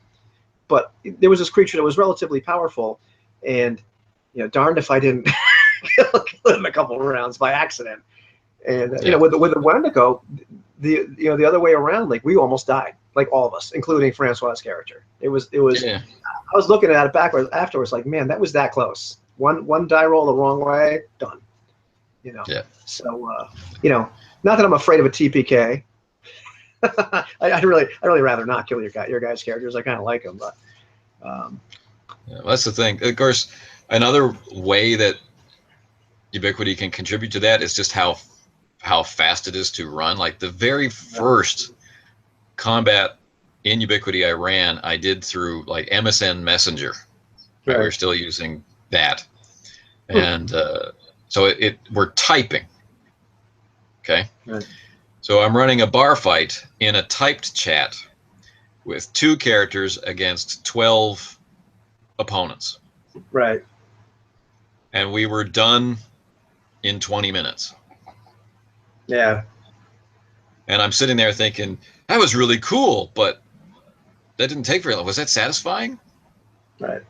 Speaker 1: but there was this creature that was relatively powerful, and darned if I didn't kill him a couple of rounds by accident. And with the Wendigo, the other way around, like we almost died, like all of us, including Francois's character. It was.
Speaker 2: Yeah.
Speaker 1: I was looking at it backwards afterwards, like, man, that was that close. One die roll the wrong way, done.
Speaker 2: Yeah.
Speaker 1: So not that I'm afraid of a TPK. I'd really rather not kill your guys' characters. I kind of like them, but.
Speaker 2: Well, that's the thing. Of course, another way that Ubiquity can contribute to that is just how fast it is to run. Like the very first combat in Ubiquity I ran, I did through like MSN Messenger. Right. We're still using that, and so we're typing. Okay, right. So I'm running a bar fight in a typed chat with 2 characters against 12 opponents.
Speaker 1: Right.
Speaker 2: And we were done in 20 minutes.
Speaker 1: Yeah.
Speaker 2: And I'm sitting there thinking, that was really cool, but that didn't take very long. Was that satisfying?
Speaker 1: Right.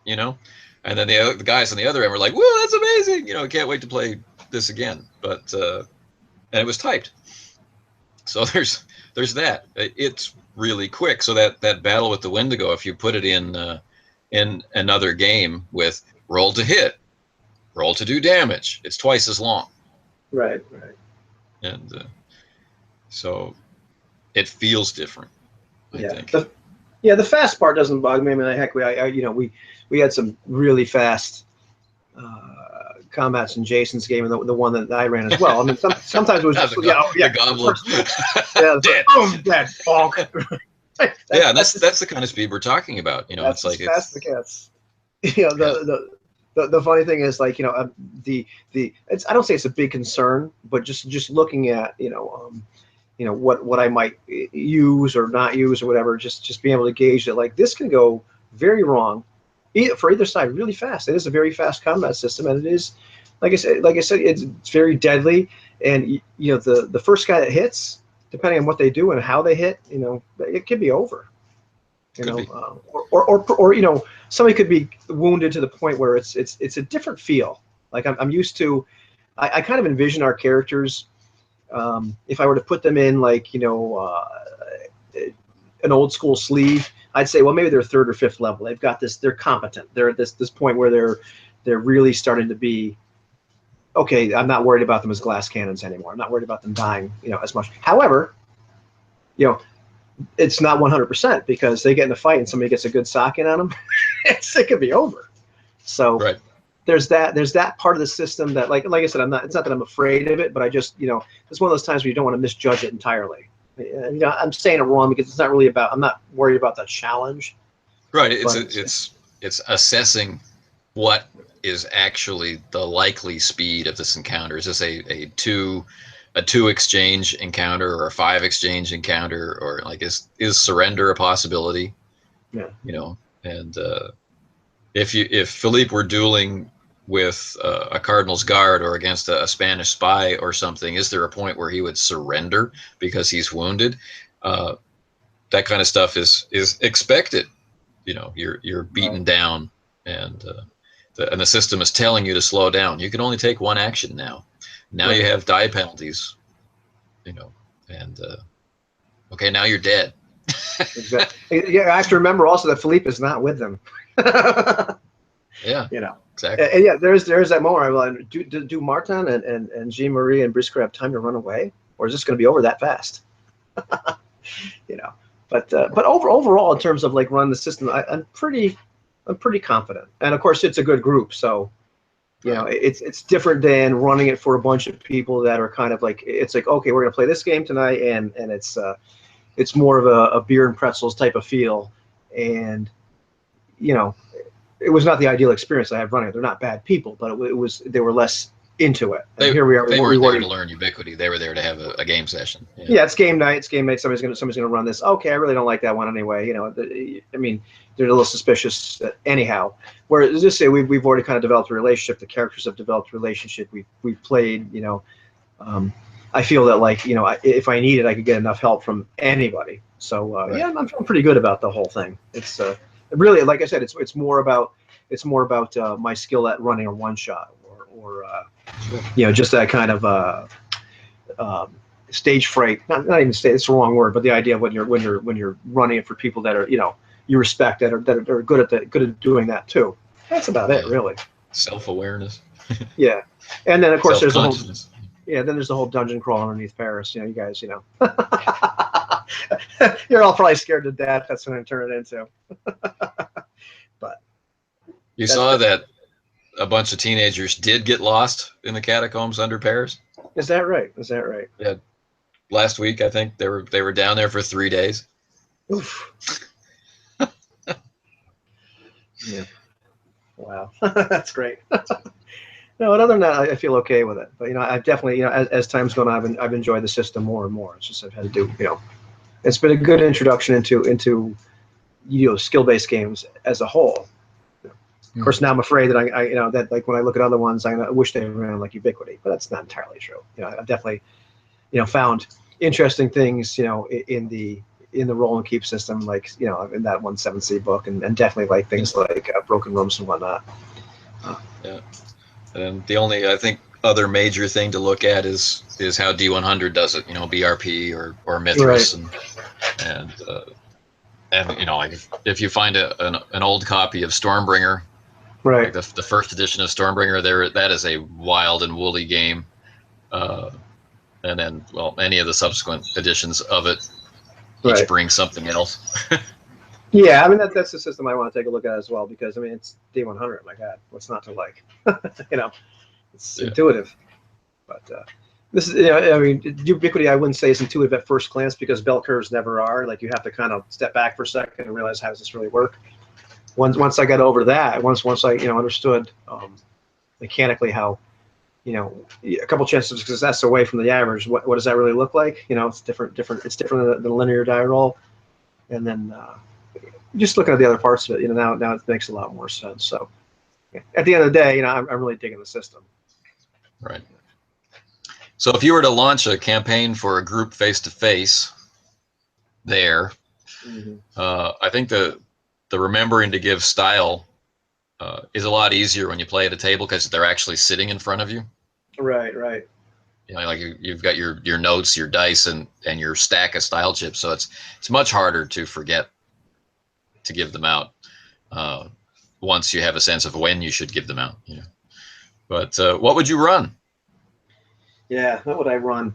Speaker 2: And then the guys on the other end were like, whoa, that's amazing. I can't wait to play this again. But, and it was typed. So there's that. It's really quick. So that battle with the Wendigo, if you put it in another game with roll to hit, roll to do damage, it's twice as long.
Speaker 1: Right.
Speaker 2: And so it feels different, I think.
Speaker 1: The fast part doesn't bug me. I mean, heck, we had some really fast combats in Jason's game, and the one that I ran as well. I mean, sometimes it was just
Speaker 2: the goblin.
Speaker 1: Dead. Boom, dead. Bonk.
Speaker 2: That's the kind of speed we're talking about. It's like
Speaker 1: fast as it gets. The funny thing is, like, I don't say it's a big concern, but just looking at what I might use or not use or whatever, just being able to gauge that, like, this can go very wrong for either side really fast. It is a very fast combat system, and it is, like I said, it's very deadly. And the first guy that hits, depending on what they do and how they hit, it could be over. Or somebody could be wounded to the point where it's a different feel. Like I'm used to, I kind of envision our characters. If I were to put them in like an old school sleeve, I'd say, well, maybe they're 3rd or 5th level. They've got this. They're competent. They're at this point where they're really starting to be. Okay, I'm not worried about them as glass cannons anymore. I'm not worried about them dying, as much. However, it's not 100% because they get in a fight and somebody gets a good sock in on them, it could be over. So
Speaker 2: right.
Speaker 1: There's that part of the system that, like I said, it's not that I'm afraid of it, but I just, it's one of those times where you don't want to misjudge it entirely. I'm saying it wrong because it's not really about, I'm not worried about the challenge.
Speaker 2: Right. It's assessing what is actually the likely speed of this encounter. Is this a two exchange encounter or a 5 exchange encounter, or like is surrender a possibility?
Speaker 1: Yeah.
Speaker 2: And if Philippe were dueling with a Cardinal's Guard or against a Spanish spy or something, is there a point where he would surrender because he's wounded? That kind of stuff is expected. You're beaten down, and the system is telling you to slow down. You can only take 1 action now. Now you have die penalties, and okay, now you're dead.
Speaker 1: Exactly. Yeah, I have to remember also that Philippe is not with them.
Speaker 2: Yeah.
Speaker 1: Exactly. And yeah, there's that moment where I'm like, do Martin and Jean Marie and Briscoe have time to run away, or is this going to be over that fast? But overall, in terms of like running the system, I'm pretty confident. And of course, it's a good group, so it's different than running it for a bunch of people that are kind of like, it's like, okay, we're going to play this game tonight, and it's more of a beer and pretzels type of feel, and it was not the ideal experience I had running it. They're not bad people, but they were less into it. And here we are.
Speaker 2: They weren't there to learn Ubiquity. They were there to have a game session.
Speaker 1: Yeah, it's game night. It's game night. Somebody's gonna run this. Okay, I really don't like that one anyway. I mean, they're a little suspicious anyhow. Whereas just say we've already kind of developed a relationship. The characters have developed a relationship. We've played. I feel that if I needed, I could get enough help from anybody. So
Speaker 2: Right.
Speaker 1: yeah, I'm feeling pretty good about the whole thing. It's really, like I said, it's more about my skill at running a one shot or just that kind of stage fright. Not even stage. It's the wrong word, but the idea of when you're running it for people that are you respect that are good at doing that too. That's about it, really.
Speaker 2: Self-awareness.
Speaker 1: Yeah, and then of course there's the whole dungeon crawl underneath Paris. You guys, you're all probably scared to death. That's what I'm turning it into. But
Speaker 2: you saw that a bunch of teenagers did get lost in the catacombs under Paris.
Speaker 1: Is that right?
Speaker 2: Yeah. Last week, I think they were down there for 3 days.
Speaker 1: Oof. Yeah. Wow. That's great. No, and other than that, I feel okay with it. But I've definitely, as time's gone on, I've enjoyed the system more and more. It's just I've had to do, it's been a good introduction into skill-based games as a whole. Of course, now I'm afraid that that like when I look at other ones, I wish they ran like Ubiquity, but that's not entirely true. I've definitely, found interesting things, in the roll and keep system, like in that 1.7c book, and definitely like things like broken rooms and whatnot.
Speaker 2: Yeah. And the only, I think, other major thing to look at is how D100 does it. BRP or Mithras,
Speaker 1: right.
Speaker 2: and like if you find an old copy of Stormbringer,
Speaker 1: right,
Speaker 2: like the first edition of Stormbringer, that is a wild and woolly game, and then any of the subsequent editions of it each brings something else.
Speaker 1: Yeah, I mean that's the system I want to take a look at as well, because it's D100. My God, what's not to like? It's intuitive. But this is, Ubiquity, I wouldn't say is intuitive at first glance, because bell curves never are. Like, you have to kind of step back for a second and realize, how does this really work? Once I got over that, once I understood mechanically how, a couple chances of success away from the average, what does that really look like? It's different. It's different than a linear die roll, and then just looking at the other parts of it, now it makes a lot more sense. So at the end of the day, I'm really digging the system.
Speaker 2: Right. So if you were to launch a campaign for a group face-to-face there, I think the remembering to give style is a lot easier when you play at a table, because they're actually sitting in front of you.
Speaker 1: Right.
Speaker 2: Like you've got your notes, your dice, and your stack of style chips. So it's much harder to forget to give them out once you have a sense of when you should give them out. But what would you run?
Speaker 1: Yeah, what would I run?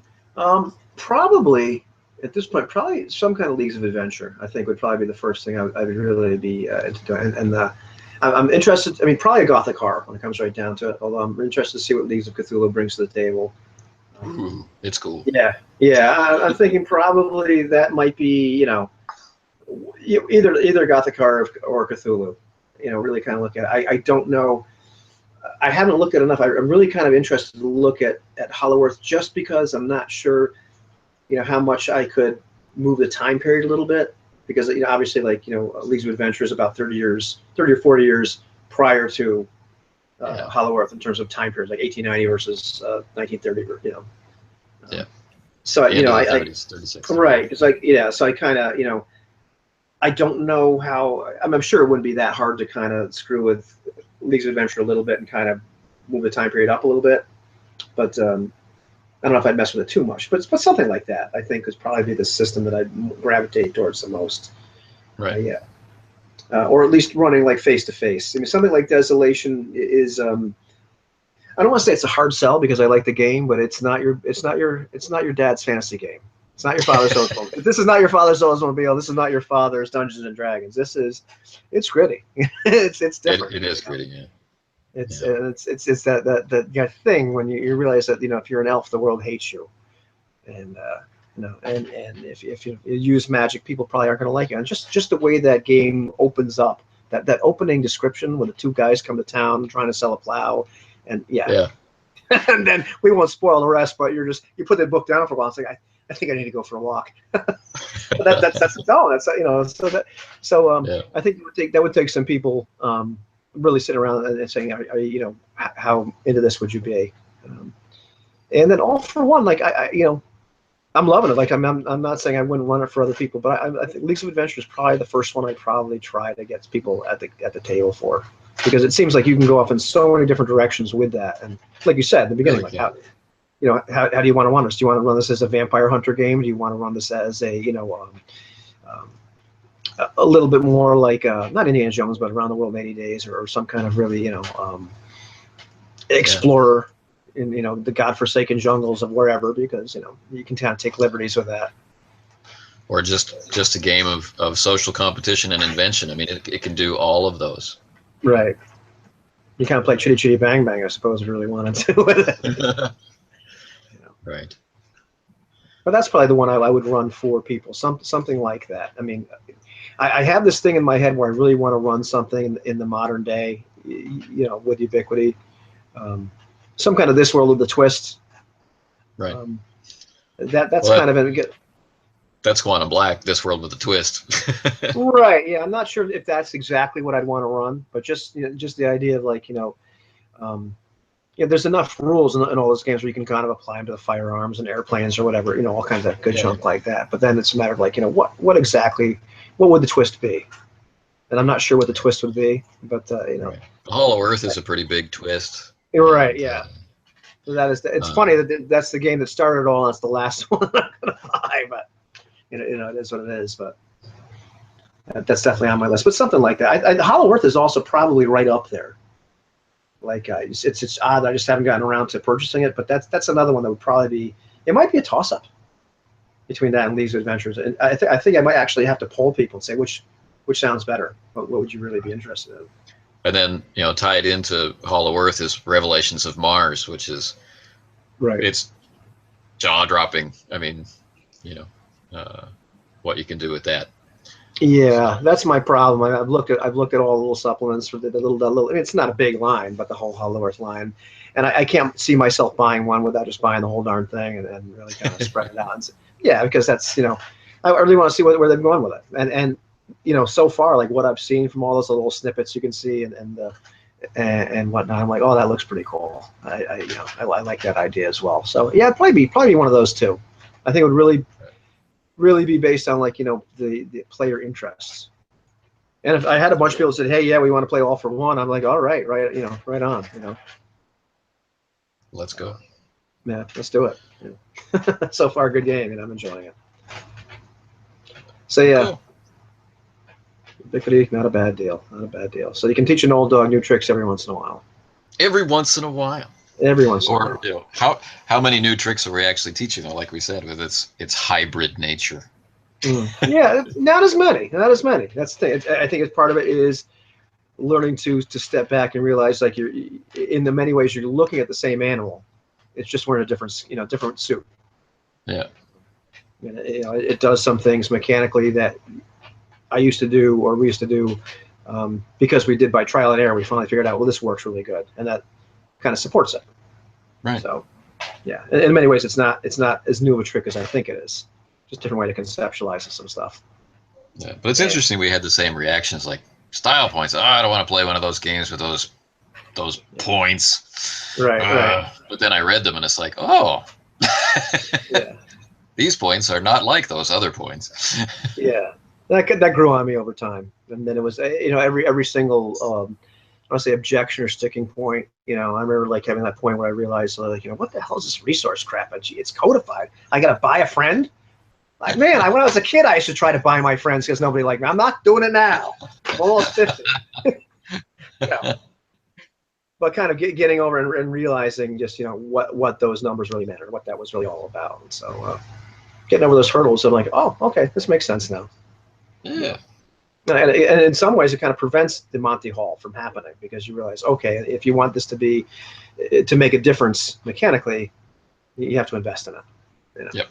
Speaker 1: Probably at this point, probably some kind of Leagues of Adventure. I think would probably be the first thing I would really be into doing. And I'm interested. Probably a Gothic horror when it comes right down to it. Although I'm interested to see what Leagues of Cthulhu brings to the table.
Speaker 2: Ooh, it's cool.
Speaker 1: Yeah. I'm thinking probably that might be either Gothic horror or Cthulhu. Really kind of look at it. I don't know. I haven't looked at enough. I'm really kind of interested to look at Hollow Earth, just because I'm not sure, how much I could move the time period a little bit, because obviously, Leagues of Adventure is about 30 or 40 years prior to Hollow Earth in terms of time period, like 1890 versus 1930.
Speaker 2: Yeah.
Speaker 1: So
Speaker 2: I 36.
Speaker 1: Right. It's like So I kind of I don't know how. I'm sure it wouldn't be that hard to kind of screw with Leagues of Adventure a little bit and kind of move the time period up a little bit, but I don't know if I'd mess with it too much. But something like that, I think, would probably be the system that I'd gravitate towards the most.
Speaker 2: Right.
Speaker 1: Or at least running like face to face. Something like Desolation is. I don't want to say it's a hard sell, because I like the game, but it's not your dad's fantasy game. It's not your father's Oldsmobile. This is not your father's Oldsmobile. This is not your father's Dungeons and Dragons. It's gritty. it's different.
Speaker 2: It is gritty, yeah.
Speaker 1: It's that thing when you realize that if you're an elf, the world hates you, and if you use magic, people probably aren't going to like it. And just the way that game opens up, that opening description when the two guys come to town trying to sell a plow, and And then we won't spoil the rest, but you put the book down for a while. It's like, I think I need to go for a walk. But
Speaker 2: Yeah.
Speaker 1: I think that would take some people really sitting around and saying, how into this would you be? And then all for one, like I'm loving it. Like I'm not saying I wouldn't run it for other people, but I think Leagues of Adventure is probably the first one I'd probably try to get people at the table for, because it seems like you can go off in so many different directions with that. And like you said in the beginning,
Speaker 2: Really
Speaker 1: how do you want to run this? Do you want to run this as a vampire hunter game? Do you want to run this as a a little bit more like not Indiana Jones, but Around the World in 80 Days, or some kind of really explorer in the godforsaken jungles of wherever, because you can kind of take liberties with that.
Speaker 2: Or just a game of social competition and invention. I mean, it can do all of those.
Speaker 1: Right. You kind of play Chitty Chitty Bang Bang, I suppose, if you really wanted to with it.
Speaker 2: Right.
Speaker 1: But that's probably the one I would run for people, something like that. I mean, I have this thing in my head where I really want to run something in the modern day, with Ubiquity. Some kind of This World with a twist.
Speaker 2: Right.
Speaker 1: That's kind of it.
Speaker 2: That's Quantum Black, This World with a twist.
Speaker 1: Right. Yeah. I'm not sure if that's exactly what I'd want to run, but just the idea of like there's enough rules in all those games where you can kind of apply them to the firearms and airplanes or whatever, all kinds of good junk like that. But then it's a matter of like what would the twist be? And I'm not sure what the twist would be, but
Speaker 2: Right. Hollow Earth is a pretty big twist.
Speaker 1: You're right. Yeah. So it's funny that that's the game that started it all. And that's the last one I'm gonna buy, but it is what it is. But that's definitely on my list. But something like that. Hollow Earth is also probably right up there. Like it's odd. I just haven't gotten around to purchasing it. But that's another one that would probably be. It might be a toss-up between that and Leagues of Adventures. And I think I might actually have to poll people and say which sounds better. What would you really be interested in?
Speaker 2: And then tied into Hollow Earth is Revelations of Mars, which is
Speaker 1: right.
Speaker 2: It's jaw-dropping. I mean, what you can do with that.
Speaker 1: Yeah, that's my problem. I've looked at all the little supplements for the little. It's not a big line, but the whole Hollow Earth line, and I can't see myself buying one without just buying the whole darn thing and really kind of spread it out. And because that's I really want to see where they're going with it. And so far, like what I've seen from all those little snippets you can see and whatnot, I'm like, oh, that looks pretty cool. I like that idea as well. So yeah, probably be one of those two. I think it would really be based on like the player interests. And if I had a bunch of people that said, hey, yeah, we want to play all for one, I'm like, all right, right on.
Speaker 2: Let's go.
Speaker 1: Yeah, let's do it. Yeah. So far, good game, and I'm enjoying it. So yeah. Cool. Ubiquity, not a bad deal. Not a bad deal. So you can teach an old dog new tricks every once in a while.
Speaker 2: Every once in a while.
Speaker 1: Every once in a while.
Speaker 2: How many new tricks are we actually teaching? Like we said, with its hybrid nature.
Speaker 1: Yeah, not as many. Not as many. That's the thing. I think as part of it is learning to step back and realize like you're in the many ways you're looking at the same animal. It's just wearing a different suit.
Speaker 2: Yeah.
Speaker 1: It does some things mechanically that I used to do, or we used to do, because we did by trial and error. We finally figured out, well, this works really good, and that kind of supports it.
Speaker 2: Right.
Speaker 1: So, yeah, in many ways, it's not as new of a trick as I think it is. Just a different way to conceptualize some stuff.
Speaker 2: Yeah, but it's interesting. We had the same reactions, like style points. Oh, I don't want to play one of those games with those points.
Speaker 1: Right.
Speaker 2: But then I read them, and it's like, oh,
Speaker 1: yeah.
Speaker 2: These points are not like those other points.
Speaker 1: Yeah. That grew on me over time, and then it was every single I want to say objection or sticking point. I remember like having that point where I realized like what the hell is this resource crap? It's codified. I gotta buy a friend. Like man, when I was a kid, I used to try to buy my friends because nobody liked me. I'm not doing it now. I'm almost 50. But kind of getting over and realizing just what those numbers really meant, or what that was really all about. And so getting over those hurdles, I'm like, oh, okay, this makes sense now.
Speaker 2: Yeah.
Speaker 1: And in some ways, it kind of prevents the Monty Hall from happening, because you realize, okay, if you want this to make a difference mechanically, you have to invest in it.
Speaker 2: Yep.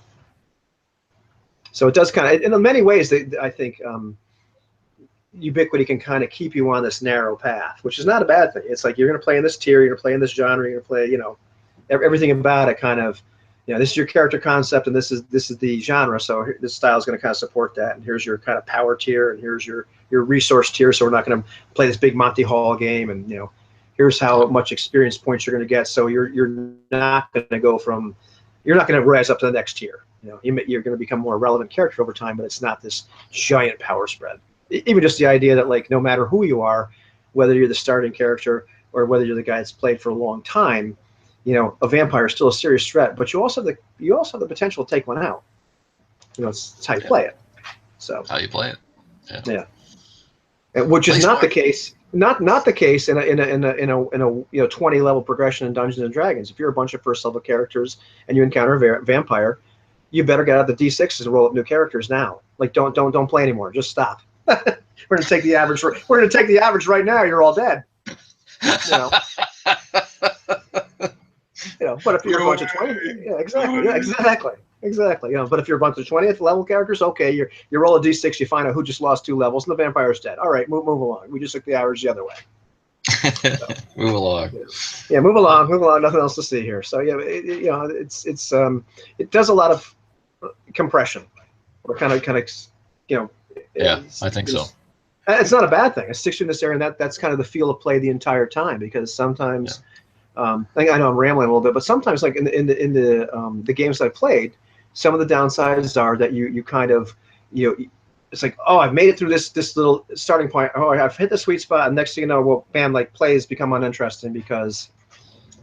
Speaker 1: So it does kind of, in many ways, I think Ubiquity can kind of keep you on this narrow path, which is not a bad thing. It's like you're going to play in this tier, you're going to play in this genre, you're going to play, everything about it kind of, this is your character concept, and this is the genre. So this style is going to kind of support that. And here's your kind of power tier, and here's your resource tier. So we're not going to play this big Monty Hall game, and here's how much experience points you're going to get. So you're not going to go from, you're not going to rise up to the next tier. You're going to become a more relevant character over time, but it's not this giant power spread. Even just the idea that, like, no matter who you are, whether you're the starting character or whether you're the guy that's played for a long time, a vampire is still a serious threat, but you also have the potential to take one out. It's how you play it. So
Speaker 2: how you play it.
Speaker 1: Yeah. And which is not the case. Not the case in a 20 level progression in Dungeons and Dragons. If you're a bunch of first level characters and you encounter a vampire, you better get out the D6s and roll up new characters now. Like, don't play anymore. Just stop. We're gonna take the average. We're gonna take the average right now. You're all dead. But if you're a bunch of 20, exactly. But if you're a bunch of 20th level characters, okay, you roll a d6, you find out who just lost 2 levels, and the vampire's dead. All right, move along. We just took the average the other way. So,
Speaker 2: move along.
Speaker 1: Yeah, move along. Nothing else to see here. So it does a lot of compression, or kind of
Speaker 2: Yeah, I think so.
Speaker 1: It's not a bad thing. It sticks you in this area, and that's kind of the feel of play the entire time, because sometimes. I know I'm rambling a little bit, but sometimes, like in the games I played, some of the downsides are that you kind of it's like, oh, I've made it through this little starting point. Oh, I've hit the sweet spot, and next thing you know, well, bam, like plays become uninteresting because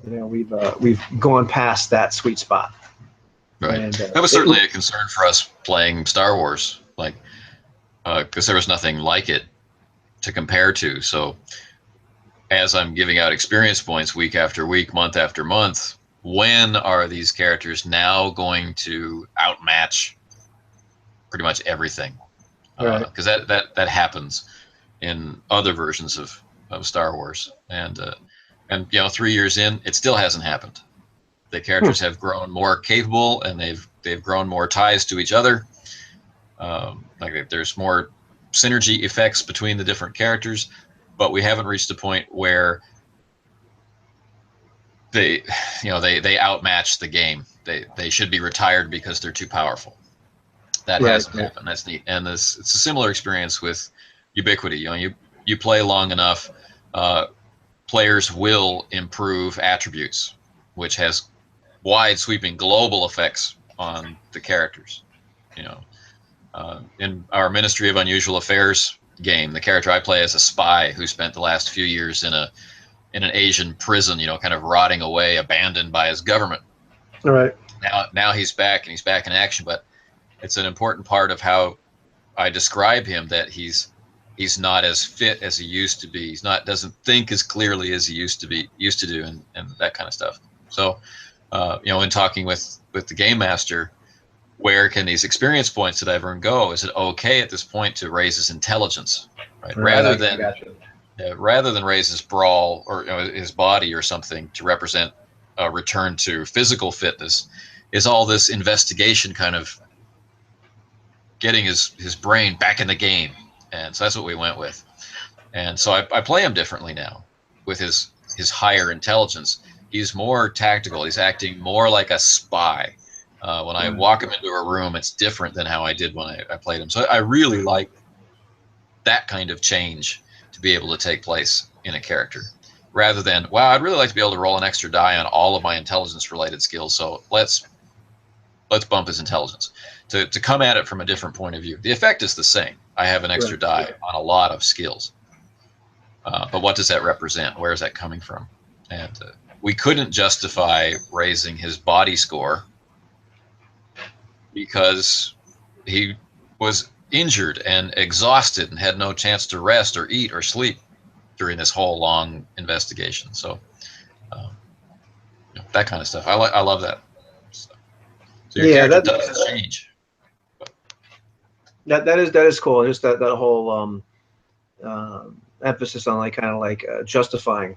Speaker 1: we've gone past that sweet spot.
Speaker 2: Right.
Speaker 1: And,
Speaker 2: that was certainly a concern for us playing Star Wars, like because there was nothing like it to compare to. So as I'm giving out experience points week after week, month after month, when are these characters now going to outmatch pretty much everything? Because that happens in other versions of Star Wars, and 3 years in, it still hasn't happened. The characters have grown more capable, and they've grown more ties to each other. There's more synergy effects between the different characters. But we haven't reached a point where they outmatch the game. They should be retired because they're too powerful. That hasn't happened. That's neat. And it's a similar experience with Ubiquity. You play long enough, players will improve attributes, which has wide sweeping global effects on the characters. In our Ministry of Unusual Affairs game, the character I play is a spy who spent the last few years in an Asian prison, kind of rotting away, abandoned by his government.
Speaker 1: All right.
Speaker 2: Now he's back, and he's back in action, but it's an important part of how I describe him, that he's not as fit as he used to be. Doesn't think as clearly as he used to do, and that kind of stuff. So, in talking with the game master, where can these experience points that I've earned go? Is it okay at this point to raise his intelligence, right? Rather than raise his brawl or his body or something to represent a return to physical fitness, is all this investigation kind of getting his brain back in the game. And so that's what we went with. And so I play him differently now with his higher intelligence. He's more tactical. He's acting more like a spy. When I walk him into a room, it's different than how I did when I played him. So I really like that kind of change to be able to take place in a character, rather than, wow, I'd really like to be able to roll an extra die on all of my intelligence-related skills, so let's bump his intelligence. To come at it from a different point of view. The effect is the same. I have an extra die on a lot of skills. But what does that represent? Where is that coming from? And we couldn't justify raising his body score because he was injured and exhausted and had no chance to rest or eat or sleep during this whole long investigation. So that kind of stuff. I love that. So your character does change.
Speaker 1: That is cool. Just that whole emphasis on justifying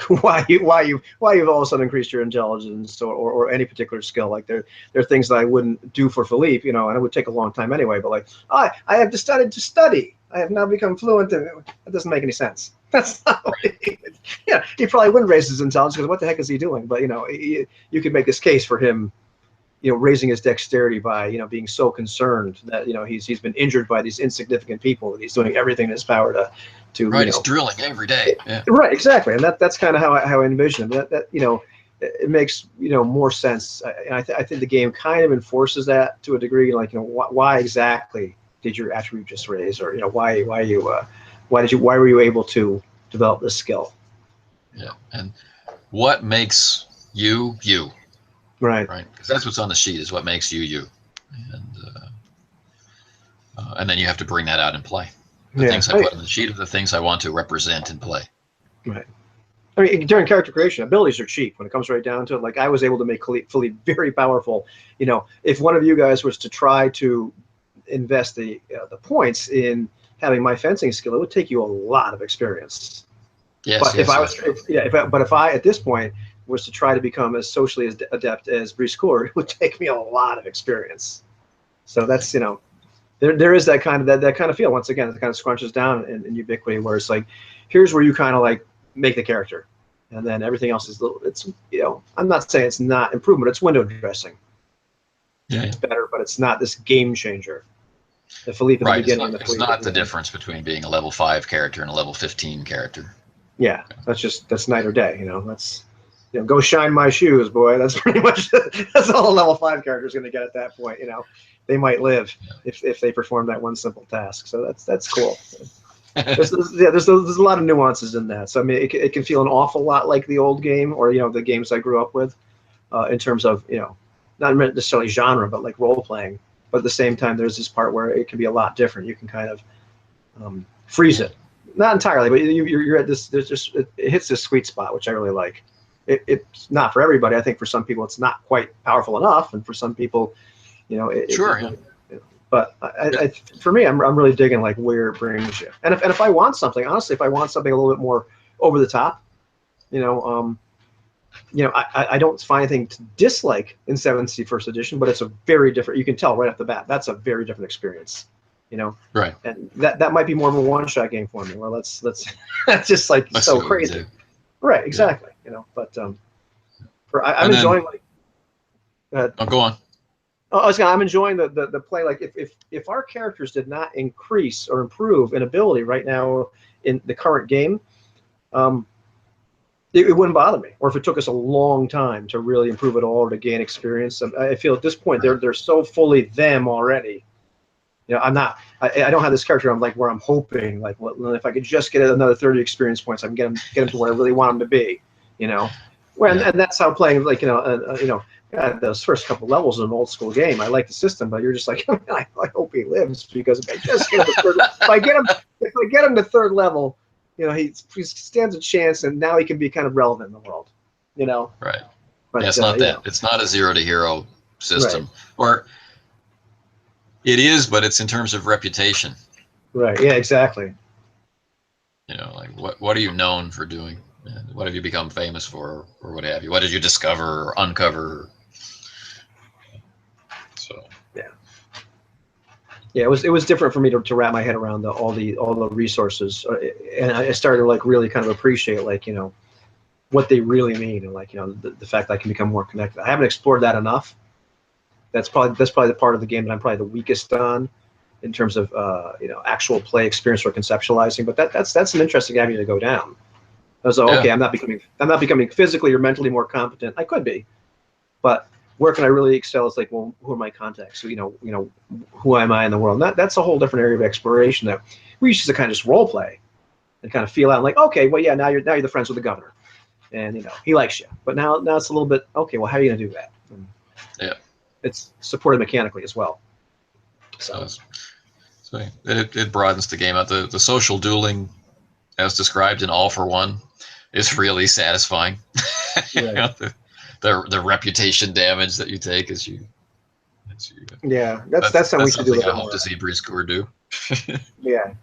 Speaker 1: why you've all of a sudden increased your intelligence or any particular skill. Like there are things that I wouldn't do for Philippe, and it would take a long time anyway. But I have decided to study. I have now become fluent, and it doesn't make any sense. That's not yeah, he probably wouldn't raise his intelligence because what the heck is he doing? But you could make this case for him, raising his dexterity by being so concerned that he's been injured by these insignificant people that he's doing everything in his power to
Speaker 2: right. He's drilling every day. Yeah.
Speaker 1: Right, exactly, and that's kind of how I envision him. That it makes more sense. I think the game kind of enforces that to a degree. Like why exactly did your attribute just raise, or why were you able to develop this skill?
Speaker 2: Yeah, and what makes you you?
Speaker 1: Right.
Speaker 2: Right, because that's what's on the sheet is what makes you you, and then you have to bring that out in play. The things I put on the sheet are the things I want to represent in play.
Speaker 1: Right. I mean, during character creation, abilities are cheap when it comes right down to it. Like I was able to make fully very powerful. If one of you guys was to try to invest the points in having my fencing skill, it would take you a lot of experience.
Speaker 2: Yes,
Speaker 1: but if I at this point was to try to become as socially as adept as Briscoe, it would take me a lot of experience. So that's there is that kind of feel. Once again, it kind of scrunches down in Ubiquity, where it's like, here's where you kind of like make the character, and then everything else is it's I'm not saying it's not improvement, it's window dressing.
Speaker 2: Yeah,
Speaker 1: it's better, but it's not this game changer. The Philippe at the beginning.
Speaker 2: It's not the difference between being a level 5 character and a level 15 character.
Speaker 1: Yeah, that's night or day. That's go shine my shoes, boy. That's pretty much that's all a level 5 character is going to get at that point. They might live if they perform that one simple task. So that's cool. There's a lot of nuances in that. So I mean, it can feel an awful lot like the old game, or the games I grew up with, in terms of not necessarily genre, but like role playing. But at the same time, there's this part where it can be a lot different. You can kind of freeze it, not entirely, but you're at this. There's just it hits this sweet spot, which I really like. It's not for everybody. I think for some people it's not quite powerful enough, and for some people,
Speaker 2: Sure.
Speaker 1: But for me, I'm really digging like where it brings you. And if I want something, honestly, if I want something a little bit more over the top, I don't find anything to dislike in 7th First Edition, but it's a very different. You can tell right off the bat that's a very different experience.
Speaker 2: Right.
Speaker 1: And that might be more of a one-shot game for me. Where let's that's just like so crazy. Right. Exactly.
Speaker 2: Yeah.
Speaker 1: But I'm enjoying like.
Speaker 2: Go on.
Speaker 1: I'm enjoying the play. Like if our characters did not increase or improve in ability right now in the current game, it wouldn't bother me. Or if it took us a long time to really improve it all or to gain experience, I feel at this point they're so fully them already. I don't have this character. I'm like where I'm hoping like, well, if I could just get another 30 experience points, I can get them to where I really want them to be. And that's how playing like those first couple levels of an old school game. I like the system, but you're just like, I hope he lives, because if I just get him to third, if I get him to third level, he stands a chance, and now he can be kind of relevant in the world.
Speaker 2: Right.
Speaker 1: But,
Speaker 2: it's not that. It's not a 0 to hero system,
Speaker 1: right.
Speaker 2: Or it is, but it's in terms of reputation.
Speaker 1: Right. Yeah. Exactly.
Speaker 2: Like what are you known for doing? And what have you become famous for, or what have you? What did you discover or uncover? So
Speaker 1: yeah, it was different for me to wrap my head around all the resources, and I started to like really kind of appreciate like what they really mean, and like the fact that I can become more connected. I haven't explored that enough. That's probably the part of the game that I'm probably the weakest on in terms of actual play experience or conceptualizing. But that's an interesting avenue to go down. I was like, okay, I'm not becoming physically or mentally more competent. I could be, but where can I really excel? It's like, well, who are my contacts? So, who am I in the world? That's a whole different area of exploration that we used to kind of just role play and kind of feel out like, okay, well, yeah, now you're the friends with the governor, and he likes you. But now it's a little bit, okay, well, how are you gonna do that? And it's supported mechanically as well. So
Speaker 2: it broadens the game out. The social dueling, as described in All for One, is really satisfying.
Speaker 1: Right.
Speaker 2: The reputation damage that you take as you.
Speaker 1: Yeah, that's something we should do.
Speaker 2: I hope to see Briscoe do.
Speaker 1: Yeah,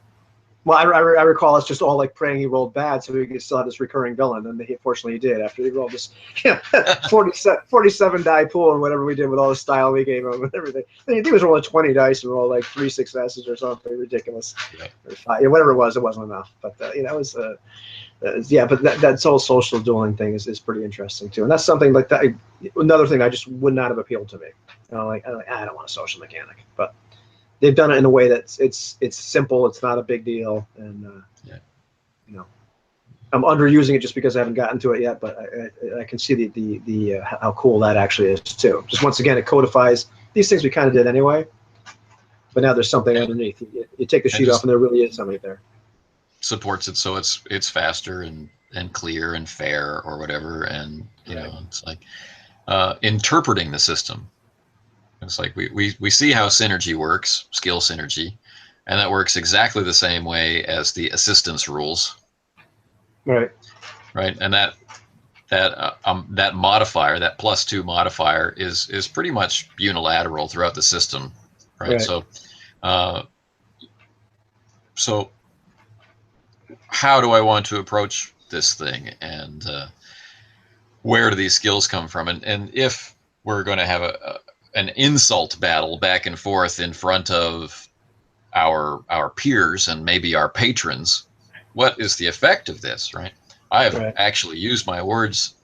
Speaker 1: Well, I recall us just all like praying he rolled bad so we could still have this recurring villain, and fortunately he did after he rolled this 47 die pool or whatever we did with all the style we gave him and everything. I think he was rolling 20 dice and rolled like 3 successes or something ridiculous.
Speaker 2: Yeah.
Speaker 1: Or 5, whatever it wasn't enough. But you know, it was yeah. But that whole social dueling thing is pretty interesting too, and that's something like that. Another thing I just would not have appealed to me. You know, like I don't want a social mechanic, but they've done it in a way that's it's simple. It's not a big deal, and
Speaker 2: Yeah.
Speaker 1: you know, I'm underusing it just because I haven't gotten to it yet. But I can see the how cool that actually is too. Just once again, it codifies these things we kind of did anyway, but now there's something underneath. You take the sheet off, and there really is something there.
Speaker 2: Supports it so it's faster and clear and fair or whatever, and you know, it's like interpreting the system. It's like we see how synergy works, skill synergy, and that works exactly the same way as the assistance rules.
Speaker 1: Right.
Speaker 2: Right, and that modifier, that +2 modifier, is pretty much unilateral throughout the system. Right. So, so how do I want to approach this thing, and where do these skills come from, and if we're going to have an insult battle back and forth in front of our peers and maybe our patrons, what is the effect of this, right? I have actually used my words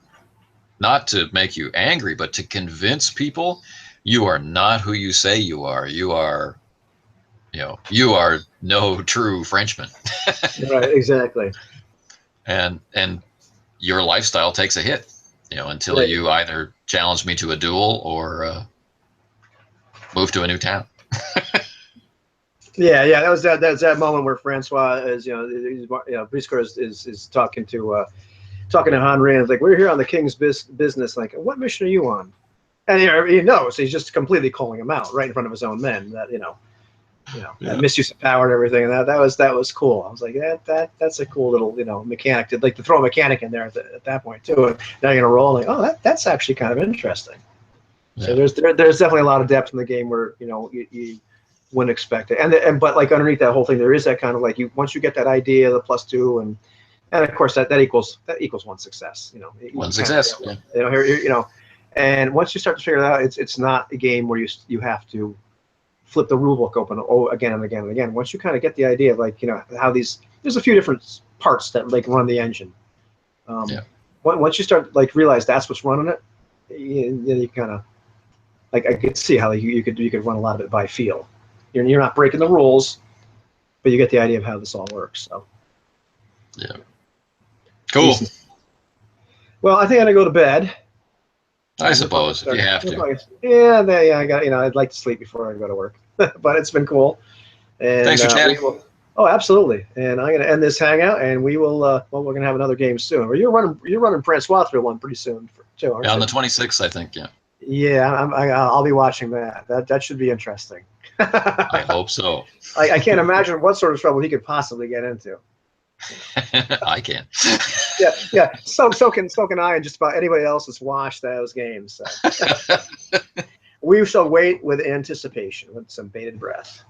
Speaker 2: not to make you angry, but to convince people you are not who you say you are. You are, you know, you are no true Frenchman.
Speaker 1: Right, exactly.
Speaker 2: And your lifestyle takes a hit, you know, until you either challenge me to a duel or move to a new town.
Speaker 1: Yeah, that's that moment where Francois is, Briscoe is talking to Henri, and it's like, we're here on the king's business. Like, what mission are you on? And he knows, he's just completely calling him out right in front of his own men. That that misuse of power and everything. And that was cool. I was like, that's a cool little mechanic. Like to throw a mechanic in there at that point too. And now you're gonna roll like, oh, that's actually kind of interesting. Yeah. So there's definitely a lot of depth in the game where you wouldn't expect it. But like underneath that whole thing, there is that kind of like once you get that idea, the +2 and of course that equals one success. One success. And once you start to figure that out, it's not a game where you have to flip the rule book open again and again and again. Once you kind of get the idea of like how there's a few different parts that like run the engine. Once you start like realize that's what's running it, you kind of like I could see how you could run a lot of it by feel. You're not breaking the rules, but you get the idea of how this all works. So
Speaker 2: yeah, cool.
Speaker 1: Well, I think I'm gonna go to bed.
Speaker 2: I suppose if you have to.
Speaker 1: Yeah, I got I'd like to sleep before I go to work, but it's been cool. And,
Speaker 2: thanks for chatting.
Speaker 1: Oh, absolutely. And I'm going to end this hangout, and we will. Well, we're going to have another game soon. Or you're running Francois through one pretty soon too.
Speaker 2: Yeah, on the 26th, I think. Yeah.
Speaker 1: Yeah, I'll be watching that. That should be interesting.
Speaker 2: I hope so.
Speaker 1: I can't imagine what sort of trouble he could possibly get into.
Speaker 2: I can.
Speaker 1: Yeah. So can I, and just about anybody else that's watched those games. So. We shall wait with anticipation, with some bated breath.